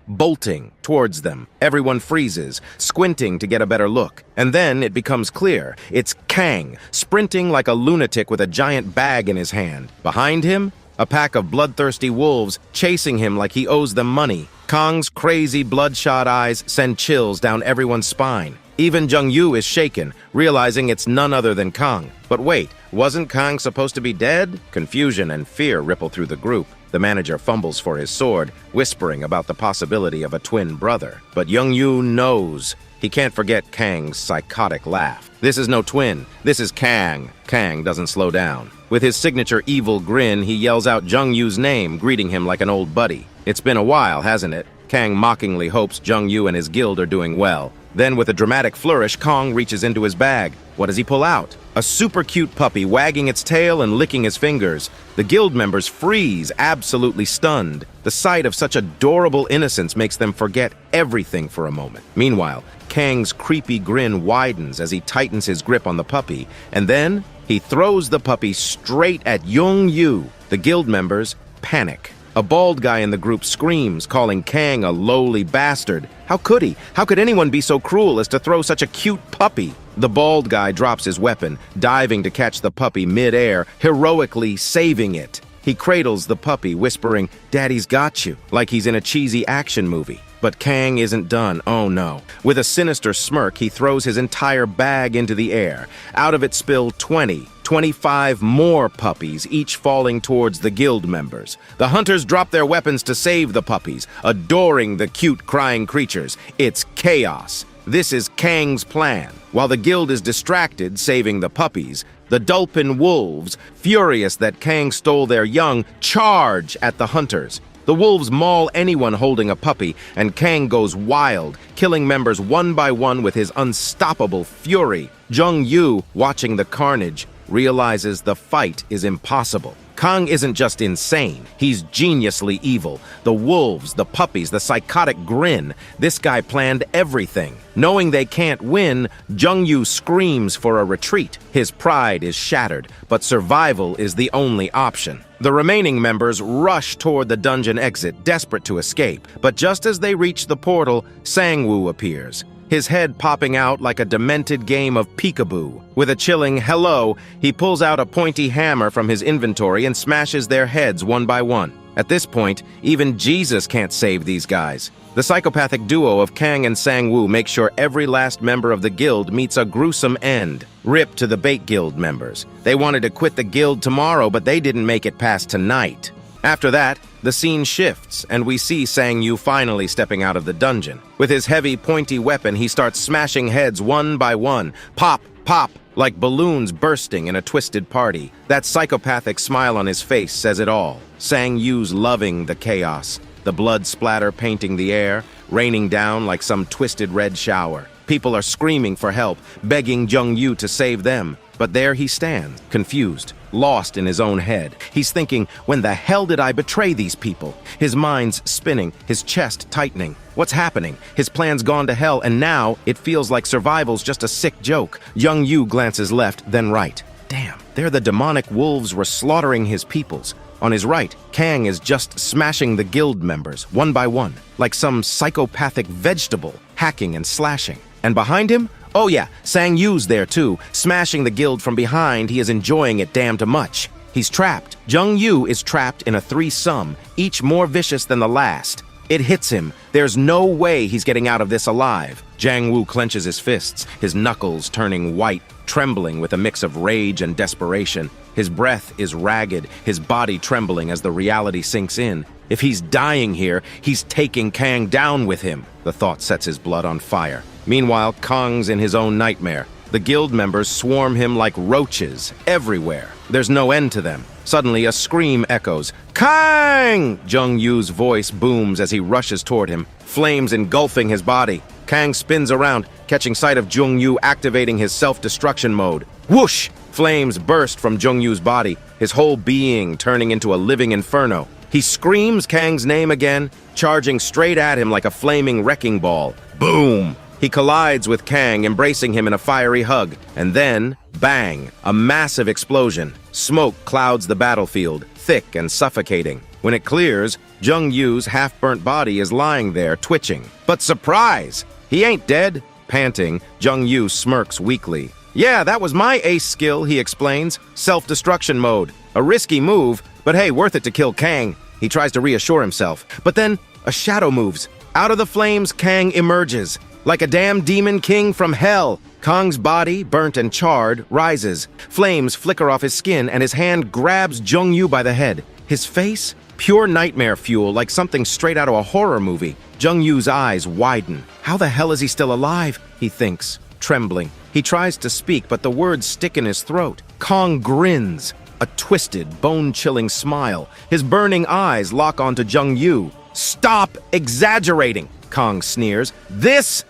bolting towards them. Everyone freezes, squinting to get a better look. And then it becomes clear. It's Kang, sprinting like a lunatic with a giant bag in his hand. Behind him, a pack of bloodthirsty wolves chasing him like he owes them money. Kang's crazy bloodshot eyes send chills down everyone's spine. Even Jung Yu is shaken, realizing it's none other than Kang. But wait, wasn't Kang supposed to be dead? Confusion and fear ripple through the group. The manager fumbles for his sword, whispering about the possibility of a twin brother. But Jung Yu knows. He can't forget Kang's psychotic laugh. This is no twin. This is Kang. Kang doesn't slow down. With his signature evil grin, he yells out Jung Yu's name, greeting him like an old buddy. It's been a while, hasn't it? Kang mockingly hopes Jung Yu and his guild are doing well. Then, with a dramatic flourish, Kang reaches into his bag. What does he pull out? A super cute puppy wagging its tail and licking his fingers. The guild members freeze, absolutely stunned. The sight of such adorable innocence makes them forget everything for a moment. Meanwhile, Kang's creepy grin widens as he tightens his grip on the puppy, and then he throws the puppy straight at Jung Yu. The guild members panic. A bald guy in the group screams, calling Kang a lowly bastard. How could he? How could anyone be so cruel as to throw such a cute puppy? The bald guy drops his weapon, diving to catch the puppy mid-air, heroically saving it. He cradles the puppy, whispering, "Daddy's got you," like he's in a cheesy action movie. But Kang isn't done, oh no. With a sinister smirk, he throws his entire bag into the air. Out of it spill 25 more puppies, each falling towards the guild members. The hunters drop their weapons to save the puppies, adoring the cute crying creatures. It's chaos. This is Kang's plan. While the guild is distracted, saving the puppies, the Dolphin wolves, furious that Kang stole their young, charge at the hunters. The wolves maul anyone holding a puppy, and Kang goes wild, killing members one by one with his unstoppable fury. Jung Yu, watching the carnage, realizes the fight is impossible. Kang isn't just insane, he's geniusly evil. The wolves, the puppies, the psychotic grin, this guy planned everything. Knowing they can't win, Jung Yu screams for a retreat. His pride is shattered, but survival is the only option. The remaining members rush toward the dungeon exit, desperate to escape. But just as they reach the portal, Sangwoo appears, his head popping out like a demented game of peekaboo. With a chilling hello, he pulls out a pointy hammer from his inventory and smashes their heads one by one. At this point, even Jesus can't save these guys. The psychopathic duo of Kang and Sangwoo make sure every last member of the guild meets a gruesome end. Rip to the Bait Guild members. They wanted to quit the guild tomorrow, but they didn't make it past tonight. After that, the scene shifts, and we see Sang Yu finally stepping out of the dungeon. With his heavy, pointy weapon, he starts smashing heads one by one. Pop, pop, like balloons bursting in a twisted party. That psychopathic smile on his face says it all. Sang Yu's loving the chaos. The blood splatter painting the air, raining down like some twisted red shower. People are screaming for help, begging Jung Yu to save them. But there he stands, confused, lost in his own head. He's thinking, when the hell did I betray these people? His mind's spinning, his chest tightening. What's happening? His plan's gone to hell, and now it feels like survival's just a sick joke. Jung Yu glances left, then right. Damn, there the demonic wolves were slaughtering his peoples. On his right, Kang is just smashing the guild members, one by one, like some psychopathic vegetable, hacking and slashing. And behind him? Oh yeah, Sang Yu's there too. Smashing the guild from behind, he is enjoying it damn too much. He's trapped. Jung Yu is trapped in a threesome, each more vicious than the last. It hits him. There's no way he's getting out of this alive. Jang Woo clenches his fists, his knuckles turning white, trembling with a mix of rage and desperation. His breath is ragged, his body trembling as the reality sinks in. If he's dying here, he's taking Kang down with him. The thought sets his blood on fire. Meanwhile, Kang's in his own nightmare. The guild members swarm him like roaches, everywhere. There's no end to them. Suddenly, a scream echoes. Kang! Jung Yu's voice booms as he rushes toward him, flames engulfing his body. Kang spins around, catching sight of Jung Yu activating his self-destruction mode. Whoosh! Flames burst from Jung Yu's body, his whole being turning into a living inferno. He screams Kang's name again, charging straight at him like a flaming wrecking ball. Boom! He collides with Kang, embracing him in a fiery hug. And then, bang, a massive explosion. Smoke clouds the battlefield, thick and suffocating. When it clears, Jung Yu's half-burnt body is lying there, twitching. But surprise! He ain't dead. Panting, Jung Yu smirks weakly. Yeah, that was my ace skill, he explains. Self-destruction mode. A risky move, but hey, worth it to kill Kang. He tries to reassure himself. But then, a shadow moves. Out of the flames, Kang emerges. Like a damn demon king from hell. Kang's body, burnt and charred, rises. Flames flicker off his skin, and his hand grabs Jung Yu by the head. His face? Pure nightmare fuel, like something straight out of a horror movie. Jung Yu's eyes widen. How the hell is he still alive? He thinks, trembling. He tries to speak, but the words stick in his throat. Kang grins. A twisted, bone-chilling smile. His burning eyes lock onto Jung Yu. Stop exaggerating, Kang sneers. This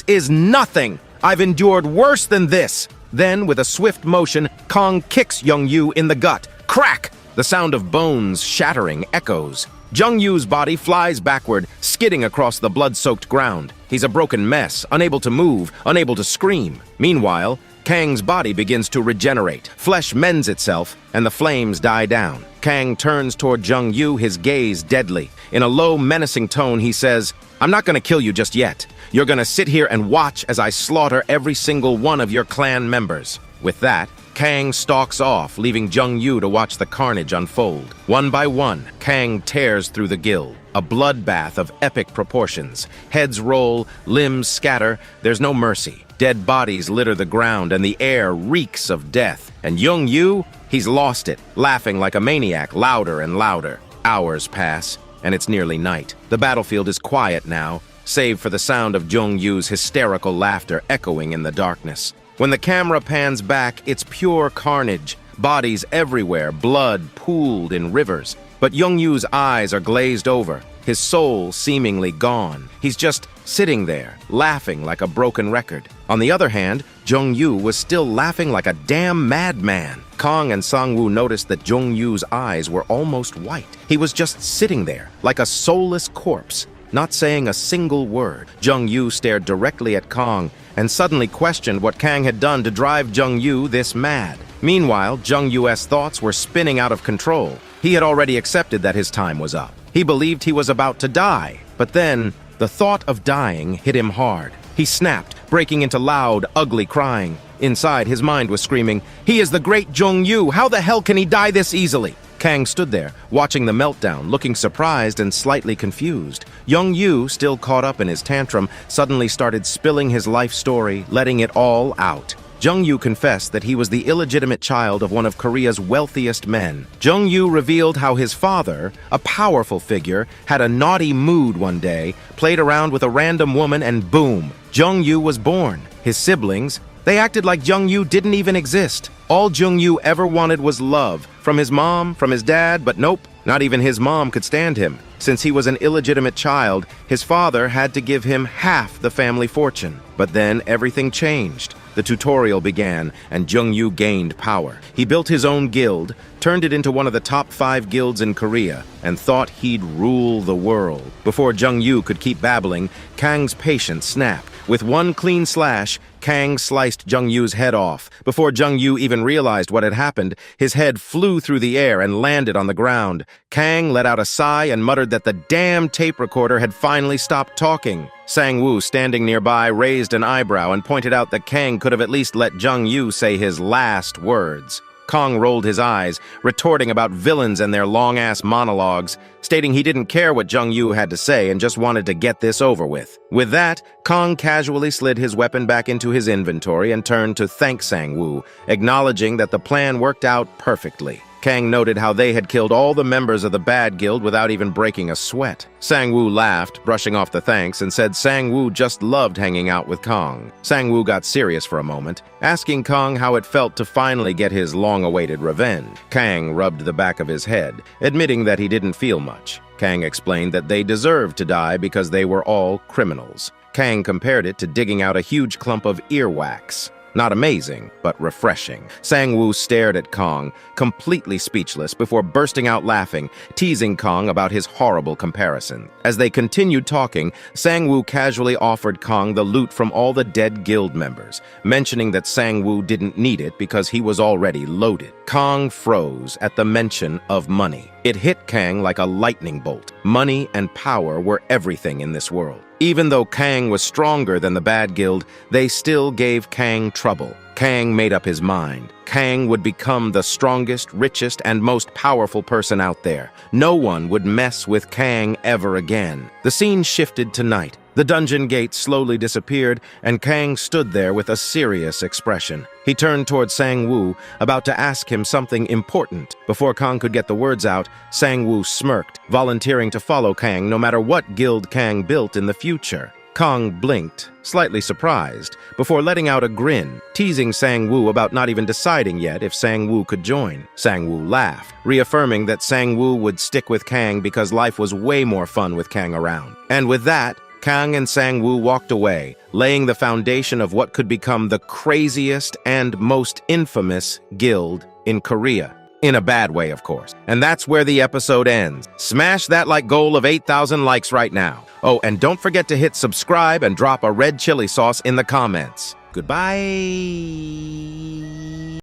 is nothing. I've endured worse than this. Then, with a swift motion, Kang kicks Jung Yu in the gut. Crack! The sound of bones shattering echoes. Jung Yu's body flies backward, skidding across the blood-soaked ground. He's a broken mess, unable to move, unable to scream. Meanwhile, Kang's body begins to regenerate. Flesh mends itself, and the flames die down. Kang turns toward Jung Yu, his gaze deadly. In a low, menacing tone, he says, I'm not gonna kill you just yet. You're gonna sit here and watch as I slaughter every single one of your clan members. With that, Kang stalks off, leaving Jung Yu to watch the carnage unfold. One by one, Kang tears through the guild. A bloodbath of epic proportions. Heads roll, limbs scatter, there's no mercy. Dead bodies litter the ground, and the air reeks of death. And Jung Yu, he's lost it, laughing like a maniac, louder and louder. Hours pass, and it's nearly night. The battlefield is quiet now, save for the sound of Jung Yu's hysterical laughter echoing in the darkness. When the camera pans back, it's pure carnage. Bodies everywhere, blood pooled in rivers. But Jung Yu's eyes are glazed over, his soul seemingly gone. He's just sitting there, laughing like a broken record. On the other hand, Jung Yu was still laughing like a damn madman. Kang and Sang-woo noticed that Jung Yu's eyes were almost white. He was just sitting there, like a soulless corpse, not saying a single word. Jung Yu stared directly at Kang and suddenly questioned what Kang had done to drive Jung Yu this mad. Meanwhile, Jung Yu's thoughts were spinning out of control. He had already accepted that his time was up. He believed he was about to die. But then, the thought of dying hit him hard. He snapped, breaking into loud, ugly crying. Inside, his mind was screaming, "He is the great Jung Yu! How the hell can he die this easily?" Kang stood there, watching the meltdown, looking surprised and slightly confused. Jung Yu, still caught up in his tantrum, suddenly started spilling his life story, letting it all out. Jung-yu confessed that he was the illegitimate child of one of Korea's wealthiest men. Jung-yu revealed how his father, a powerful figure, had a naughty mood one day, played around with a random woman, and boom, Jung-yu was born. His siblings, they acted like Jung-yu didn't even exist. All Jung-yu ever wanted was love, from his mom, from his dad, but nope, not even his mom could stand him. Since he was an illegitimate child, his father had to give him half the family fortune. But then everything changed. The tutorial began, and Jung-yu gained power. He built his own guild, turned it into one of the top 5 guilds in Korea, and thought he'd rule the world. Before Jung-yu could keep babbling, Kang's patience snapped. With one clean slash, Kang sliced Jung-yu's head off. Before Jung-yu even realized what had happened, his head flew through the air and landed on the ground. Kang let out a sigh and muttered that the damn tape recorder had finally stopped talking. Sang-woo, standing nearby, raised an eyebrow and pointed out that Kang could have at least let Jung-yu say his last words. Kang rolled his eyes, retorting about villains and their long-ass monologues, stating he didn't care what Jung-yu had to say and just wanted to get this over with. With that, Kang casually slid his weapon back into his inventory and turned to thank Sang-woo, acknowledging that the plan worked out perfectly. Kang noted how they had killed all the members of the bad guild without even breaking a sweat. Sang-woo laughed, brushing off the thanks, and said Sang-woo just loved hanging out with Kang. Sang-woo got serious for a moment, asking Kang how it felt to finally get his long-awaited revenge. Kang rubbed the back of his head, admitting that he didn't feel much. Kang explained that they deserved to die because they were all criminals. Kang compared it to digging out a huge clump of earwax. Not amazing, but refreshing. Sang-woo stared at Kang, completely speechless, before bursting out laughing, teasing Kang about his horrible comparison. As they continued talking, Sang-woo casually offered Kang the loot from all the dead guild members, mentioning that Sang-woo didn't need it because he was already loaded. Kang froze at the mention of money. It hit Kang like a lightning bolt. Money and power were everything in this world. Even though Kang was stronger than the bad guild, they still gave Kang trouble. Kang made up his mind. Kang would become the strongest, richest, and most powerful person out there. No one would mess with Kang ever again. The scene shifted to night. The dungeon gate slowly disappeared, and Kang stood there with a serious expression. He turned toward Sang-woo, about to ask him something important. Before Kang could get the words out, Sang-woo smirked, volunteering to follow Kang no matter what guild Kang built in the future. Kang blinked, slightly surprised, before letting out a grin, teasing Sang-woo about not even deciding yet if Sang-woo could join. Sang-woo laughed, reaffirming that Sang-woo would stick with Kang because life was way more fun with Kang around. And with that, Kang and Sang-woo walked away, laying the foundation of what could become the craziest and most infamous guild in Korea. In a bad way, of course. And that's where the episode ends. Smash that like goal of 8,000 likes right now. Oh, and don't forget to hit subscribe and drop a red chili sauce in the comments. Goodbye.